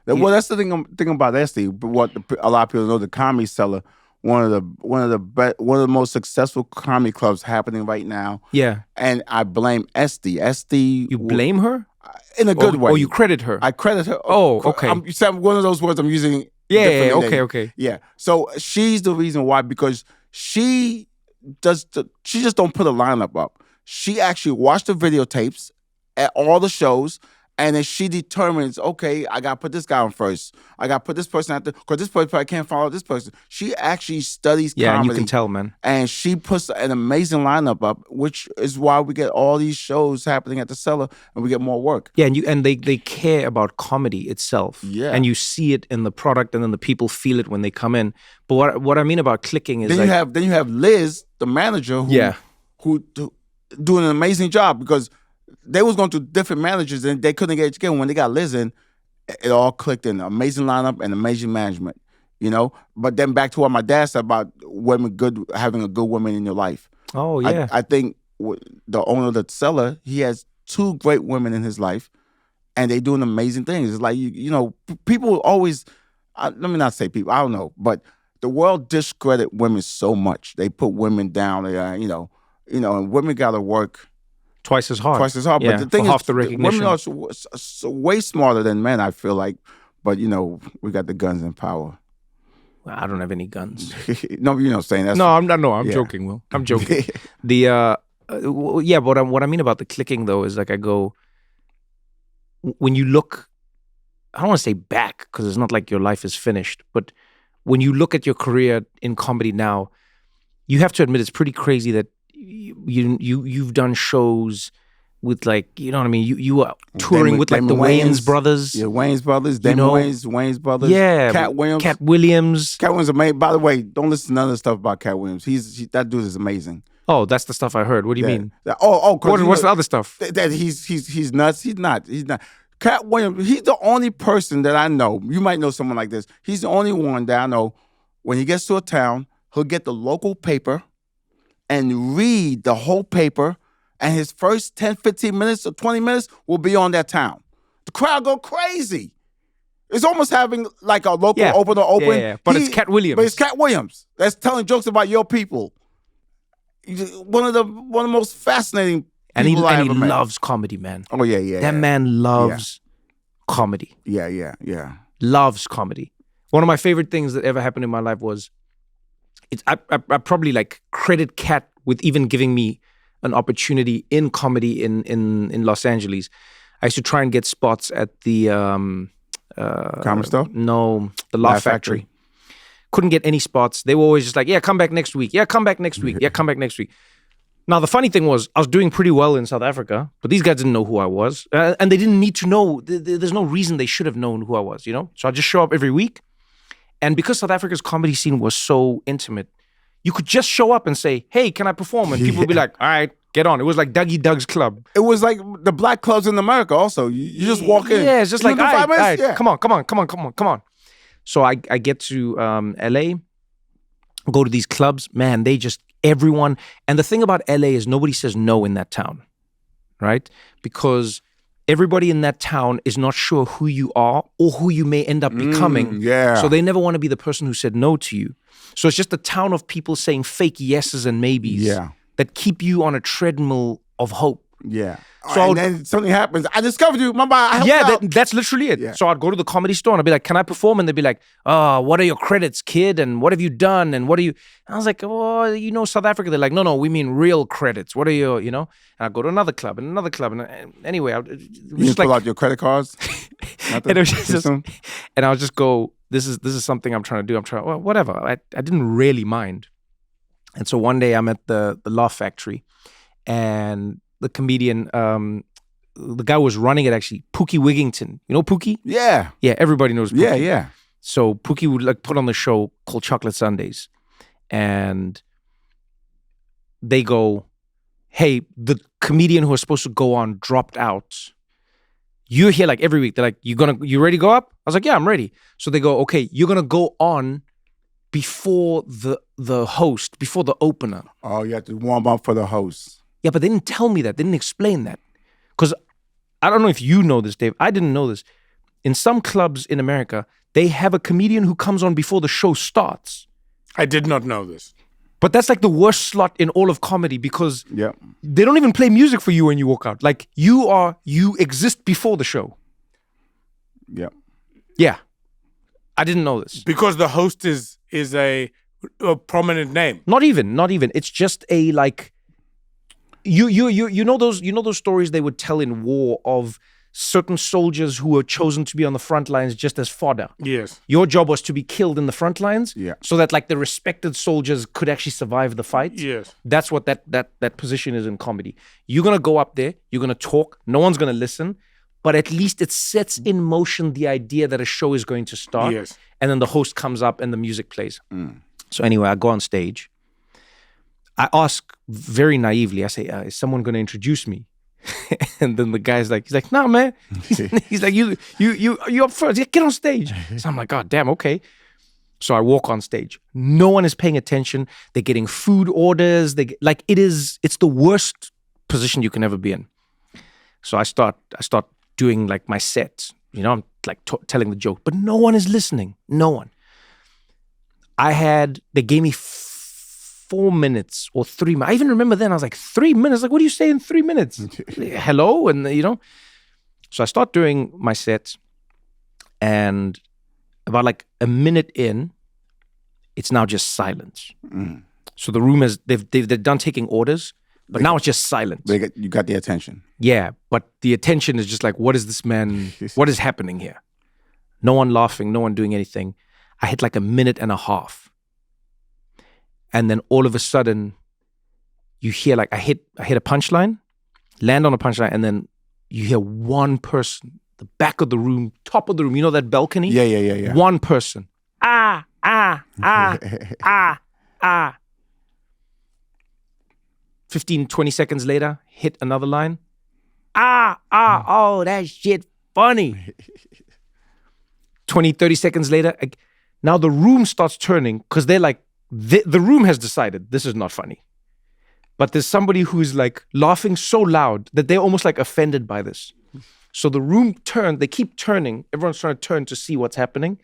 Well, that's the thing about SD. What a lot of people know, the Comedy Cellar, one of the most successful comedy clubs happening right now. Yeah. And I blame SD. You blame her? In a good way. Or you credit her? I credit her. Oh, okay. You said one of those words I'm using. Yeah, okay. Yeah. So she's the reason why, because she just don't put a lineup up. She actually watched the videotapes at all the shows, and then she determines, okay, I got to put this guy on first. I got to put this person out there, because this person, I can't follow this person. She actually studies comedy. Yeah, and you can tell, man. And she puts an amazing lineup up, which is why we get all these shows happening at the Cellar, and we get more work. Yeah, and they care about comedy itself. Yeah. And you see it in the product, and then the people feel it when they come in. But what I mean about clicking is then you have Liz, the manager, who doing an amazing job, because they was going through different managers and they couldn't get it together. When they got Liz in, it all clicked in. Amazing lineup and amazing management, you know? But then back to what my dad said about having a good woman in your life. Oh, yeah. I think the owner of the Cellar, he has 2 great women in his life, and they doing amazing things. It's like, you know, people always, let me not say people, I don't know, but the world discredit women so much. They put women down, and women got to work twice as hard. Yeah, but the thing is, half the recognition. women are way smarter than men, I feel like. But, you know, we got the guns and power. Well, I don't have any guns. No, you know, saying that. No, I'm joking, Will. I'm joking. What I mean about the clicking, though, is like I go, when you look, I don't want to say back, because it's not like your life is finished, but when you look at your career in comedy now, you have to admit it's pretty crazy that you've done shows with, like, you know what I mean, you are touring with like the Wayans brothers. Yeah, Wayans brothers, Wayans brothers. Yeah, Katt Williams. Katt Williams is amazing. By the way, don't listen to none of the stuff about Katt Williams. That dude is amazing. Oh, that's the stuff I heard. What do you mean? What's the other stuff? That he's nuts. He's not. Katt Williams, he's the only person that I know. You might know someone like this. He's the only one that I know. When he gets to a town, he'll get the local paper and read the whole paper, and his first 10, 15 minutes or 20 minutes will be on that town. The crowd go crazy. It's almost having like a local opener open. Yeah. But it's Katt Williams. But it's Katt Williams that's telling jokes about your people. One of the most fascinating people and he loves comedy, man. Oh, yeah. That man loves comedy. Yeah. Loves comedy. One of my favorite things that ever happened in my life was, I probably like credit Katt with even giving me an opportunity in comedy in Los Angeles. I used to try and get spots at the Comedy Store? No, the Laugh Factory. Couldn't get any spots. They were always just like, yeah, come back next week. Yeah, come back next week. Yeah, come back next week. Now, the funny thing was, I was doing pretty well in South Africa, but these guys didn't know who I was. And they didn't need to know. There's no reason they should have known who I was, you know? So I just show up every week. And because South Africa's comedy scene was so intimate, you could just show up and say, hey, can I perform? And people would be like, all right, get on. It was like Dougie Doug's club. It was like the black clubs in America also. You just walk in. Yeah, it's just like, all right, come on. So I get to LA, go to these clubs. Man, everyone. And the thing about LA is nobody says no in that town, right? Because everybody in that town is not sure who you are or who you may end up becoming. So they never want to be the person who said no to you. So it's just a town of people saying fake yeses and maybes that keep you on a treadmill of hope. Yeah. So and then something happens. I discovered you. That's literally it. Yeah. So I'd go to the Comedy Store and I'd be like, can I perform? And they'd be like, what are your credits, kid? And what have you done? And what are you? And I was like, oh, you know, South Africa. They're like, no, we mean real credits. What are your, you know? And I'd go to another club and another club. And anyway, you pull out your credit cards? And I would just go, this is something I'm trying to do. Well, whatever. I didn't really mind. And so one day I'm at the Laugh Factory, and the comedian, the guy who was running it actually, Pookie Wigington. You know Pookie? Yeah. Yeah, everybody knows Pookie. Yeah. So Pookie would like put on the show called Chocolate Sundays. And they go, hey, the comedian who was supposed to go on dropped out. you hear like every week, they're like, you ready to go up? I was like, yeah, I'm ready. So they go, okay, you're going to go on before the host, before the opener. Oh, you have to warm up for the host. Yeah, but they didn't tell me that. They didn't explain that. Because I don't know if you know this, Dave. I didn't know this. In some clubs in America, they have a comedian who comes on before the show starts. I did not know this. But that's like the worst slot in all of comedy because they don't even play music for you when you walk out. Like you exist before the show. Yeah. Yeah. I didn't know this. Because the host is a prominent name. Not even. It's just a like you know those stories they would tell in war of certain soldiers who were chosen to be on the front lines just as fodder. Yes. Your job was to be killed in the front lines so that like the respected soldiers could actually survive the fight. Yes. That's what that position is in comedy. You're going to go up there, you're going to talk, no one's going to listen, but at least it sets in motion the idea that a show is going to start. Yes. And then the host comes up and the music plays. So anyway, I go on stage. I ask very naively, I say, is someone going to introduce me? And then the guy's like, he's like, no, man. He's like, you up first. Get on stage. So I'm like, oh, damn, okay. So I walk on stage. No one is paying attention. They're getting food orders. It's the worst position you can ever be in. So I start doing like my set. You know, I'm like telling the joke, but no one is listening. No one. They gave me 4 minutes or 3 minutes. I even remember then I was like, 3 minutes? Like, what do you say in 3 minutes? Hello? And you know, so I start doing my set and about like a minute in, it's now just silence. So the room they're done taking orders, but now it's just silence. You got the attention. Yeah, but the attention is just like, what is this man, what is happening here? No one laughing, no one doing anything. I hit like a minute and a half. And then all of a sudden, you hear like I hit a punchline, land on a punchline, and then you hear one person, the back of the room, top of the room, you know that balcony? Yeah. One person. Ah. 15, 20 seconds later, hit another line. Oh, that shit funny. 20, 30 seconds later, now the room starts turning because they're like, the room has decided this is not funny. But there's somebody who's like laughing so loud that they're almost like offended by this. So the room turned, they keep turning. Everyone's trying to turn to see what's happening.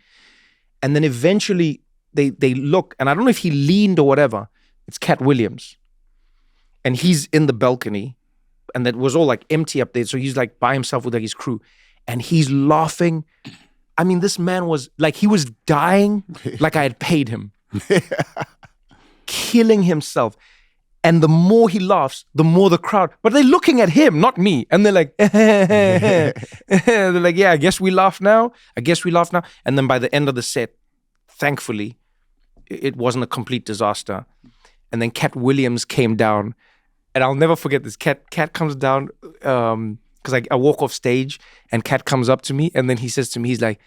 And then eventually they look, and I don't know if he leaned or whatever. It's Katt Williams. And he's in the balcony, and that was all like empty up there. So he's like by himself with like his crew, and he's laughing. I mean, this man was like, he was dying like I had paid him. Killing himself. And the more he laughs, the more the crowd, but they're looking at him, not me. And they're like, they're like, yeah, I guess we laugh now. And then by the end of the set, thankfully, it wasn't a complete disaster. And then Katt Williams came down, and I'll never forget this. Katt comes down, because I walk off stage, and Katt comes up to me, and then he says to me, he's like,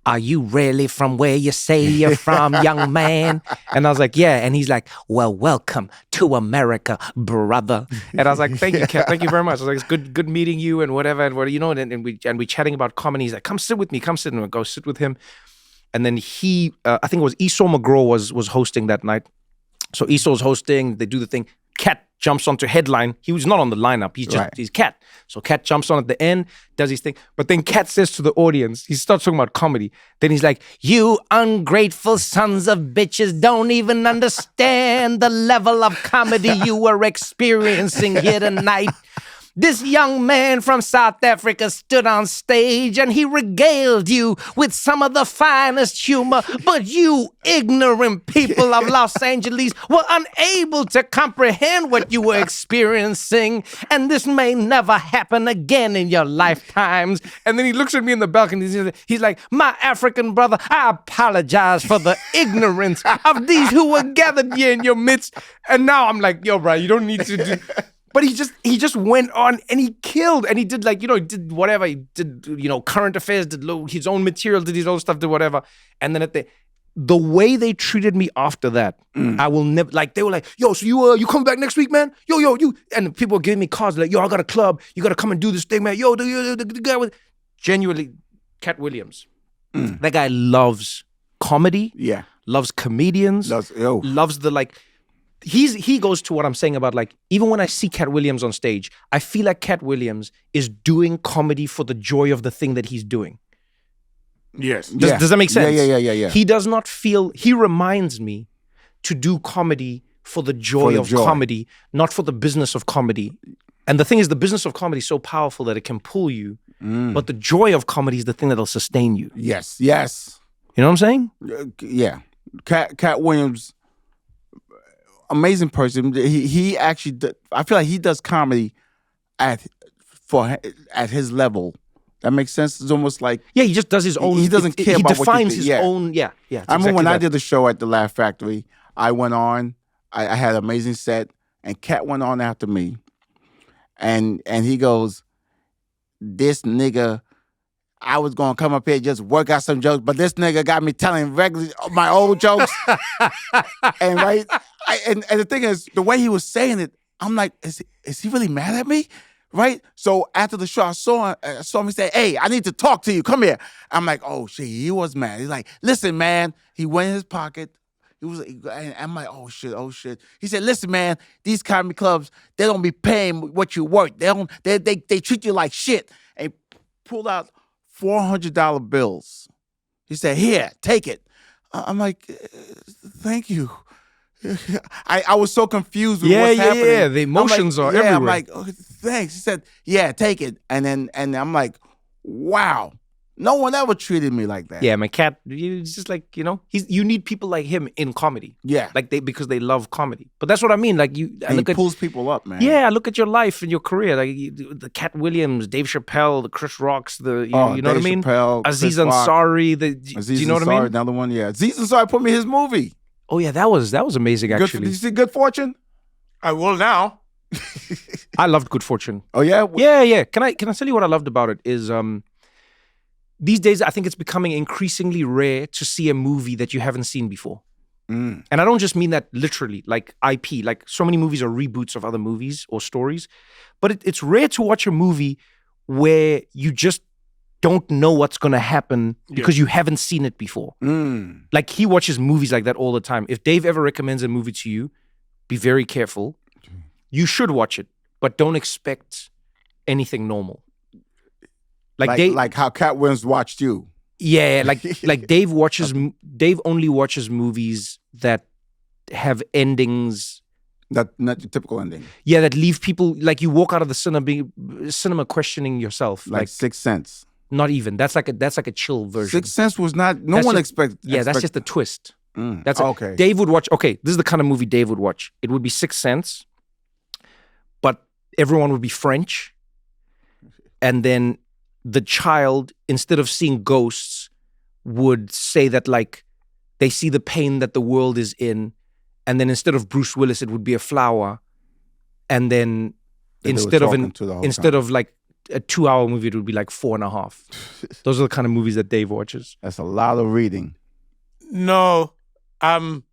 are you really from where you say you're from, young man? And I was like, yeah. And he's like, well, welcome to America, brother. And I was like, thank you, Katt. Thank you very much. I was like, it's good meeting you and whatever. And what, you know, and we chatting about comedy. He's like, come sit with me. And I go sit with him. And then he, I think it was Esau McGraw was hosting that night. So Esau's hosting. They do the thing. Katt jumps onto headline. He was not on the lineup. He's Katt. So Katt jumps on at the end, does his thing. But then Katt says to the audience, he starts talking about comedy. Then he's like, you ungrateful sons of bitches don't even understand the level of comedy you are experiencing here tonight. This young man from South Africa stood on stage and he regaled you with some of the finest humor, but you ignorant people of Los Angeles were unable to comprehend what you were experiencing, and this may never happen again in your lifetimes. And then he looks at me in the balcony. He's like, my African brother, I apologize for the ignorance of these who were gathered here in your midst. And now I'm like, yo, bro, you don't need to do... But he just went on and he killed, and he did like, you know, he did whatever. He did, you know, current affairs, did his own material, did his own stuff, did whatever. And then the way they treated me after that, I will never, like, they were like, yo, so you coming back next week, man? Yo, you, and people were giving me cards like, yo, I got a club, you got to come and do this thing, man. Yo, the guy with, genuinely, Katt Williams. That guy loves comedy. Yeah. Loves comedians. Loves the, like, he goes to what I'm saying about, like, even when I see Katt Williams on stage, I feel like Katt Williams is doing comedy for the joy of the thing that he's doing. Yes. Does that make sense? Yeah. He does not feel, he reminds me to do comedy for the joy of comedy, not for the business of comedy. And the thing is, the business of comedy is so powerful that it can pull you, but the joy of comedy is the thing that'll sustain you. Yes. You know what I'm saying? Yeah. Katt Williams, amazing person. He actually, I feel like he does comedy at his level. That makes sense. It's almost like he just does his own. He doesn't care about what he defines his own. Yeah. I remember when I did the show at the Laugh Factory. I went on. I had an amazing set, and Katt went on after me, and he goes, "This nigga, I was gonna come up here and just work out some jokes, but this nigga got me telling regular my old jokes." And and the thing is, the way he was saying it, I'm like, is he really mad at me? Right? So after the show, I saw him say, "Hey, I need to talk to you. Come here." I'm like, "Oh shit," he was mad. He's like, "Listen, man." He went in his pocket. And I'm like, "Oh shit." He said, "Listen, man, these comedy clubs, they don't be paying what you work. They treat you like shit." And he pulled out $400 bills. He said, "Here, take it." I'm like, "Thank you." I was so confused with what's happening. Yeah. The emotions are everywhere. I'm like, "Oh, thanks." He said, "Yeah, take it." And I'm like, wow. No one ever treated me like that. Yeah, man, Katt, it's just like, you need people like him in comedy. Yeah. Like because they love comedy. But that's what I mean. Like he pulls people up, man. Yeah, I look at your life and your career. Like the Katt Williams, Dave Chappelle, the Chris Rocks, you know what I mean? Chappelle, Aziz Ansari. Do you know what I mean? Another one, yeah. Aziz Ansari put me in his movie. Oh yeah, that was amazing actually. Did you see Good Fortune? I will now. I loved Good Fortune. Oh yeah? Yeah. Can I tell you what I loved about it is these days I think it's becoming increasingly rare to see a movie that you haven't seen before. And I don't just mean that literally, like IP. Like so many movies are reboots of other movies or stories. But it's rare to watch a movie where you just don't know what's going to happen because you haven't seen it before. Like he watches movies like that all the time. If Dave ever recommends a movie to you, be very careful. You should watch it, but don't expect anything normal. Like how Katt Williams watched you. Yeah, like Dave only watches movies that have endings. Not your typical ending. Yeah, that leave people, like you walk out of the cinema questioning yourself. Like Sixth Sense. Not even. That's like a chill version. Sixth Sense was not. No one expected. Yeah, that's just a twist. That's okay. Dave would watch. Okay, this is the kind of movie Dave would watch. It would be Sixth Sense, but everyone would be French, and then the child, instead of seeing ghosts, would say that like they see the pain that the world is in, and then instead of Bruce Willis, it would be a flower, and then instead of like a 2-hour movie, it would be like 4.5. Those are the kind of movies that Dave watches. That's a lot of reading. No, one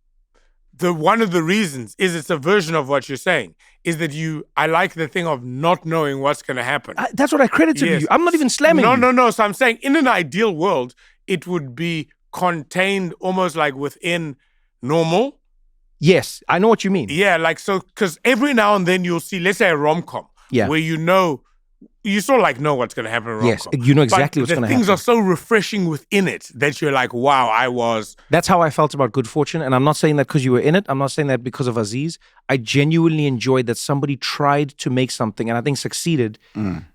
of the reasons is it's a version of what you're saying. Is that I like the thing of not knowing what's going to happen. That's what I credit to you. I'm not even slamming you. No. So I'm saying in an ideal world, it would be contained almost like within normal. Yes, I know what you mean. Yeah, like so, because every now and then you'll see, let's say a rom-com, where you sort of like know what's going to happen in rom-com. Yes, you know exactly what's going to happen. The things are so refreshing within it that you're like, wow, That's how I felt about Good Fortune. And I'm not saying that because you were in it. I'm not saying that because of Aziz. I genuinely enjoyed that somebody tried to make something, and I think succeeded,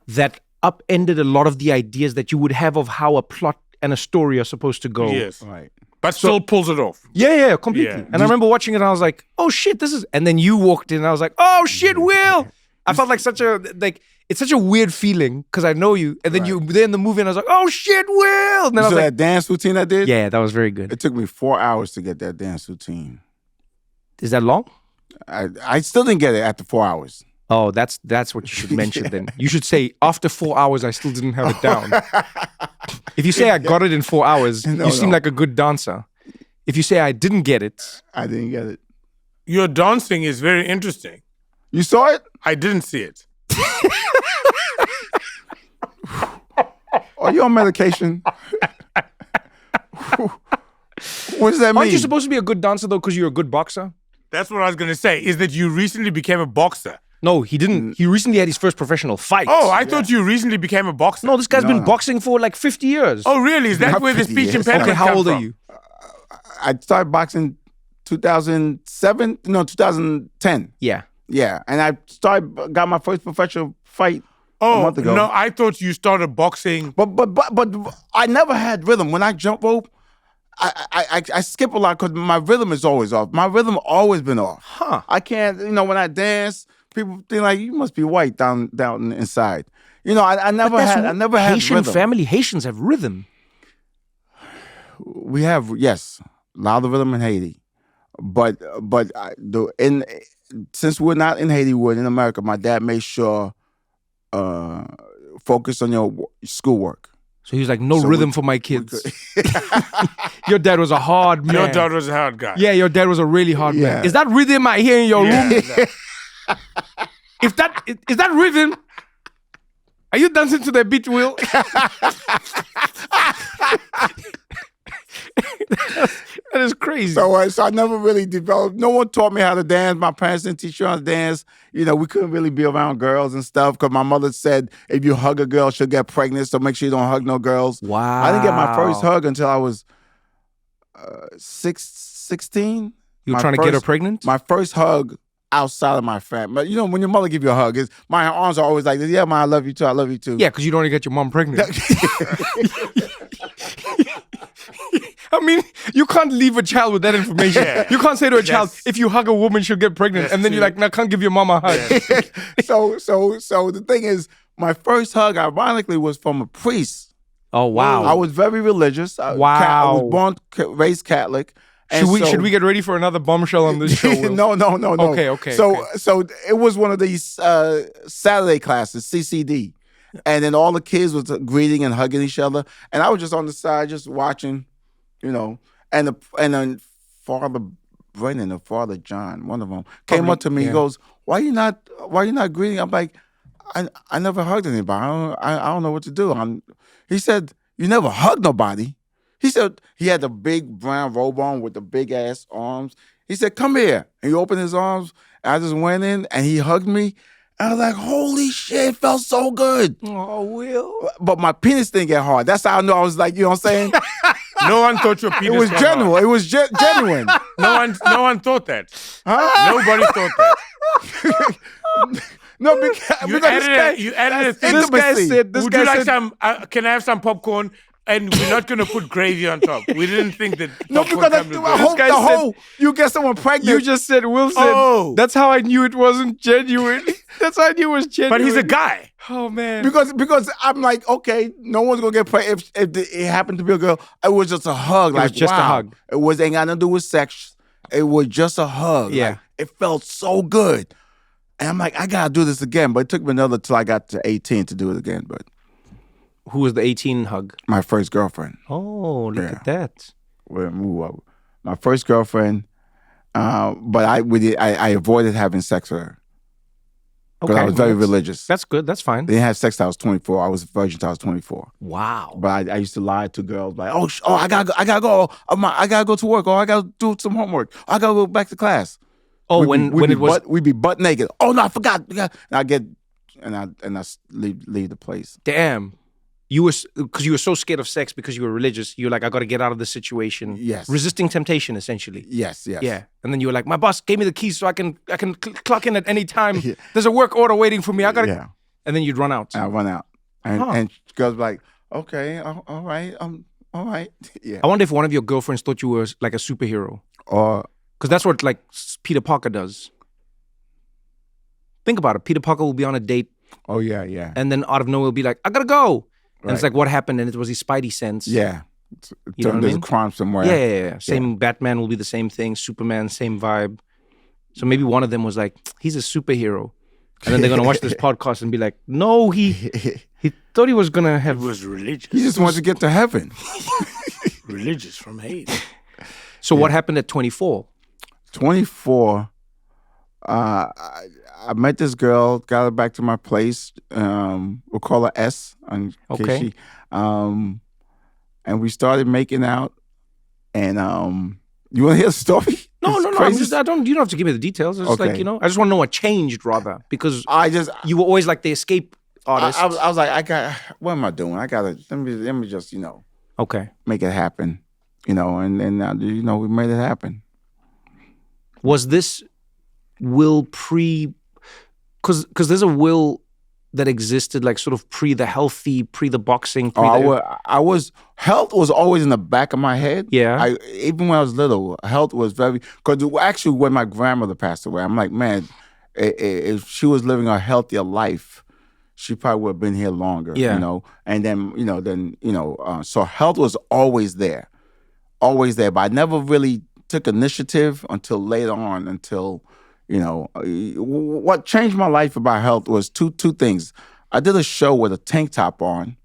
that upended a lot of the ideas that you would have of how a plot and a story are supposed to go. Yes. Right. But still pulls it off. Yeah, completely. Yeah. And I remember watching it and I was like, oh shit, this is... And then you walked in and I was like, oh shit, Wil! I felt like it's such a weird feeling because I know you, and then you were in the movie, and I was like, "Oh shit, Wil!" And then I was like, that dance routine I did? Yeah, that was very good. It took me 4 hours to get that dance routine. Is that long? I still didn't get it after 4 hours. Oh, that's what you should mention then. You should say, after 4 hours, I still didn't have it down. If you say I got it in 4 hours, you seem like a good dancer. If you say I didn't get it, I didn't get it. Your dancing is very interesting. You saw it? I didn't see it. Are you on medication? What does that mean? aren't you supposed to be a good dancer though because you're a good boxer? That's what I was going to say, is that you recently became a boxer. No, he didn't. He recently had his first professional fight. Oh, I thought you recently became a boxer. No, this guy's been No. boxing for like 50 years. Oh, really? Is that Not where the 50 speech years. impediment okay, how come old from? are you? I started boxing 2010. Yeah. Yeah, and I got my first professional fight a Oh, month ago. no, I thought you started boxing. But I never had rhythm. When I jump rope, I skip a lot because my rhythm is always off. My rhythm always been off. Huh. I can't, when I dance, people think like you must be white down inside. I never had Haitian rhythm. family. Haitians have rhythm. We have, yes, a lot of rhythm in Haiti, but since we're not in Haiti, we're in America. My dad made sure focus on your schoolwork. So he was like, no So rhythm we- for my kids. Your dad was a hard man. Your dad was a hard guy. Yeah, your dad was a really hard man. Yeah. Is that rhythm I hear in your Yeah. room? Is that rhythm? Are you dancing to the beat, Will? That is crazy. So I never really developed. No one taught me how to dance. My parents didn't teach me how to dance. We couldn't really be around girls and stuff because my mother said if you hug a girl, she'll get pregnant. So make sure you don't hug no girls. Wow. I didn't get my first hug until I was 16. You were My trying to get her first- pregnant? My first hug outside of my family. But when your mother give you a hug, my arms are always like this. Yeah, man, I love you too. I love you too. Yeah, because you don't want to get your mom pregnant. I mean, you can't leave a child with that information. Yeah. You can't say to a child, That's- if you hug a woman, she'll get pregnant. That's And then you're true. like, no, I can't give your mom a hug. So the thing is, my first hug, ironically, was from a priest. Oh, wow. I was very religious. I Wow. was raised Catholic. And Should we get ready for another bombshell on this show, Will? No. Okay. So it was one of these Saturday classes, CCD, and then all the kids was greeting and hugging each other, and I was just on the side just watching, and then Father Brennan or Father John, one of them, came up to me. yeah. He goes, "Why you not greeting?" I'm like, I never hugged anybody. I don't know what to do. He said, "You never hugged nobody." He said he had the big brown robe on with the big ass arms. He said, "Come here." And he opened his arms. And I just went in and he hugged me. And I was like, holy shit, it felt so good. Oh, Will. But my penis didn't get hard. That's how I know I was like, you know what I'm saying? No one thought your penis It was got genuine. hard. It was genuine. No one thought that. Huh? Nobody thought that. No, because You this guy- added a thing. This guy intimacy. said, Would you like some? Can I have some popcorn? And we're not going to put gravy on top. We didn't think that. No, popcorn because comes with I gravy. hope guy the said- whole, you get someone pregnant. You just said, Wilson. Oh. That's how I knew it wasn't genuine. That's how I knew it was genuine. But he's a guy. Oh, man. because I'm like, okay, no one's gonna get pregnant if it happened to be a girl. It was just a hug. was just a wow. hug. It ain't got nothing to do with sex. It was just a hug. Yeah. Like, it felt so good. And I'm like, I gotta do this again. But it took me another till I got to 18 to do it again. But Who was the 18 hug? my first girlfriend. Oh, look Yeah. at that. My first girlfriend. But I avoided having sex with her. Because I was very religious. That's good. That's fine. They didn't have sex till I was 24. I was a virgin till I was 24. Wow. But I used to lie to girls like, I gotta go. I gotta go to work. Or I gotta do some homework. I gotta go back to class. Oh, We'd be butt naked. Oh no, I forgot. And I leave the place. Damn. Because you were so scared of sex because you were religious. You're like, I got to get out of this situation. Yes. Resisting temptation, essentially. Yes. Yeah. And then you were like, my boss gave me the keys so I can clock in at any time. Yeah. There's a work order waiting for me. I got to. Yeah. And then you'd run out. And I run out. And Huh. and girls be like, okay, all right, all right. Yeah. I wonder if one of your girlfriends thought you were like a superhero. Or Because that's what like Peter Parker does. Think about it. Peter Parker will be on a date oh yeah. and then out of nowhere will be like, I gotta go. And it's Right. like, what happened? And it was his spidey sense. Yeah. You know what I There's mean? a crime somewhere. Yeah. Same Batman will be the same thing. Superman, same vibe. So maybe one of them was like, he's a superhero. And then they're gonna watch this podcast and be like, no, he thought he was gonna He have. was religious. He just wants to get to heaven. Religious from Haiti. So what happened at 24? 24. I met this girl, got her back to my place. We'll call her S. In case she, and we started making out. And you want to hear the story? No. You don't have to give me the details. It's Okay. like, I just want to know what changed, rather, because you were always like the escape artist. I was like, what am I doing? I gotta let me just okay, make it happen, and then we made it happen. Was this Wil because there's a Wil that existed like sort of pre the healthy, pre the boxing. Health was always in the back of my head. Yeah. Even when I was little, health was because actually when my grandmother passed away, I'm like, man, if she was living a healthier life, she probably would have been here longer. Yeah. And then so health was always there. But I never really took initiative until later on, what changed my life about health was two things. I did a show with a tank top on,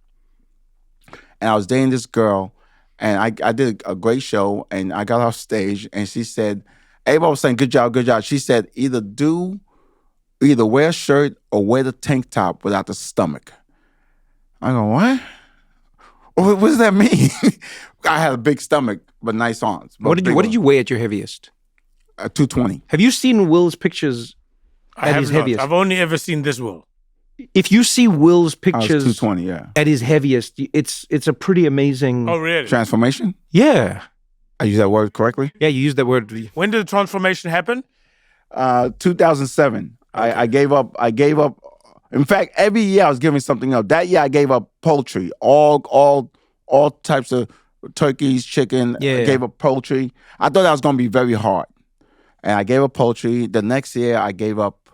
and I was dating this girl, and I did a great show, and I got off stage, and she said, everybody was saying, good job, good job. She said, either wear a shirt or wear the tank top without the stomach. I go, what? What does that mean? I had a big stomach, but nice arms. What did you weigh at your heaviest? 220. Have you seen Wil's pictures at his heaviest? I've only ever seen this Wil. If you see Wil's pictures 220, yeah. at his heaviest, it's a pretty amazing... Oh, really? Transformation? Yeah. I use that word correctly? Yeah, you used that word. When did the transformation happen? 2007. Okay. I gave up. In fact, every year I was giving something up. That year I gave up poultry, all types of turkeys, chicken. Yeah. I gave up poultry. I thought that was going to be very hard. And I gave up poultry. The next year, I gave up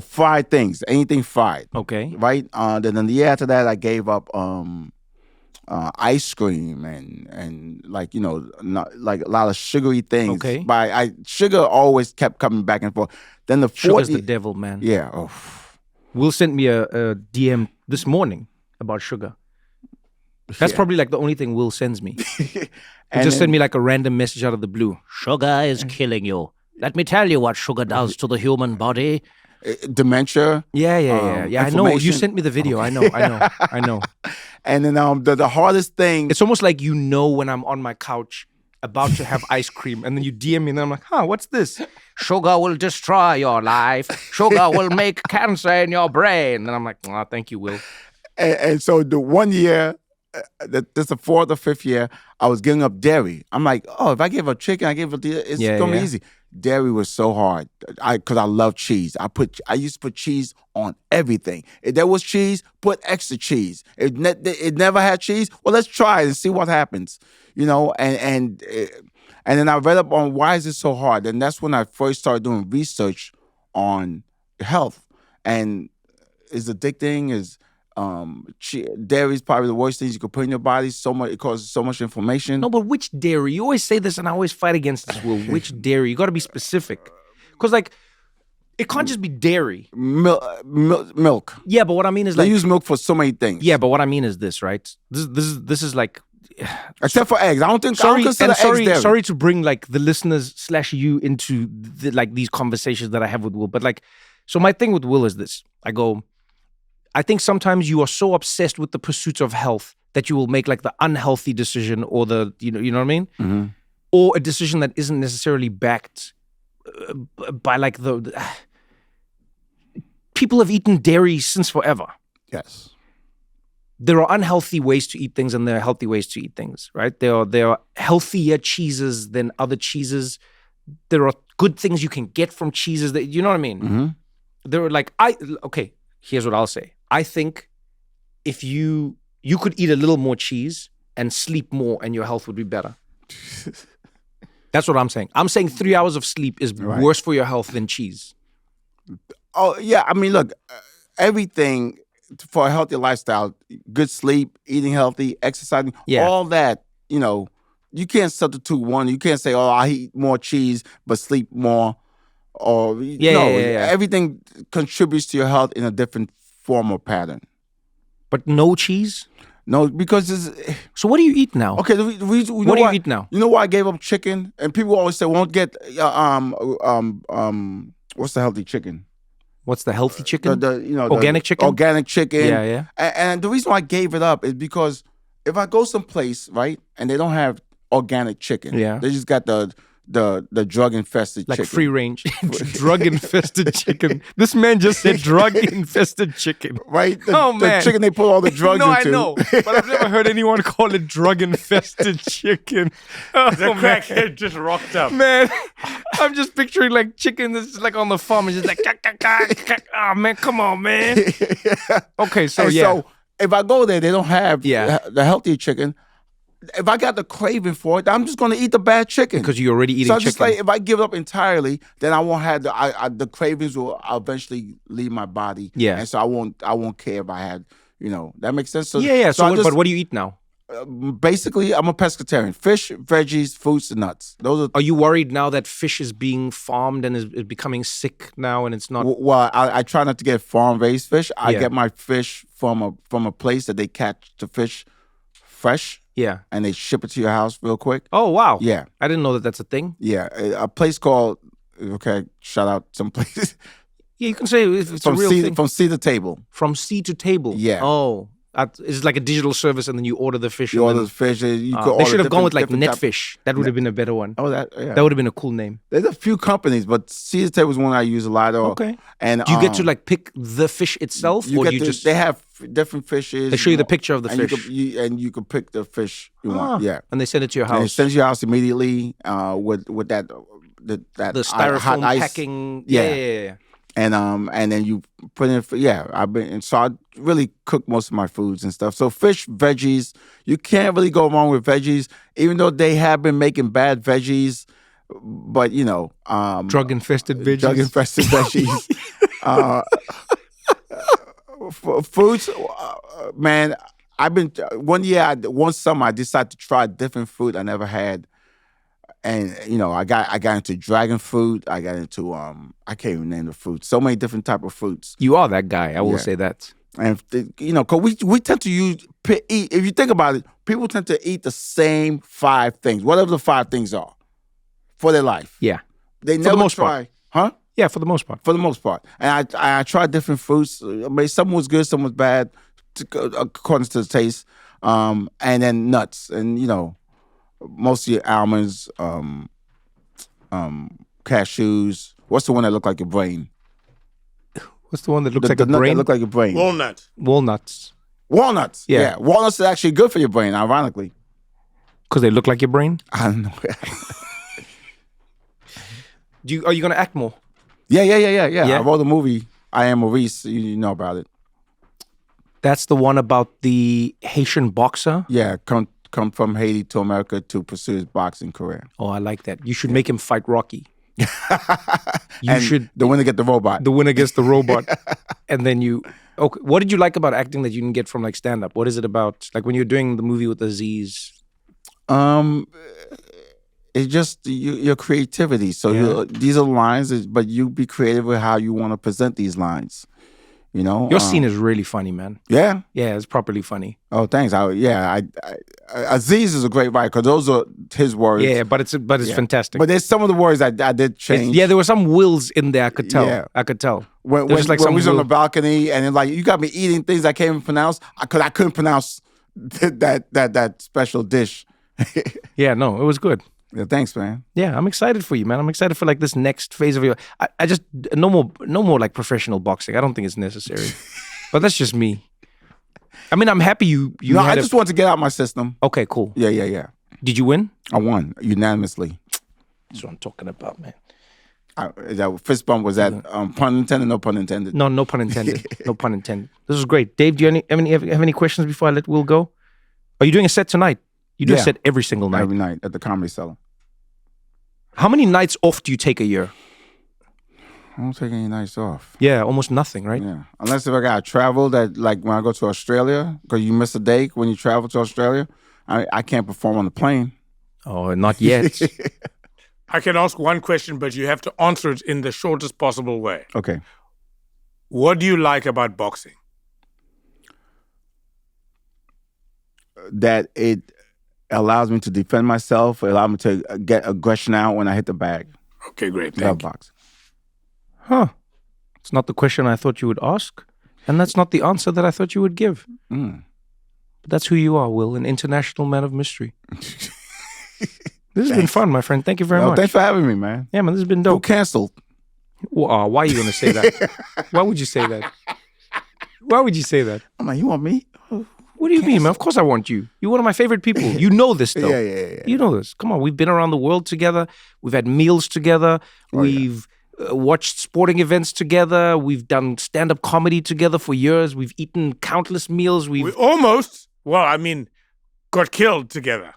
fried things, anything fried. Okay. Right? Then the year after that, I gave up ice cream and not like a lot of sugary things. Okay. But sugar always kept coming back and forth. Then the Sugar's the devil, man. Yeah. Oh. Wil sent me a DM this morning about sugar. That's probably like the only thing Wil sends me. He just sent me like a random message out of the blue. Sugar is killing you. Let me tell you what sugar does to the human body. Dementia. Yeah. I know. You sent me the video. Okay. I know. And then the hardest thing. It's almost like when I'm on my couch about to have ice cream, and then you DM me, and then I'm like, what's this? Sugar will destroy your life. Sugar will make cancer in your brain. And I'm like, thank you, Wil. And so the one year, this the fourth or fifth year, I was giving up dairy. I'm like, if I give up chicken, I give up it's gonna be easy. Dairy was so hard because I love cheese. I used to put cheese on everything. If there was cheese, put extra cheese. If it never had cheese, well, let's try it and see what happens. And then I read up on why is it so hard, and that's when I first started doing research on health. And is addicting, is dairy is probably the worst things you could put in your body. It causes so much inflammation. No, but which dairy? You always say this, and I always fight against this, Wil. Which dairy? You got to be specific, because it can't just be dairy. Milk. Yeah, but what I mean is they use milk for so many things. Yeah, but what I mean is this, right? This is like. Except for eggs, I don't consider eggs dairy. Sorry to bring like the listeners / you into these conversations that I have with Wil, but so my thing with Wil is this: I think sometimes you are so obsessed with the pursuit of health that you will make like the unhealthy decision or the, you know what I mean? Mm-hmm. Or a decision that isn't necessarily backed by like people have eaten dairy since forever. Yes. There are unhealthy ways to eat things and there are healthy ways to eat things, right? There are healthier cheeses than other cheeses. There are good things you can get from cheeses that, you know what I mean? Mm-hmm. There are here's what I'll say. I think if you could eat a little more cheese and sleep more and your health would be better. That's what I'm saying. I'm saying 3 hours of sleep is worse for your health than cheese. Oh, yeah. I mean, look, everything for a healthy lifestyle, good sleep, eating healthy, exercising, all that, you can't substitute one. You can't say, I eat more cheese but sleep more. Or everything contributes to your health in a different form or pattern. But no cheese? No, because it's So what do you eat now? okay. The reason, What do you eat now? You know why I gave up chicken? And people always say, "Won't get what's the healthy chicken? What's the healthy chicken? The Organic chicken? Organic chicken. Yeah, yeah. And the reason why I gave it up is because if I go someplace, right, and they don't have organic chicken, Yeah. they just got the drug infested Like chicken. free range, drug infested chicken. This man just said drug infested chicken. Right? Oh, The man. chicken they put all the drugs No, into. I know, but I've never heard anyone call it drug infested chicken. Oh, The man. crackhead just rocked up. Man, I'm just picturing like chicken that's just like on the farm and just like, oh man, come on, man. Okay, so And yeah. so if I go there, they don't have Yeah. the healthier chicken. If I got the craving for it, I'm just going to eat the bad chicken. Because you're already eating so I chicken. just like if I give it up entirely, then I won't have the cravings will eventually leave my body. Yeah. and so I won't care if I had that makes sense. So, yeah. So, I just, but what do you eat now? basically I'm a pescatarian: fish, veggies, fruits, and nuts. Those are. Are you worried now that fish is being farmed and is becoming sick now and it's not? Well, I try not to get farm-raised fish. I Yeah. get my fish from a place that they catch the fish fresh Yeah. and they ship it to your house real quick. Oh, wow. Yeah, I didn't know that that's a thing. yeah. A place called shout out some place Yeah, you can say it's from a real thing. from sea to table. From sea to table. Yeah. Oh, it's like a digital service and then you order the fish. You and order then- the fish. You could they order should have gone with like different type- Netfish. That would have been a better one. Oh, yeah. That would have been a cool name. There's a few companies, but sea to table is one I use a lot. Okay. And Do you get to like pick the fish itself, or do you just? They have different fishes. They show you the picture of the and fish. you can pick the fish you want. Yeah. And they send it to your And it house. sends you house immediately with that The hot styrofoam ice. packing. Yeah. Yeah. And then you put in. I really cook most of my foods and stuff. So fish, veggies, you can't really go wrong with veggies, even though they have been making bad veggies. But Drug infested veggies. drug infested veggies. Fruits, man. I've been one summer I decided to try a different fruit I never had. And I got into dragon fruit. I got into I can't even name the fruits. So many different type of fruits. You are that guy. I will Yeah. say that. And cause we tend to eat. If you think about it, people tend to eat the same 5 things, whatever the 5 things are, for their life. Yeah. They the never most try, part. Yeah, for the most part. For the most part. And I tried different fruits. I mean, some was good, some was bad, according to the taste. And then nuts, and mostly almonds, cashews. What's the one that look like your brain? What's the one that looks The like a nut brain? that look like your brain. Walnut. Walnuts. Walnuts. Yeah. Yeah. Walnuts are actually good for your brain, ironically. Because they look like your brain. I don't know. Are you gonna act more? Yeah. Yeah? I wrote a movie. I Am Maurice. You know about it. That's the one about the Haitian boxer. Yeah, come from Haiti to America to pursue his boxing career. Oh, I like that. You should make him fight Rocky. And should- the winner get the robot. The winner gets the robot, and then you. Okay, what did you like about acting that you didn't get from like stand up? What is it about? Like when you're doing the movie with Aziz. It's just your creativity. So these are lines, but you be creative with how you want to present these lines. Your scene is really funny, man. Yeah. Yeah, it's properly funny. Oh, thanks. Aziz is a great writer because those are his words. Yeah, but it's fantastic. But there's some of the words I did change. Yeah, there were some wills in there. I could tell. Yeah. I could tell. When There's just like we some was on will- the balcony and then like you got me eating things I can't even pronounce because I couldn't pronounce that special dish. Yeah, no, it was good. Yeah, thanks, man. Yeah, I'm excited for you, man. I'm excited for like this next phase of your. I just no more like professional boxing. I don't think it's necessary. But that's just me. I mean, I'm happy you. No, had I just want to get out my system. Okay, cool. Yeah. Did you win? I won unanimously. That's what I'm talking about, man. That fist bump was that pun intended, no pun intended. No pun intended. No pun intended. This was great. Dave, do you have any questions before I let Will go? Are you doing a set tonight? You do a Yeah. set every single night. Every night at the Comedy Cellar. How many nights off do you take a year? I don't take any nights off. Yeah, almost nothing, right? Yeah, unless if I got to travel, that like when I go to Australia, because you miss a day when you travel to Australia, I can't perform on the plane. Oh, not yet. I can ask one question, but you have to answer it in the shortest possible way. Okay. What do you like about boxing? that it allows me to defend myself. It allows me to get aggression out when I hit the bag. Okay, great. Glove Thank you. box. Huh. It's not the question I thought you would ask, and that's not the answer that I thought you would give. Mm. But that's who you are, Wil, an international man of mystery. This has been fun, my friend. Thank you very much. Thanks for having me, man. Yeah, man, this has been Who dope. canceled? Why are you going to say that? Why would you say that? Why would you say that? I'm like, you want me? What do you mean, man? Of course I want you. You're one of my favorite people. You know this, though. Yeah. You know this. Come on, we've been around the world together. We've had meals together. We've watched sporting events together. We've done stand-up comedy together for years. We've eaten countless meals. We almost, got killed together.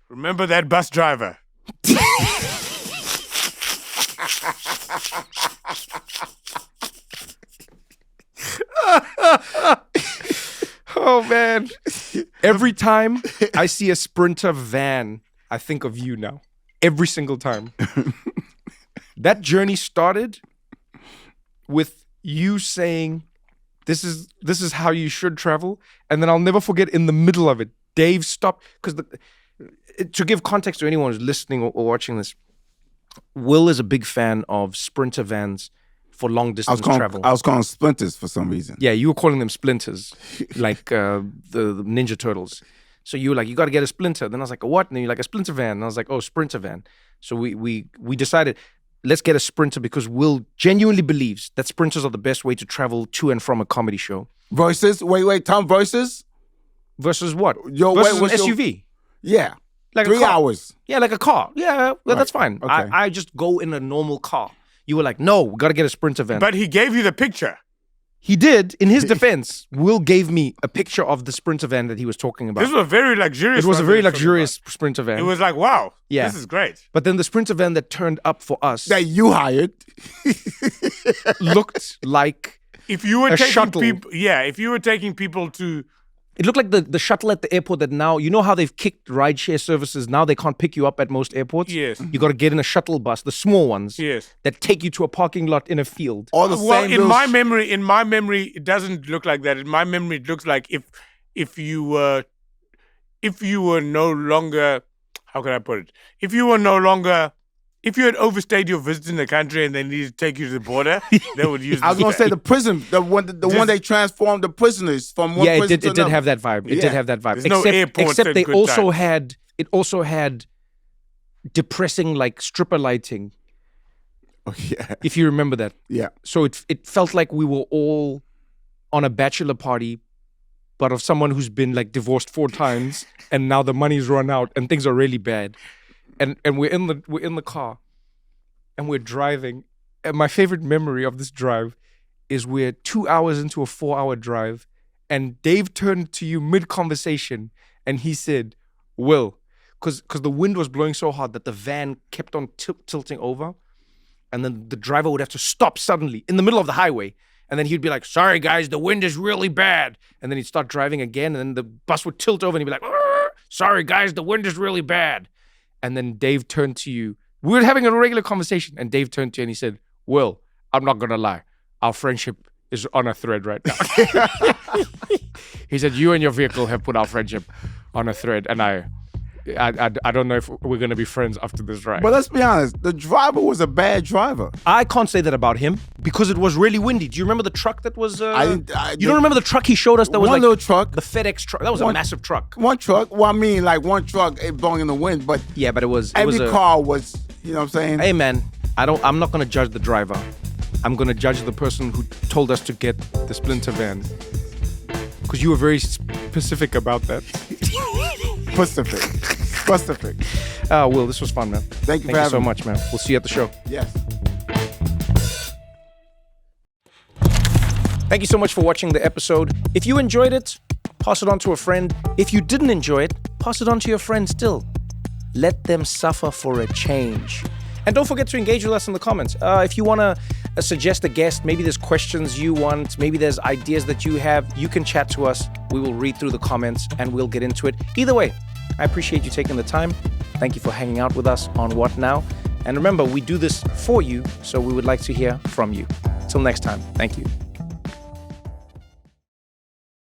Remember that bus driver? Oh, man. Every time I see a Sprinter van, I think of you now. Every single time. That journey started with you saying, this is how you should travel. And then I'll never forget, in the middle of it, Dave stopped. Because to give context to anyone who's listening or watching this, Wil is a big fan of Sprinter vans for long distance travel. I was calling splinters for some reason. Yeah, you were calling them splinters, like the Ninja Turtles. So you were like, you got to get a Splinter. Then I was like, a what? And then you're like, a Splinter van. And I was like, oh, Sprinter van. So we decided, let's get a Sprinter, because Wil genuinely believes that Sprinters are the best way to travel to and from a comedy show. Versus, wait, Tom, versus? Versus what? Yo, versus wait, an SUV. Yeah. Like 3 a car. hours. Yeah, like a car. Yeah, well, that's fine. Okay. I just go in a normal car. You were like, no, we got to get a Sprinter van. But he gave you the picture. He did. In his defense, Wil gave me a picture of the Sprinter van that he was talking about. This was a very luxurious. It was a one very that he was talking luxurious Sprinter van. about. It was like, wow, Yeah. this is great. But then the Sprinter van that turned up for us That you hired. looked like If you were A taking shuttle. people, if you were taking people to, it looked like the shuttle at the airport that now, you know how they've kicked rideshare services, now they can't pick you up at most airports? Yes. You got to get in a shuttle bus, the small ones, yes. that take you to a parking lot in a field. All the Well, same in little my memory, it doesn't look like that. In my memory, it looks like if you were no longer, how can I put it? If you had overstayed your visit in the country and they needed to take you to the border, they would use. I was gonna say the prison, the one they transformed the prisoners from one Yeah, prison to it did another. have that vibe. It Yeah. did have that vibe. There's no airports except at they good also times. had depressing, like, stripper lighting, Oh, yeah, if you remember that. yeah. So it felt like we were all on a bachelor party, but of someone who's been, like, divorced 4 times, and now the money's run out and things are really bad. And we're in the car and we're driving. And my favorite memory of this drive is we're 2 hours into a 4-hour drive, and Dave turned to you mid-conversation and he said, Wil, because the wind was blowing so hard that the van kept on tilting over, and then the driver would have to stop suddenly in the middle of the highway, and then he'd be like, sorry guys, the wind is really bad, and then he'd start driving again, and then the bus would tilt over and he'd be like, sorry guys, the wind is really bad. And then Dave turned to you. We were having a regular conversation, and Dave turned to you and he said, Wil, I'm not gonna lie, our friendship is on a thread right now. He said, you and your vehicle have put our friendship on a thread, and I don't know if we're gonna be friends after this ride. But let's be honest, the driver was a bad driver. I can't say that about him because it was really windy. Do you remember the truck that was? You don't remember the truck he showed us that was one like little truck, the FedEx truck? That was a massive truck. one truck. Well, I mean, like one truck, it blowing in the wind, but Yeah, but it was every car was, you know what I'm saying? Hey man, I'm not gonna judge the driver. I'm gonna judge the person who told us to get the Splinter van, because you were very specific about that. Pacific. Wil, this was fun, man. Thank you for so having me. much, man. We'll see you at the show. Yes. Thank you so much for watching the episode. If you enjoyed it, pass it on to a friend. If you didn't enjoy it, pass it on to your friend still. Let them suffer for a change. And don't forget to engage with us in the comments. If you want to suggest a guest, maybe there's questions you want, maybe there's ideas that you have, you can chat to us. We will read through the comments and we'll get into it. Either way, I appreciate you taking the time. Thank you for hanging out with us on What Now? And remember, we do this for you, so we would like to hear from you. Till next time, thank you.